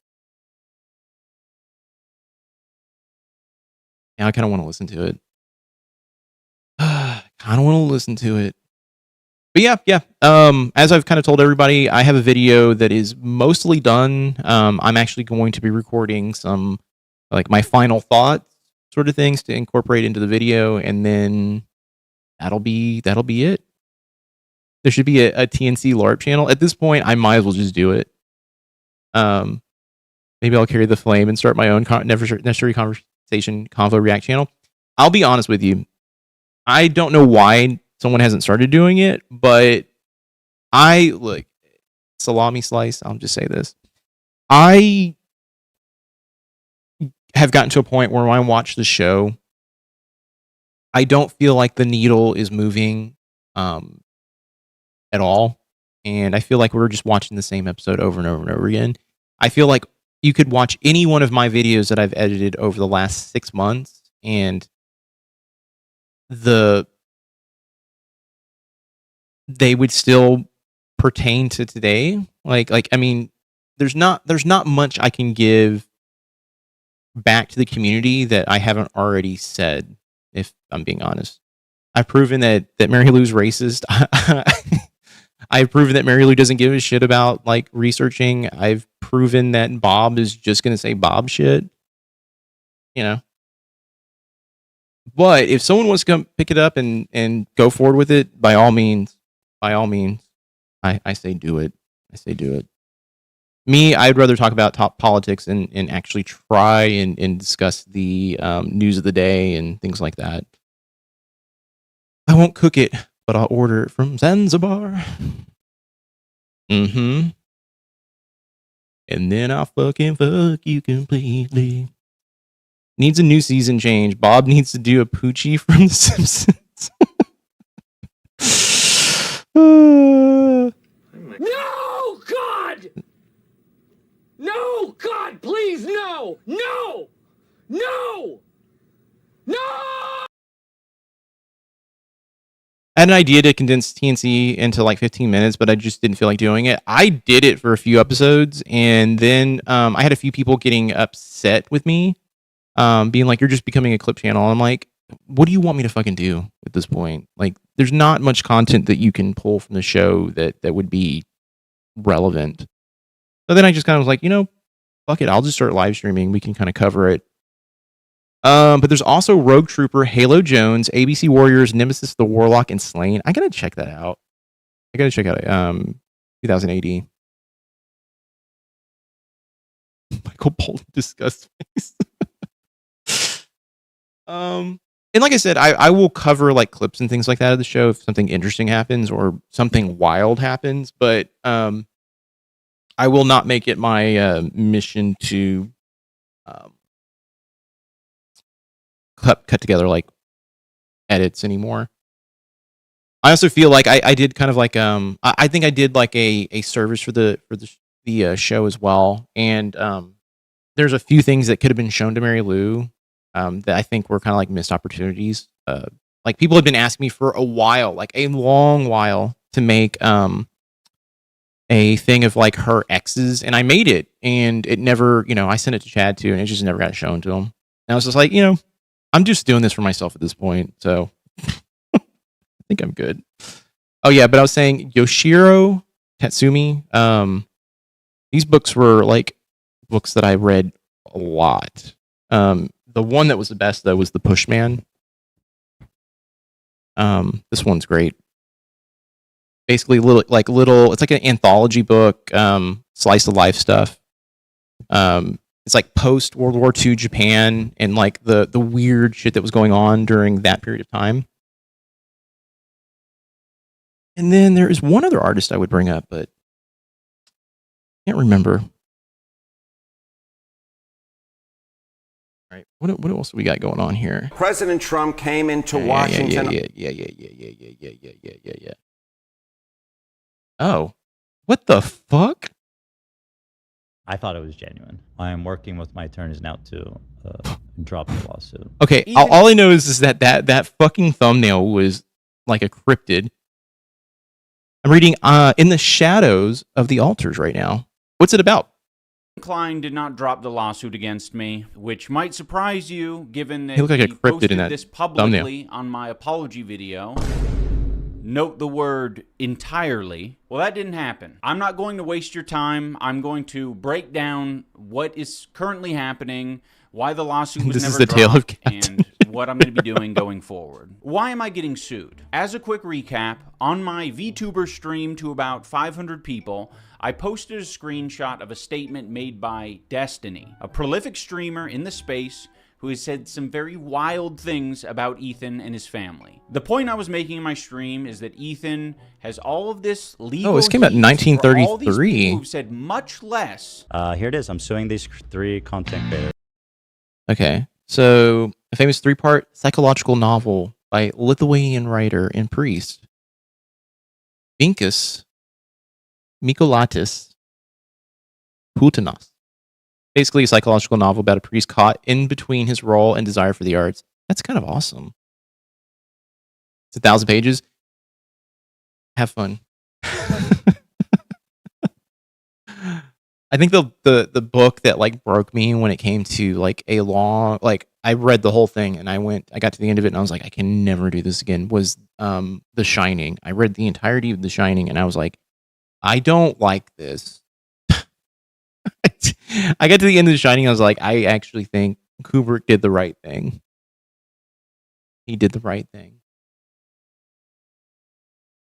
Now I kind of want to listen to it. But yeah. As I've kind of told everybody, I have a video that is mostly done. I'm actually going to be recording some, like, my final thoughts sort of things to incorporate into the video, and then that'll be it. There should be a TNC LARP channel. At this point, I might as well just do it. Maybe I'll carry the flame and start my own necessary conversation convo react channel. I'll be honest with you. I don't know why someone hasn't started doing it, but look, salami slice, I'll just say this. I have gotten to a point where when I watch the show, I don't feel like the needle is moving at all. And I feel like we're just watching the same episode over and over and over again. I feel like you could watch any one of my videos that I've edited over the last 6 months, and they would still pertain to today. Like I mean, there's not much I can give back to the community that I haven't already said, if I'm being honest. I've proven that Mary Lou's racist. I've proven that Mary Lou doesn't give a shit about, like, researching. I've proven that Bob is just going to say Bob shit. You know? But if someone wants to come pick it up and go forward with it, by all means, I say do it. Me, I'd rather talk about top politics and actually try and discuss the news of the day and things like that. I won't cook it, but I'll order it from Zanzibar. And then I'll fucking fuck you completely. Needs a new season change. Bob needs to do a Poochie from The Simpsons. No, God! No, God, please, no! No! No! No! I had an idea to condense TNC into like 15 minutes, but I just didn't feel like doing it. I did it for a few episodes, and then I had a few people getting upset with me, being like, you're just becoming a clip channel. I'm like, what do you want me to fucking do at this point? Like, there's not much content that you can pull from the show that would be relevant. So then I just kind of was like, fuck it, I'll just start live streaming. We can kind of cover it. But there's also Rogue Trooper, Halo Jones, ABC Warriors, Nemesis the Warlock, and Slain. I gotta check that out. 2000 AD. Michael Bolton disgust face. And like I said, I will cover like clips and things like that of the show if something interesting happens or something wild happens, but I will not make it my mission to cut together like edits anymore. I also feel like I did kind of like I think I did like a service for the show as well, and there's a few things that could have been shown to Mary Lou that I think were kind of like missed opportunities. Like people have been asking me for a while, like a long while, to make a thing of like her exes, and I made it, and it never, I sent it to Chad too, and it just never got shown to him. And I was just like, I'm just doing this for myself at this point, so I think I'm good. Oh yeah, but I was saying Yoshiro Tatsumi. These books were like books that I read a lot. The one that was the best though was The Pushman. This one's great. Basically, little. It's like an anthology book, slice of life stuff. It's like post World War II Japan and like the weird shit that was going on during that period of time. And then there is one other artist I would bring up, but I can't remember. All right, what else do we got going on here? President Trump came into Washington. Yeah. Oh, what the fuck? I thought it was genuine. I am working with my attorneys now to drop the lawsuit. Okay, all I know is that fucking thumbnail was like a cryptid. I'm reading In the Shadows of the Altars right now. What's it about? Klein did not drop the lawsuit against me, which might surprise you, given that he looked like a cryptid posted in that this publicly thumbnail. on my apology video. Note the word entirely. Well, that didn't happen. I'm not going to waste your time. I'm going to break down what is currently happening, why the lawsuit was never dropped, and what I'm going to be doing going forward. Why am I getting sued? As a quick recap, on my VTuber stream to about 500 people, I posted a screenshot of a statement made by Destiny, a prolific streamer in the space who has said some very wild things about Ethan and his family. The point I was making in my stream is that Ethan has all of this legal. Oh, this came out in 1933. All these people who've said much less. Here it is. I'm suing these 3 content creators. Okay, so a famous 3-part psychological novel by Lithuanian writer and priest Vinkus Mykolatis Putinas. Basically a psychological novel about a priest caught in between his role and desire for the arts. That's kind of awesome. It's 1,000 pages. Have fun. I think the book that like broke me when it came to like a long, like I read the whole thing and I got to the end of it and I was like, I can never do this again, was The Shining. I read the entirety of The Shining and I was like, I don't like this. I got to the end of The Shining. I was like, I actually think Kubrick did the right thing. He did the right thing.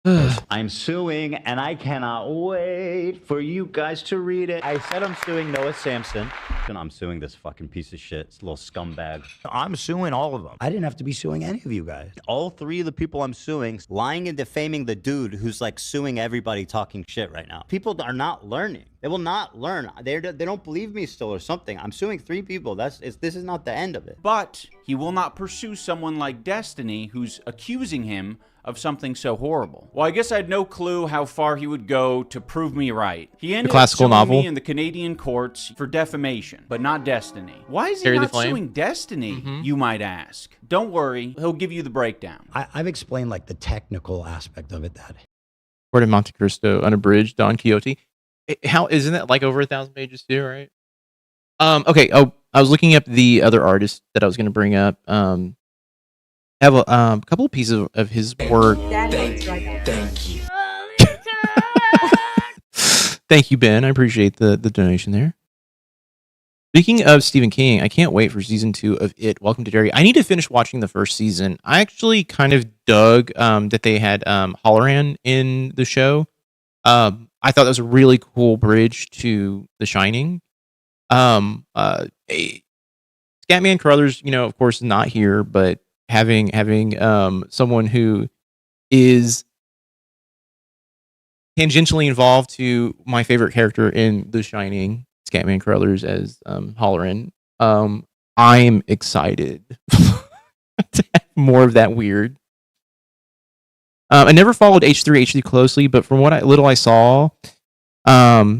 I'm suing, and I cannot wait for you guys to read it. I said I'm suing Noah Samson. And I'm suing this fucking piece of shit. This little scumbag. I'm suing all of them. I didn't have to be suing any of you guys. All 3 of the people I'm suing, lying and defaming the dude who's like suing everybody talking shit right now. People are not learning. They will not learn. They don't believe me still or something. I'm suing 3 people. This is not the end of it. But he will not pursue someone like Destiny who's accusing him of something so horrible. Well, I guess I had no clue how far he would go to prove me right. He ended up suing me in the Canadian courts for defamation, but not Destiny. Why is he not suing Destiny, you might ask? Don't worry, he'll give you the breakdown. I've explained like the technical aspect of it. That Port of Monte Cristo, Unabridged, Don Quixote. How isn't that like over 1,000 pages too, right? Okay. Oh, I was looking up the other artist that I was going to bring up. I have a couple of pieces of his work. Thank you. Thank you, Ben. I appreciate the donation there. Speaking of Stephen King, I can't wait for season 2 of It. Welcome to Derry. I need to finish watching the first season. I actually kind of dug that they had Halloran in the show. I thought that was a really cool bridge to The Shining. Scatman Carruthers, of course, not here, but having someone who is tangentially involved to my favorite character in The Shining, Scatman Carruthers as Halloran. I'm excited to have more of that weird. I never followed H3 HD closely, but from what little I saw, yeah,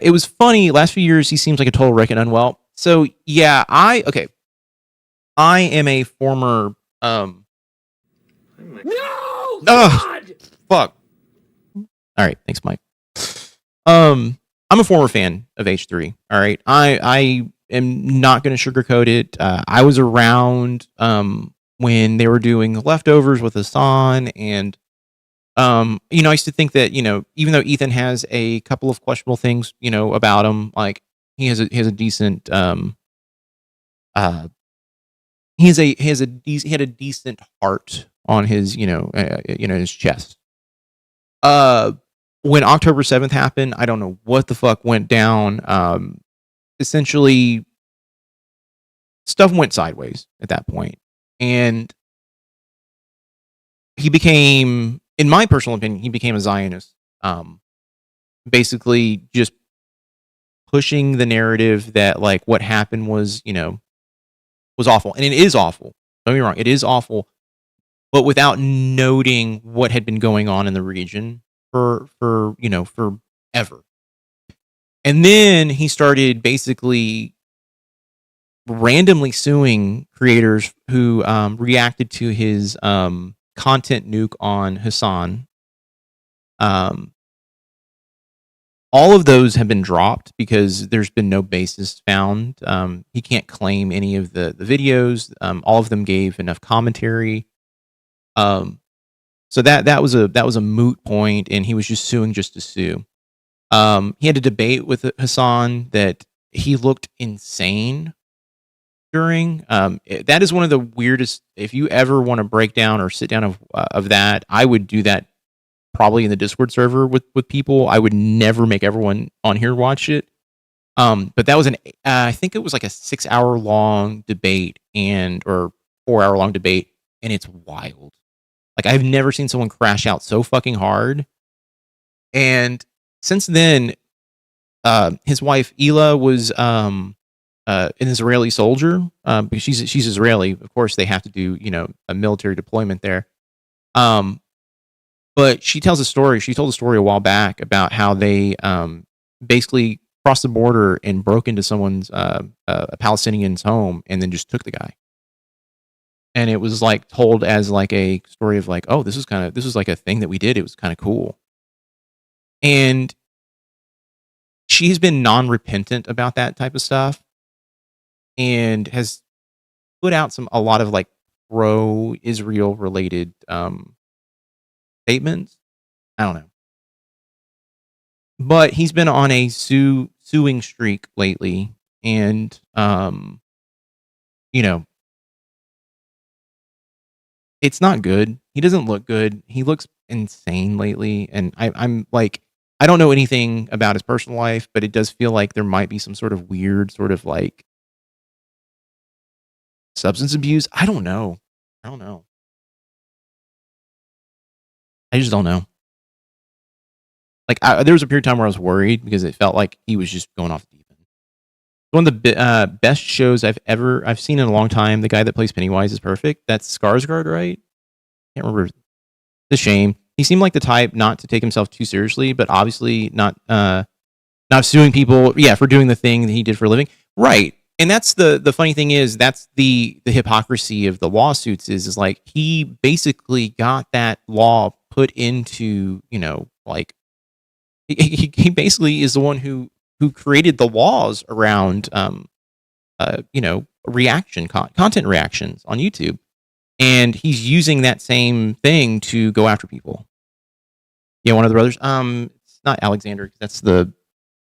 it was funny. Last few years, he seems like a total wreck and unwell. So yeah, I am a former No! God! Fuck. All right, thanks, Mike. I'm a former fan of H3. All right, I am not going to sugarcoat it. I was around when they were doing Leftovers with Hassan, and I used to think that even though Ethan has a couple of questionable things about him, like he has a decent he had a decent heart on his his chest. When October 7th happened, I don't know what the fuck went down. Essentially, stuff went sideways at that point, and he became, in my personal opinion, he became a Zionist. Basically, just pushing the narrative that like what happened was was awful, and it is awful. Don't get me wrong, it is awful, but without noting what had been going on in the region for forever. And then he started basically randomly suing creators who reacted to his content nuke on Hassan. All of those have been dropped because there's been no basis found. He can't claim any of the videos. All of them gave enough commentary. So that was a moot point, and he was just suing just to sue. He had a debate with Hassan that he looked insane during. That is one of the weirdest. If you ever want to break down or sit down of that, I would do that probably in the Discord server with people. I would never make everyone on here watch it. But that was I think it was like a 6-hour long debate or 4-hour long debate, and it's wild. Like, I've never seen someone crash out so fucking hard. And since then, his wife Ela was an Israeli soldier because she's Israeli. Of course, they have to do a military deployment there. But she tells a story. She told a story a while back about how they basically crossed the border and broke into someone's a Palestinian's home and then just took the guy. And it was like told as like a story of like, oh, this is like a thing that we did. It was kind of cool. And she's been non-repentant about that type of stuff and has put out a lot of like pro-Israel related statements. I don't know. But he's been on a suing streak lately, and it's not good. He doesn't look good. He looks insane lately, and I'm like, I don't know anything about his personal life, but it does feel like there might be some sort of weird sort of like substance abuse. I don't know. I just don't know. Like, there was a period of time where I was worried because it felt like he was just going off the deep end. One of the best shows I've seen in a long time. The guy that plays Pennywise is perfect. That's Skarsgård, right? Can't remember. It's a shame. He seemed like the type not to take himself too seriously, but obviously not suing people, for doing the thing that he did for a living. Right. And that's the funny thing is that's the hypocrisy of the lawsuits is like he basically got that law put into, like he basically is the one who created the laws around content reactions on YouTube. And he's using that same thing to go after people. Yeah, one of the brothers. It's not Alexander. That's the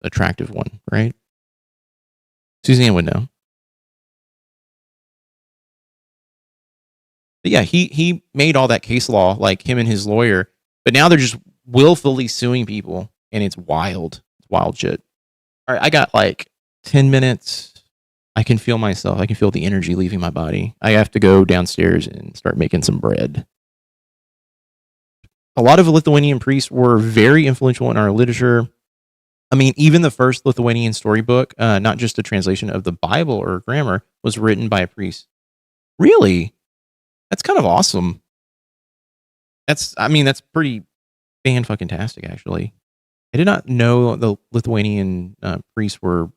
attractive one, right? Suzanne would know. But yeah, he made all that case law, like him and his lawyer. But now they're just willfully suing people, and it's wild. It's wild shit. all right, I got like 10 minutes. I can feel myself. I can feel the energy leaving my body. I have to go downstairs and start making some bread. A lot of Lithuanian priests were very influential in our literature. I mean, even the first Lithuanian storybook, not just a translation of the Bible or grammar, was written by a priest. Really? That's kind of awesome. That's pretty fan-fucking-tastic, actually. I did not know the Lithuanian priests were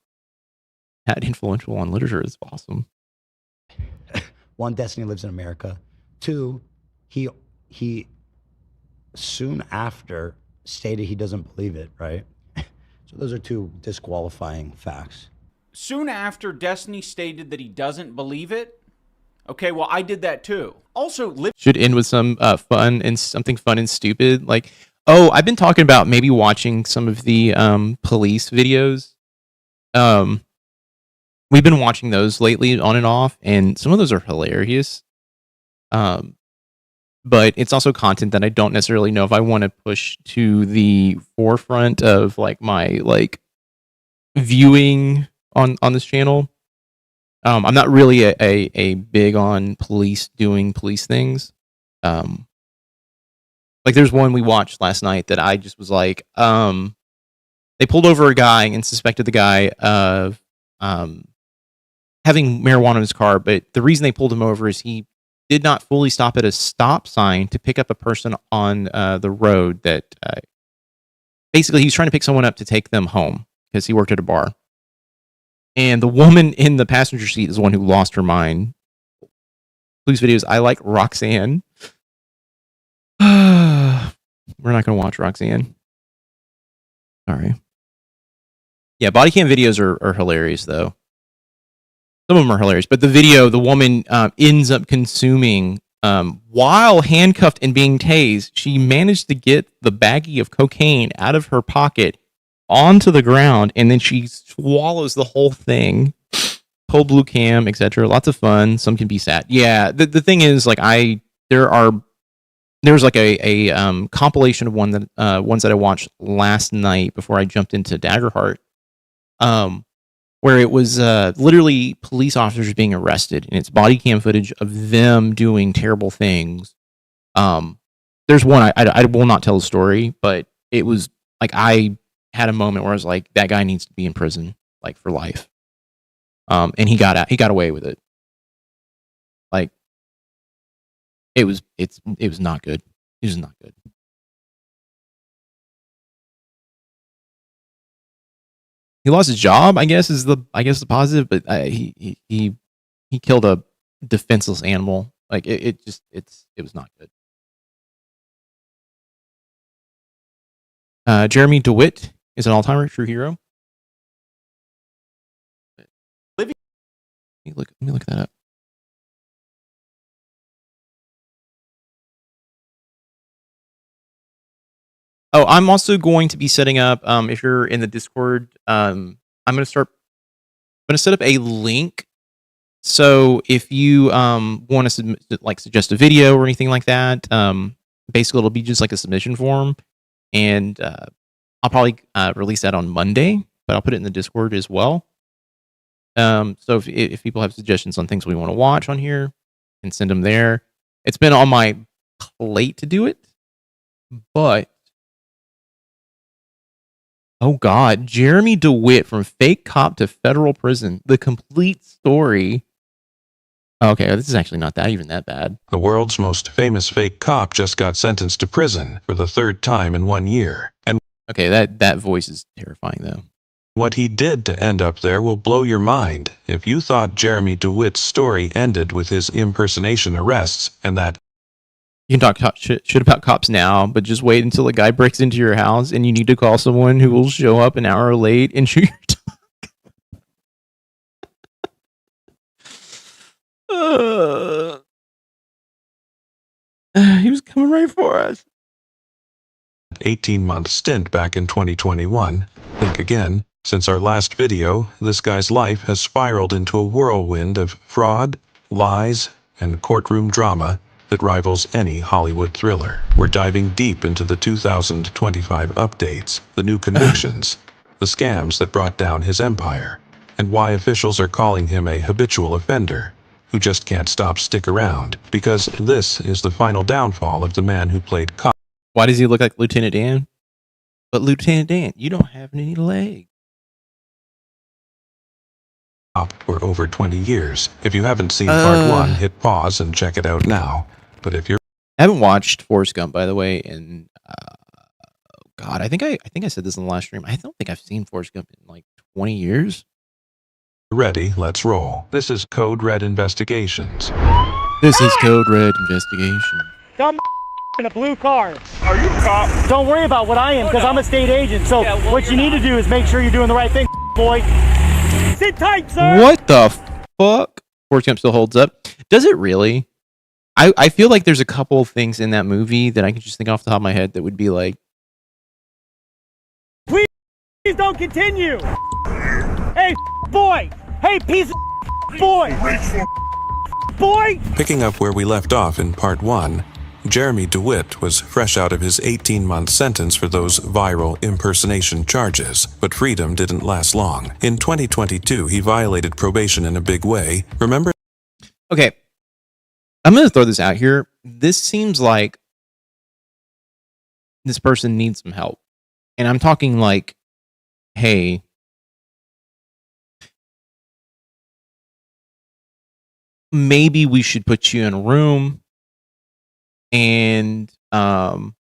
that influential on literature. It's awesome. One, Destiny lives in America. Two, he soon after stated he doesn't believe it, right? So those are two disqualifying facts. Soon after Destiny stated that he doesn't believe it? Okay, well, I did that too. Also, should end with some fun and something fun and stupid. Like, oh, I've been talking about maybe watching some of the police videos. We've been watching those lately on and off, and some of those are hilarious. But it's also content that I don't necessarily know if I want to push to the forefront of like my viewing on this channel. I'm not really a big on police doing police things. Like there's one we watched last night that I just was like, they pulled over a guy and suspected the guy of having marijuana in his car, but the reason they pulled him over is he did not fully stop at a stop sign to pick up a person on the road that basically he was trying to pick someone up to take them home because he worked at a bar. And the woman in the passenger seat is the one who lost her mind. Police videos, I like Roxanne. We're not going to watch Roxanne. Sorry. Yeah, body cam videos are hilarious, though. Some of them are hilarious, but the video, the woman ends up consuming, while handcuffed and being tased, she managed to get the baggie of cocaine out of her pocket onto the ground, and then she swallows the whole thing. Cold blue cam, etc. Lots of fun. Some can be sad. Yeah, the thing is, like, there's like a compilation of ones that I watched last night before I jumped into Daggerheart. Where it was literally police officers being arrested, and it's body cam footage of them doing terrible things. There's one, I will not tell the story, but it was like I had a moment where I was like, that guy needs to be in prison, like for life. And he got out, he got away with it. Like, it was not good. It was not good. He lost his job, I guess is the positive, but he killed a defenseless animal. Like it was not good. Jeremy DeWitt is an all-timer, true hero. Let me look that up. Oh, I'm also going to be setting up, if you're in the Discord, I'm going to set up a link. So if you want to suggest a video or anything like that, basically it'll be just like a submission form. And I'll probably release that on Monday, but I'll put it in the Discord as well. So if people have suggestions on things we want to watch on here, you can send them there. It's been on my plate to do it, but oh God, Jeremy DeWitt from fake cop to federal prison. The complete story. Okay, this is actually not even that bad. The world's most famous fake cop just got sentenced to prison for the third time in 1 year. And okay, that voice is terrifying though. What he did to end up there will blow your mind. If you thought Jeremy DeWitt's story ended with his impersonation arrests and that you can talk shit about cops now, but just wait until a guy breaks into your house and you need to call someone who will show up an hour late and shoot your he was coming right for us. 18-month stint back in 2021. Think again. Since our last video, this guy's life has spiraled into a whirlwind of fraud, lies, and courtroom drama that rivals any Hollywood thriller. We're diving deep into the 2025 updates, the new convictions, the scams that brought down his empire, and why officials are calling him a habitual offender who just can't stick around, because this is the final downfall of the man who played cop. Why does he look like Lieutenant Dan? But Lieutenant Dan, you don't have any legs. For over 20 years. If you haven't seen part 1, hit pause and check it out now. But if you're I haven't watched Forrest Gump, by the way, and God, I think I said this in the last stream. I don't think I've seen Forrest Gump in like 20 years. Ready, let's roll. This is Code Red Investigations. This is Code Red Investigation. Dumb in a blue car. Are you a cop? Don't worry about what I am, because I'm a state agent. So what you need to do is make sure you're doing the right thing, boy. Sit tight, sir. What the fuck? Forrest Gump still holds up. Does it really? I feel like there's a couple things in that movie that I can just think off the top of my head that would be like, please don't continue. Hey, boy. Hey, piece of boy. Boy. Picking up where we left off in part 1, Jeremy DeWitt was fresh out of his 18-month sentence for those viral impersonation charges, but freedom didn't last long. In 2022, he violated probation in a big way. Remember? Okay, I'm going to throw this out here. This seems like this person needs some help. And I'm talking like, hey, maybe we should put you in a room and not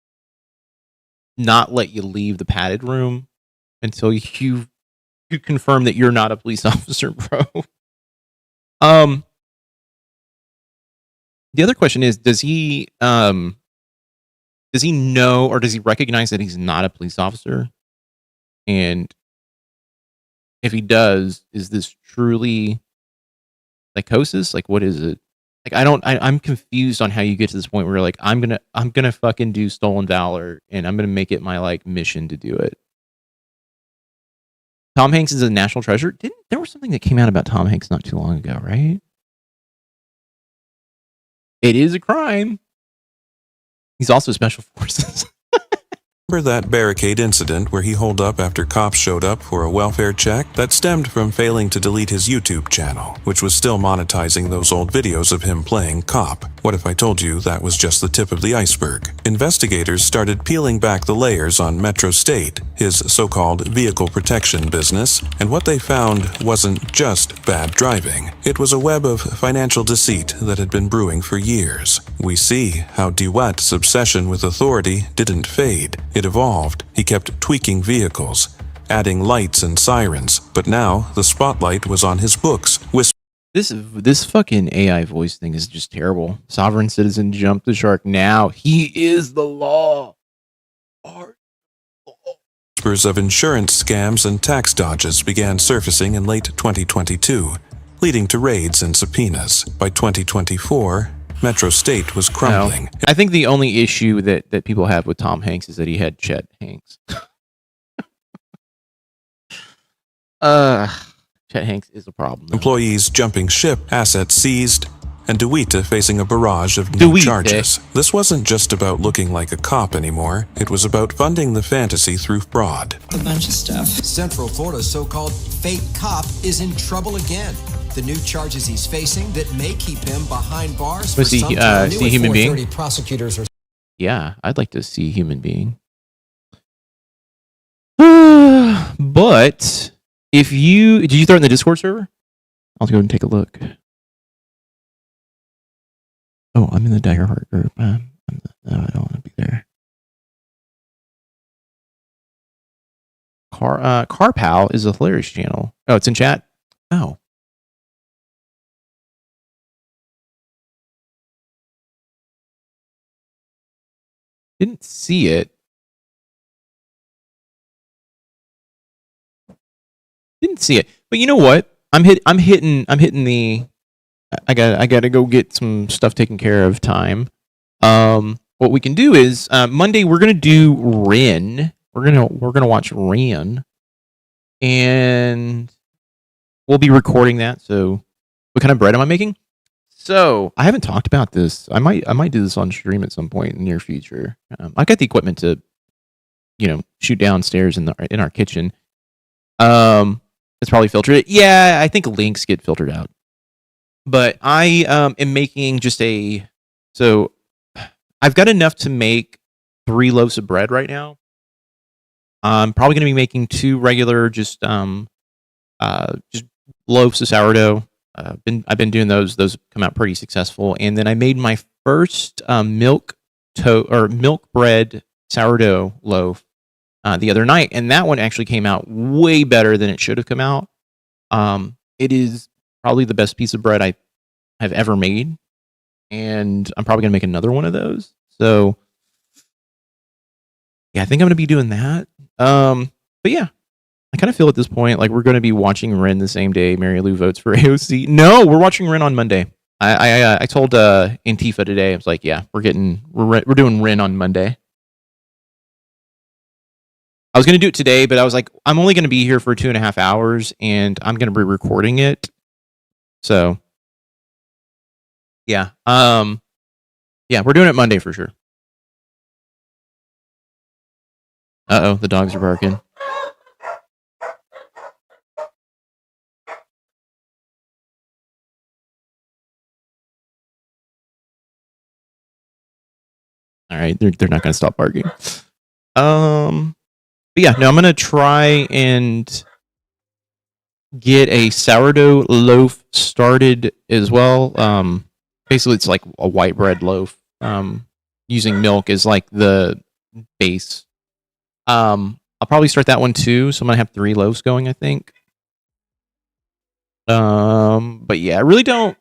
let you leave the padded room until you confirm that you're not a police officer, bro. The other question is, does he know, or does he recognize that he's not a police officer? And if he does, is this truly psychosis? Like, what is it? Like, I'm confused on how you get to this point where you're like, I'm gonna fucking do stolen valor, and I'm gonna make it my like mission to do it. Tom Hanks is a national treasure. There was something that came out about Tom Hanks not too long ago, right? It is a crime. He's also special forces. Remember that barricade incident where he holed up after cops showed up for a welfare check? That stemmed from failing to delete his YouTube channel, which was still monetizing those old videos of him playing cop. What if I told you that was just the tip of the iceberg? Investigators started peeling back the layers on Metro State, his so-called vehicle protection business, and what they found wasn't just bad driving. It was a web of financial deceit that had been brewing for years. We see how DeWitt's obsession with authority didn't fade. It evolved. He kept tweaking vehicles, adding lights and sirens, but now the spotlight was on his books. This fucking AI voice thing is just terrible. Sovereign citizen jumped the shark now. He is the law. Whispers of insurance scams and tax dodges began surfacing in late 2022, leading to raids and subpoenas. By 2024, Metro State was crumbling. No. I think the only issue that people have with Tom Hanks is that he had Chet Hanks. Chet Hanks is a problem, though. Employees jumping ship, assets seized, and DeWitt facing a barrage of new charges. This wasn't just about looking like a cop anymore. It was about funding the fantasy through fraud. A bunch of stuff. Central Florida's so-called fake cop is in trouble again. The new charges he's facing that may keep him behind bars for some time. See human being? Prosecutors are... Yeah, I'd like to see human being. But if you did you throw it in the Discord server? I'll go and take a look. Oh, I'm in the Daggerheart group. No, I don't want to be there. Car Pal is a hilarious channel. Oh, it's in chat? Oh. Didn't see it. Didn't see it. But you know what? I'm hitting the I gotta go get some stuff taken care of time. What we can do is Monday we're gonna do Ren. We're gonna watch Ren. And we'll be recording that. So what kind of bread am I making? So I haven't talked about this. I might do this on stream at some point in the near future. I got the equipment to, shoot downstairs in our kitchen. It's probably filtered. Yeah, I think links get filtered out. But I am making just so I've got enough to make 3 loaves of bread right now. I'm probably going to be making 2 regular just loaves of sourdough. I've been doing those. Those come out pretty successful. And then I made my first milk bread sourdough loaf the other night, and that one actually came out way better than it should have come out. It is probably the best piece of bread I have ever made, and I'm probably gonna make another one of those. So yeah, I think I'm gonna be doing that. But yeah, I kind of feel at this point like we're gonna be watching Ren the same day Mary Lou votes for AOC. No, we're watching Ren on Monday. I told Antifa today. I was like, yeah, we're doing Ren on Monday. I was going to do it today, but I was like, I'm only going to be here for 2.5 hours, and I'm going to be recording it. So, yeah. Yeah, we're doing it Monday for sure. Uh-oh, the dogs are barking. All right, they're not going to stop barking. But yeah, no, I'm going to try and get a sourdough loaf started as well. Basically, it's like a white bread loaf. Using milk as like the base. I'll probably start that one too. So I'm gonna have 3 loaves going, I think. But yeah, I really don't.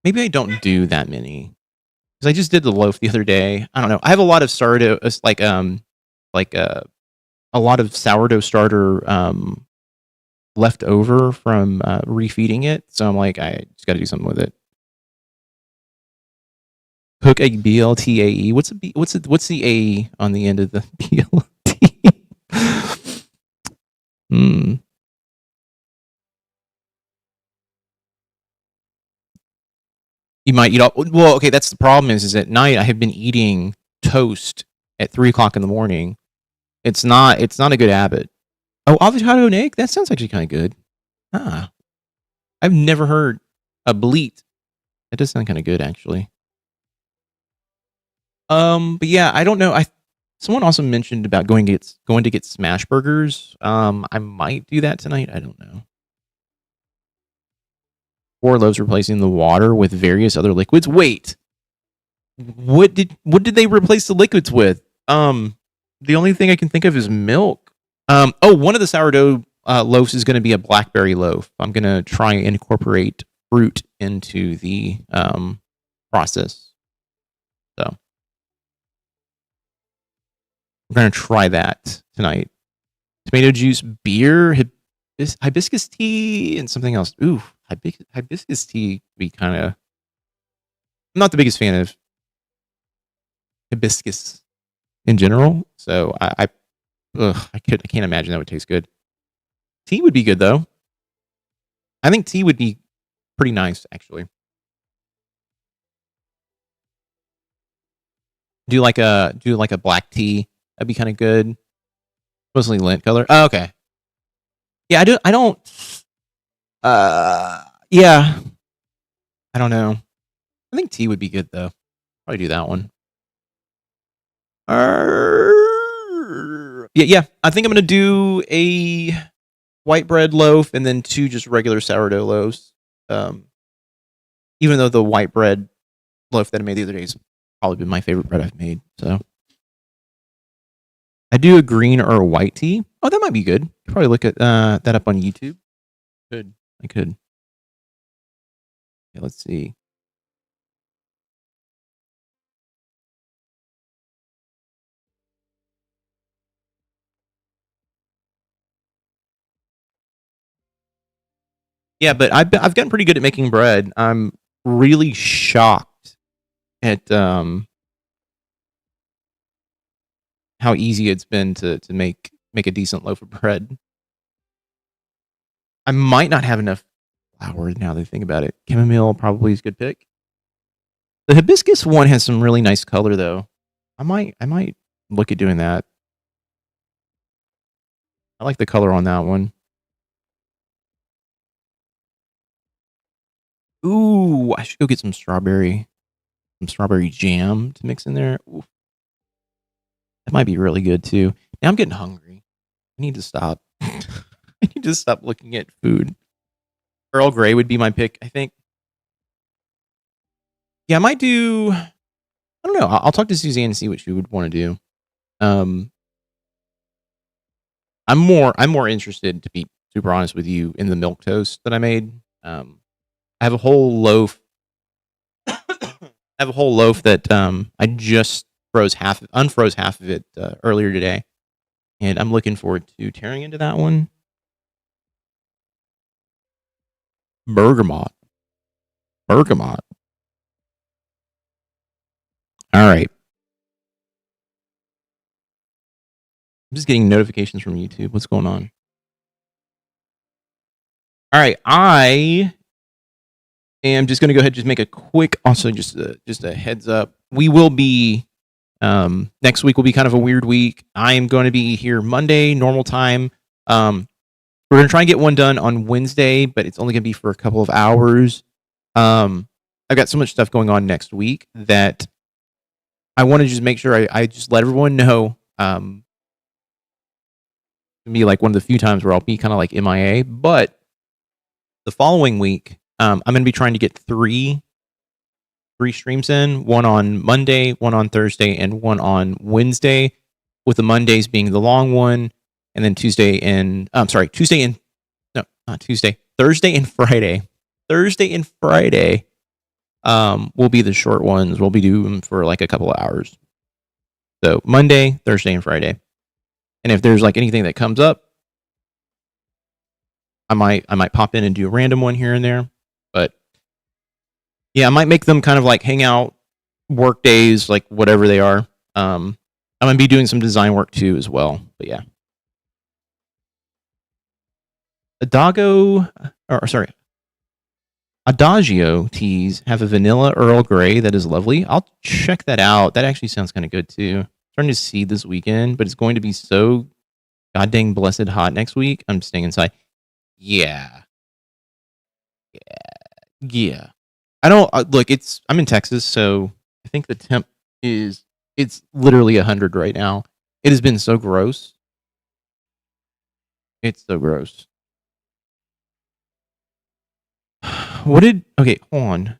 Maybe I don't do that many because I just did the loaf the other day. I don't know. I have a lot of sourdough, like a lot of sourdough starter left over from refeeding it. So I'm like, I just got to do something with it. Cook a BLTAE. What's the A on the end of the BLT? You might eat all. Well, okay. That's the problem. Is at night I have been eating toast at 3:00 in the morning. It's not a good habit. Oh, avocado and egg. That sounds actually kind of good. I've never heard a bleat. That does sound kind of good, actually. But yeah, I don't know. Someone also mentioned about going to get smash burgers. I might do that tonight. I don't know. 4 loaves replacing the water with various other liquids. Wait, what did they replace the liquids with? The only thing I can think of is milk. One of the sourdough loaves is going to be a blackberry loaf. I'm going to try and incorporate fruit into the process. So we're going to try that tonight. Tomato juice, beer, hibiscus tea, and something else. Ooh, hibiscus tea would be kind of... I'm not the biggest fan of hibiscus in general, so I can't imagine that would taste good. Tea would be good though. I think tea would be pretty nice, actually. Do like a black tea. That'd be kind of good. Mostly lint color. Oh, okay. Yeah, I don't. Yeah. I don't know. I think tea would be good though. Probably do that one. Yeah. I think I'm gonna do a white bread loaf and then 2 just regular sourdough loaves. Even though the white bread loaf that I made the other day has probably been my favorite bread I've made. So I do a green or a white tea. Oh, that might be good. Could probably look at that up on YouTube. I could. Okay, let's see. Yeah, but I've gotten pretty good at making bread. I'm really shocked at how easy it's been to make a decent loaf of bread. I might not have enough flour now that I think about it. Chamomile probably is a good pick. The hibiscus one has some really nice color though. I might look at doing that. I like the color on that one. Ooh, I should go get some strawberry jam to mix in there. Ooh. That might be really good too. Now I'm getting hungry. I need to stop. I need to stop looking at food. Earl Grey would be my pick, I think. Yeah, I might do. I don't know. I'll talk to Suzanne and see what she would want to do. I'm more interested, to be super honest with you, in the milk toast that I made. I have a whole loaf. I have a whole loaf that I just unfroze half of it earlier today, and I'm looking forward to tearing into that one. Bergamot. All right. I'm just getting notifications from YouTube. What's going on? All right, I am just going to go ahead and just make a quick. Also, just a heads up. We will be next week will be kind of a weird week. I am going to be here Monday, normal time. We're going to try and get one done on Wednesday, but it's only going to be for a couple of hours. I've got so much stuff going on next week that I want to just make sure I just let everyone know. Be like one of the few times where I'll be kind of like MIA, but the following week, I'm going to be trying to get three streams in, one on Monday, one on Thursday, and one on Wednesday, with the Mondays being the long one, and then Thursday and Friday. Thursday and Friday will be the short ones. We'll be doing them for like a couple of hours. So Monday, Thursday, and Friday. And if there's like anything that comes up, I might pop in and do a random one here and there. But yeah, I might make them kind of like hangout work days, like whatever they are. I'm gonna be doing some design work too as well. But yeah. Adagio teas have a vanilla Earl Grey that is lovely. I'll check that out. That actually sounds kind of good too. Starting to see this weekend, but it's going to be so god dang blessed hot next week. I'm staying inside. Yeah. I don't look. I'm in Texas, so I think the temp it's literally 100 right now. It has been so gross. It's so gross. Okay, hold on.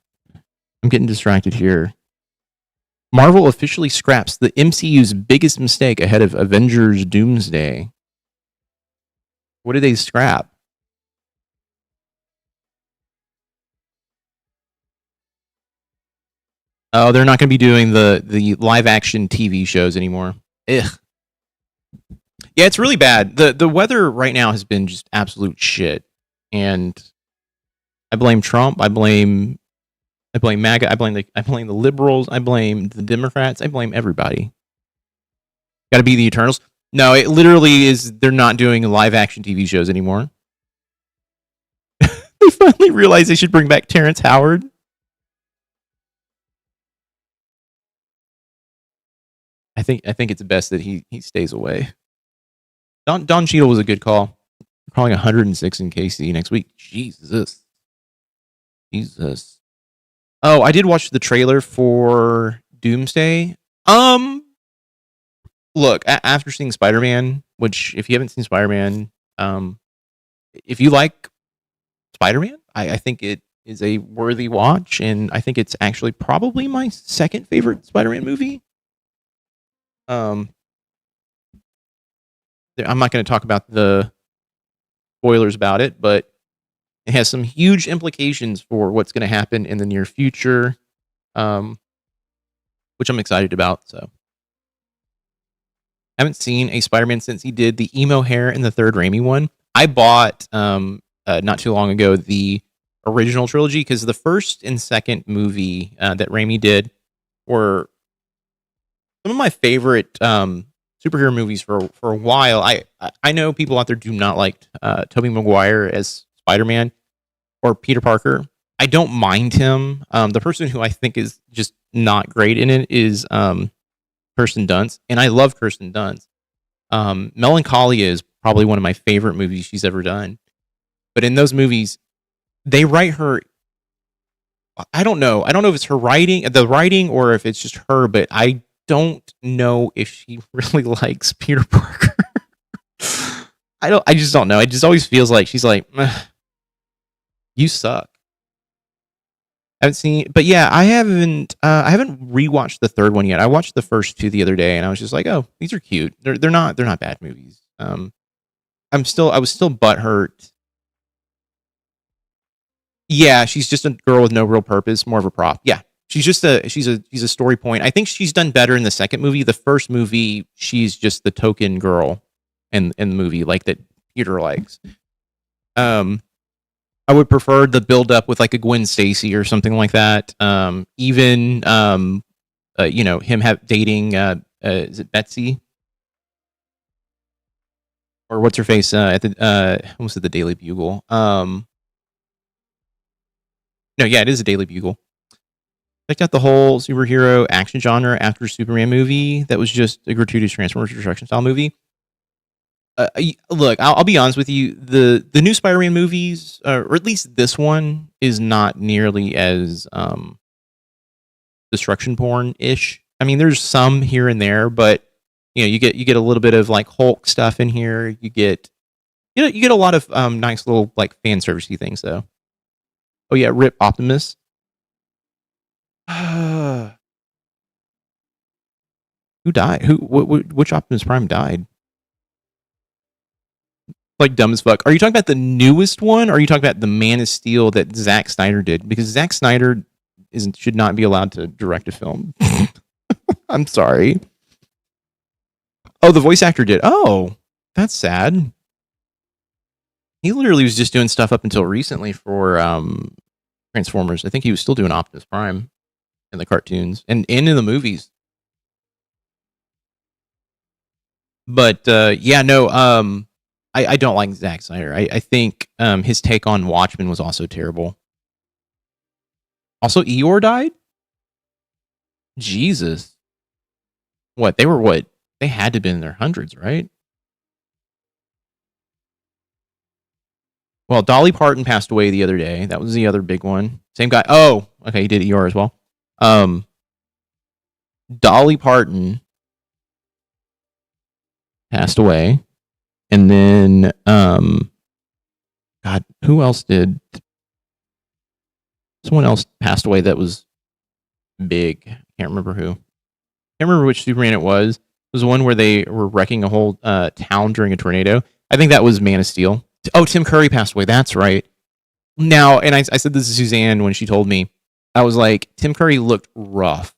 I'm getting distracted here. Marvel officially scraps the MCU's biggest mistake ahead of Avengers Doomsday. What did they scrap? Oh, they're not going to be doing the live action TV shows anymore. Ugh. Yeah, it's really bad. The weather right now has been just absolute shit. And I blame Trump. I blame MAGA. I blame the liberals. I blame the Democrats. I blame everybody. Got to be the Eternals. No, it literally is. They're not doing live action TV shows anymore. They finally realized they should bring back Terrence Howard. I think it's best that he stays away. Don Cheadle was a good call. We're calling 106 in KC next week. Jesus. Oh, I did watch the trailer for Doomsday. Look, after seeing Spider-Man, which if you haven't seen Spider-Man, if you like Spider-Man, I think it is a worthy watch, and I think it's actually probably my second favorite Spider-Man movie. I'm not going to talk about the spoilers about it, but it has some huge implications for what's going to happen in the near future, which I'm excited about. So, I haven't seen a Spider-Man since he did the emo hair in the third Raimi one. I bought not too long ago the original trilogy because the first and second movie that Raimi did were some of my favorite superhero movies for a while. I know people out there do not like Tobey Maguire as Spider-Man or Peter Parker. I don't mind him. The person who I think is just not great in it is Kirsten Dunst, and I love Kirsten Dunst. Melancholia is probably one of my favorite movies she's ever done. But in those movies, they write her. I don't know. I don't know if it's the writing, or if it's just her. But I don't know if she really likes Peter Parker. I just don't know. It just always feels like she's like, you suck. I haven't seen, but yeah, I haven't rewatched the third one yet. I watched the first two the other day, and I was just like, oh, these are cute. They're not bad movies. I was still butthurt. Yeah, she's just a girl with no real purpose, more of a prop. Yeah, she's a story point. I think she's done better in the second movie. The first movie, she's just the token girl in the movie, like that Peter likes. I would prefer the build up with like a Gwen Stacy or something like that. Even him dating is it Betsy? Or what's her face at the almost at the Daily Bugle. No, yeah, it is a Daily Bugle. Checked out the whole superhero action genre after Superman movie that was just a gratuitous Transformers Destruction style movie. Look, I'll be honest with you. The new Spider-Man movies, or at least this one, is not nearly as destruction porn-ish. I mean, there's some here and there, but you get a little bit of like Hulk stuff in here. You get a lot of nice little like fan servicey things though. Oh yeah, Rip Optimus. Who died? Which Optimus Prime died? Like dumb as fuck. Are you talking about the newest one, or are you talking about the Man of Steel that Zack Snyder did? Because Zack Snyder should not be allowed to direct a film. I'm sorry. Oh, the voice actor did. Oh, that's sad. He literally was just doing stuff up until recently for Transformers. I think he was still doing Optimus Prime in the cartoons and in the movies. But yeah, no. I don't like Zack Snyder. I think his take on Watchmen was also terrible. Also, Eeyore died? Jesus. What? They had to have been in their hundreds, right? Well, Dolly Parton passed away the other day. That was the other big one. Same guy. Oh, okay, he did Eeyore as well. Dolly Parton passed away. And then, God, who else did? Someone else passed away that was big. Can't remember who. Can't remember which Superman it was. It was the one where they were wrecking a whole town during a tornado. I think that was Man of Steel. Oh, Tim Curry passed away. That's right. Now, and I said this to Suzanne when she told me. I was like, Tim Curry looked rough,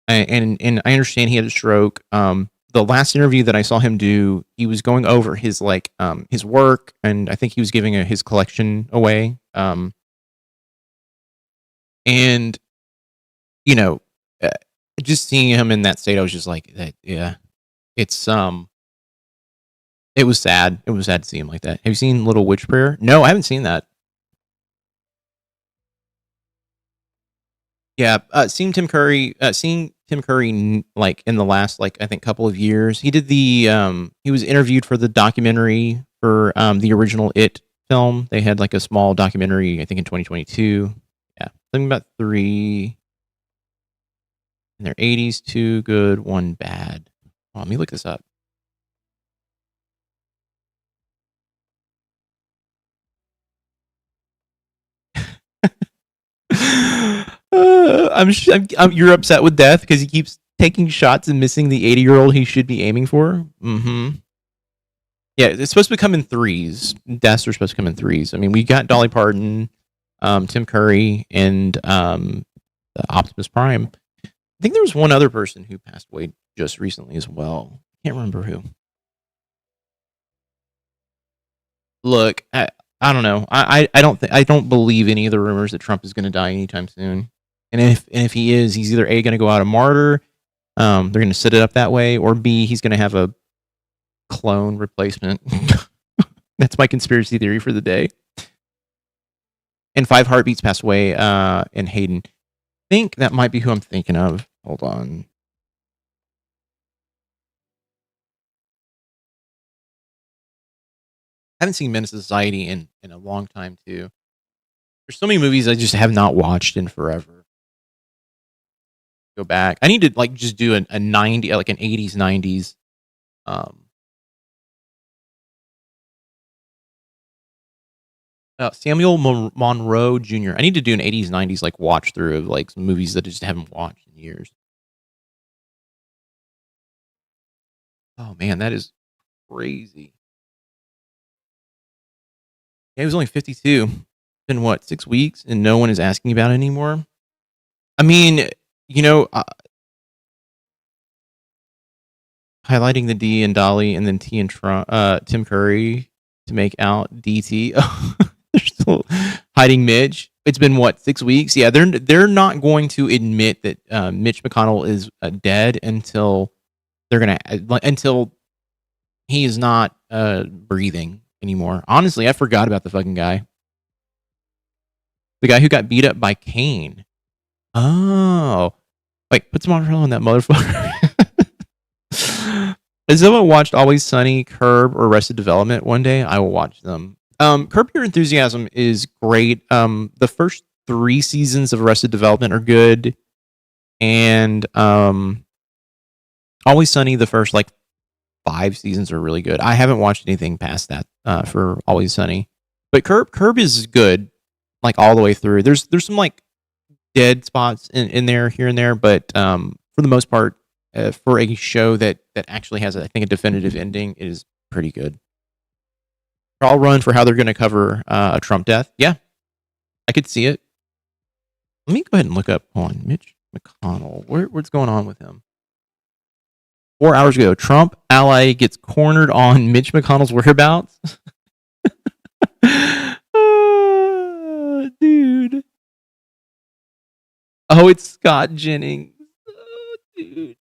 and I understand he had a stroke. The last interview that I saw him do, he was going over his his work, and I think he was giving his collection away. And just seeing him in that state, I was just like, yeah, it's it was sad. It was sad to see him like that. Have you seen Little Witch Prayer? No, I haven't seen that. Yeah, seeing Tim Curry like in the last I think couple of years. He did he was interviewed for the documentary for the original It film. They had like a small documentary, I think in 2022. Yeah, something about 3 in their 80s, 2 good, 1 bad. Oh, let me look this up. You're upset with Death because he keeps taking shots and missing the 80-year-old he should be aiming for. Mm-hmm. Yeah, it's supposed to come in threes. Deaths are supposed to come in threes. I mean, we got Dolly Parton, Tim Curry, and Optimus Prime. I think there was one other person who passed away just recently as well. Can't remember who. Look, I don't know. I don't believe any of the rumors that Trump is going to die anytime soon. And if he is, he's either A, going to go out a martyr, they're going to set it up that way, or B, he's going to have a clone replacement. That's my conspiracy theory for the day. And 5 Heartbeats passed away, and Hayden. I think that might be who I'm thinking of. Hold on. haven't seen Menace to Society in a long time too. There's so many movies I just have not watched in forever. Go back. I need to like just do a 90, like an 80s, 90s. Samuel Monroe Jr. I need to do an 80s, 90s like watch through of like some movies that I just haven't watched in years. Oh man, that is crazy. Yeah, he was only 52. Been what, 6 weeks, and no one is asking about it anymore. I mean, you know, highlighting the D and Dolly, and then T and Tim Curry to make out DT. They're still hiding Mitch. It's been what, 6 weeks? Yeah, they're not going to admit that Mitch McConnell is dead until until he is not breathing anymore. Honestly, I forgot about the fucking guy. The guy who got beat up by Kane. Oh. Wait, put some marshmallow on that motherfucker. Has someone watched Always Sunny, Curb, or Arrested Development one day? I will watch them. Curb Your Enthusiasm is great. The first 3 seasons of Arrested Development are good. And Always Sunny, the first like 5 seasons are really good. I haven't watched anything past that for Always Sunny. But Curb is good, like all the way through. There's some like dead spots in there here and there, but for the most part, for a show that actually has, I think, a definitive ending, it is pretty good. I'll run for how they're going to cover a Trump death. Yeah, I could see it. Let me go ahead and look up on Mitch McConnell. What's going on with him? 4 hours ago, Trump ally gets cornered on Mitch McConnell's whereabouts. Dude. Oh, it's Scott Jennings. Oh, dude.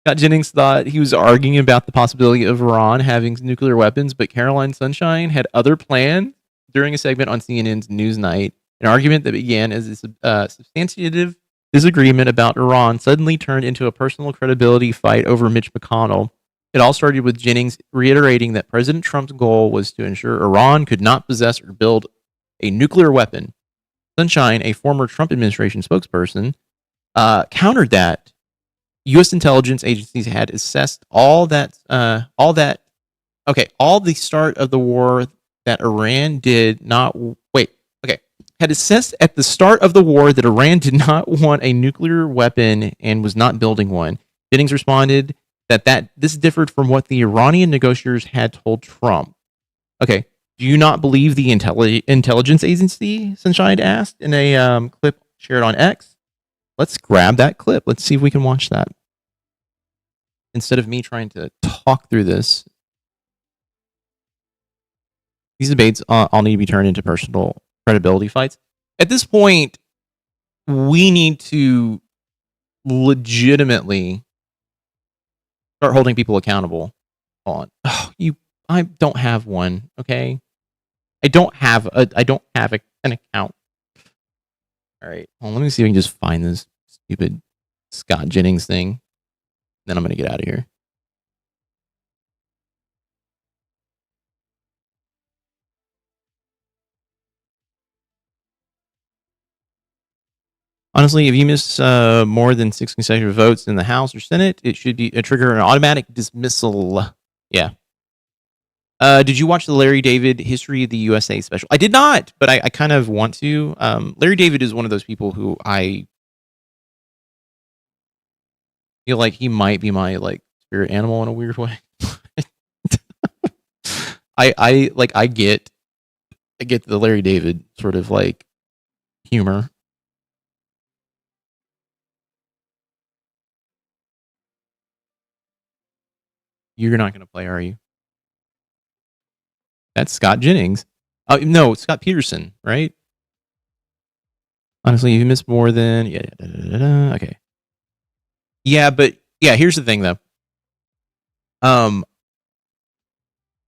Scott Jennings thought he was arguing about the possibility of Iran having nuclear weapons, but Caroline Sunshine had other plans during a segment on CNN's Newsnight. An argument that began as a substantive disagreement about Iran suddenly turned into a personal credibility fight over Mitch McConnell. It all started with Jennings reiterating that President Trump's goal was to ensure Iran could not possess or build a nuclear weapon. Sunshine, a former Trump administration spokesperson, countered that U.S. intelligence agencies had assessed all the start of the war that Iran did not had assessed at the start of the war that Iran did not want a nuclear weapon and was not building one. Jennings responded that this differed from what the Iranian negotiators had told Trump. Okay, do you not believe the intelligence agency? Sunshine asked in a clip shared on X. Let's grab that clip. Let's see if we can watch that. Instead of me trying to talk through this, these debates all need to be turned into personal credibility fights. At this point, we need to legitimately start holding people accountable on. I don't have one. Okay, I don't have an account. All right, well, let me see if we can just find this stupid Scott Jennings thing. Then I'm gonna get out of here. Honestly, if you miss more than 6 consecutive votes in the House or Senate, it should be trigger an automatic dismissal. Yeah. Did you watch the Larry David History of the USA special? I did not, but I kind of want to. Larry David is one of those people who I feel like he might be my like spirit animal in a weird way. I get the Larry David sort of like humor. You're not going to play, are you? That's Scott Jennings. Oh, no, Scott Peterson, right? Honestly, if you miss more than... Okay. Yeah, but... Yeah, here's the thing, though.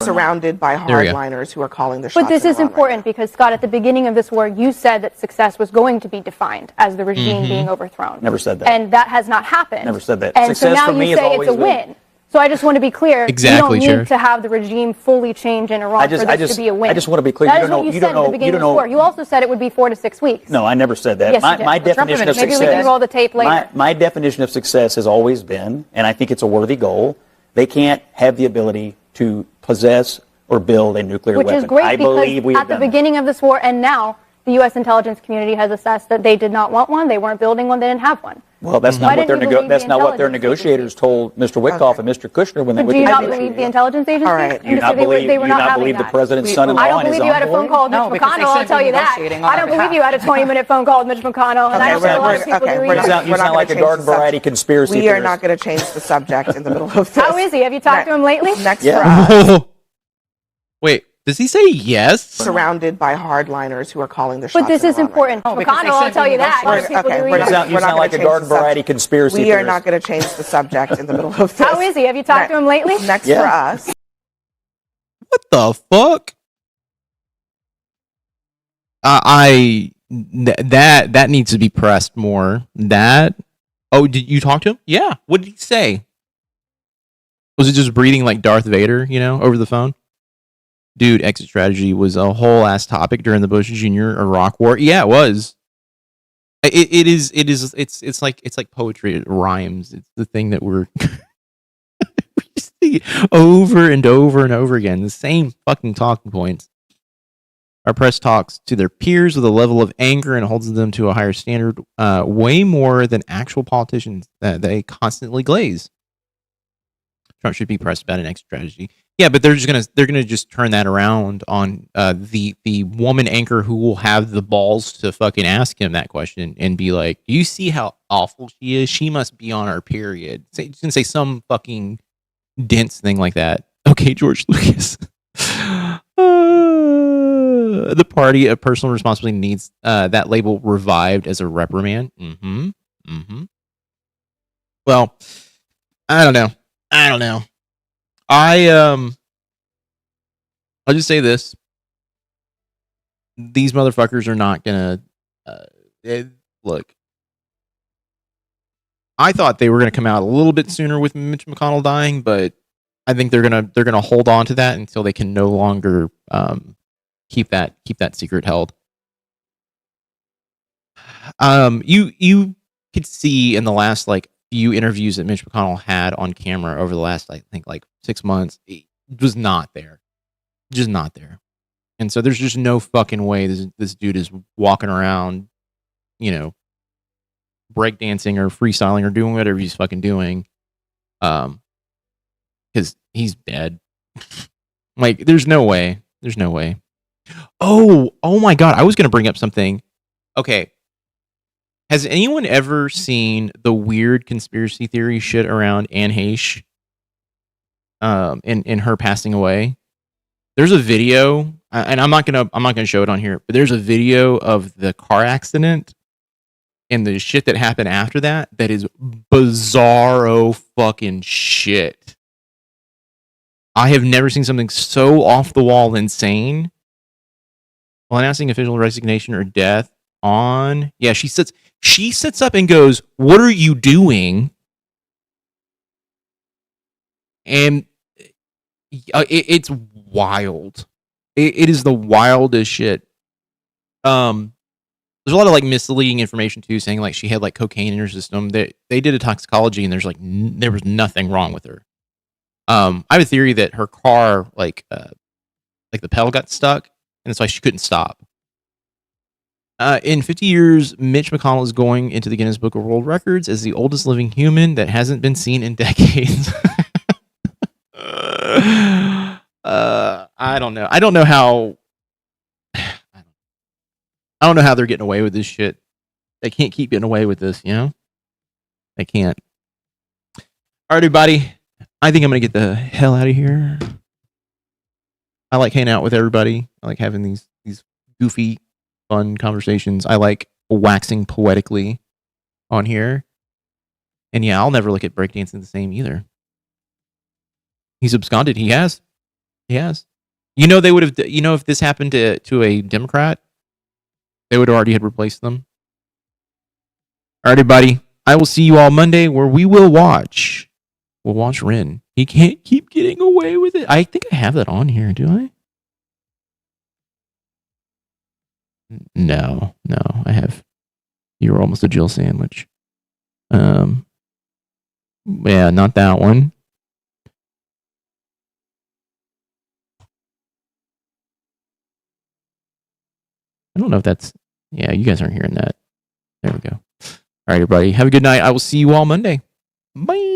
Surrounded by hardliners who are calling the shots. But this is important because, Scott, at the beginning of this war, you said that success was going to be defined as the regime being overthrown. Never said that. And that has not happened. Never said that. And Success so now for me you say it's a win. So I just want to be clear. Exactly, you don't need to have the regime fully change in Iran for this to be a win. I just want to be clear. That is what you said at the beginning of the war. You also said it would be 4 to 6 weeks. No, I never said that. Yes, you did. My definition of success. Maybe we can roll the tape later. My definition of success has always been, and I think it's a worthy goal, they can't have the ability to possess or build a nuclear weapon. Which is great because at the beginning of this war and now, the U.S. intelligence community has assessed that they did not want one, they weren't building one, they didn't have one. Well, that's not what their negotiators told Mr. Witkoff and Mr. Kushner when they were. Do you not believe the intelligence agency? All right. Do you not believe the president's son-in-law? I don't believe you had a phone call with Mitch McConnell. I'll tell you that. I don't believe you had a 20-minute phone call with Mitch McConnell. And I don't think a lot of people do either. You sound like a garden variety conspiracy theorist. We are not going to change the subject in the middle of this. How is he? Have you talked to him lately? Next for us. Wait. Does he say yes? Surrounded by hardliners who are calling the shots. But this is important. McConnell, I'll tell you that. You sound like a garden variety conspiracy theorist. We are not going to change the subject in the middle of this. How is he? Have you talked to him lately? Next for us. What the fuck? That needs to be pressed more. Oh, did you talk to him? Yeah. What did he say? Was it just breathing like Darth Vader, over the phone? Dude, exit strategy was a whole ass topic during the Bush Jr. Iraq War. Yeah, it was. It's like poetry. It rhymes. It's the thing that we see over and over and over again. The same fucking talking points. Our press talks to their peers with a level of anger and holds them to a higher standard, way more than actual politicians that they constantly glaze. Trump should be pressed about an exit strategy. Yeah, but they're gonna just turn that around on the woman anchor who will have the balls to fucking ask him that question and be like, "Do you see how awful she is? She must be on her period." She's gonna say some fucking dense thing like that. Okay, George Lucas. The party of personal responsibility needs that label revived as a reprimand. Well, I don't know. I'll just say this. These motherfuckers are not gonna look. I thought they were gonna come out a little bit sooner with Mitch McConnell dying, but I think they're gonna hold on to that until they can no longer keep that secret held. You could see in the last few interviews that Mitch McConnell had on camera over the last, I think, 6 months, it was not there. Just not there. And so there's just no fucking way this dude is walking around, breakdancing or freestyling or doing whatever he's fucking doing. Because he's dead. There's no way. There's no way. Oh my God. I was going to bring up something. Okay. Has anyone ever seen the weird conspiracy theory shit around Anne Heche? In her passing away? There's a video, and I'm not gonna show it on here, but there's a video of the car accident and the shit that happened after that is bizarro fucking shit. I have never seen something so off the wall insane. While announcing official resignation or death on, she sits up and goes, "What are you doing?" And it's wild. It is the wildest shit. There's a lot of misleading information too, saying she had cocaine in her system. They did a toxicology and there's there was nothing wrong with her. I have a theory that her car the pedal got stuck and that's why she couldn't stop. In 50 years, Mitch McConnell is going into the Guinness Book of World Records as the oldest living human that hasn't been seen in decades. I don't know. I don't know how they're getting away with this shit. They can't keep getting away with this, They can't. All right, everybody. I think I'm going to get the hell out of here. I like hanging out with everybody. I like having these goofy, fun conversations. I like waxing poetically on here. And yeah, I'll never look at breakdancing the same either. He's absconded. He has. They would have. If this happened to a Democrat, they would already had replaced them. All right, everybody. I will see you all Monday, where we will watch We'll watch Ren. He can't keep getting away with it. I think I have that on here. Do I? No, I have. You were almost a Jill sandwich. Yeah, not that one. I don't know if that's. Yeah, you guys aren't hearing that. There we go. All right, everybody. Have a good night. I will see you all Monday. Bye.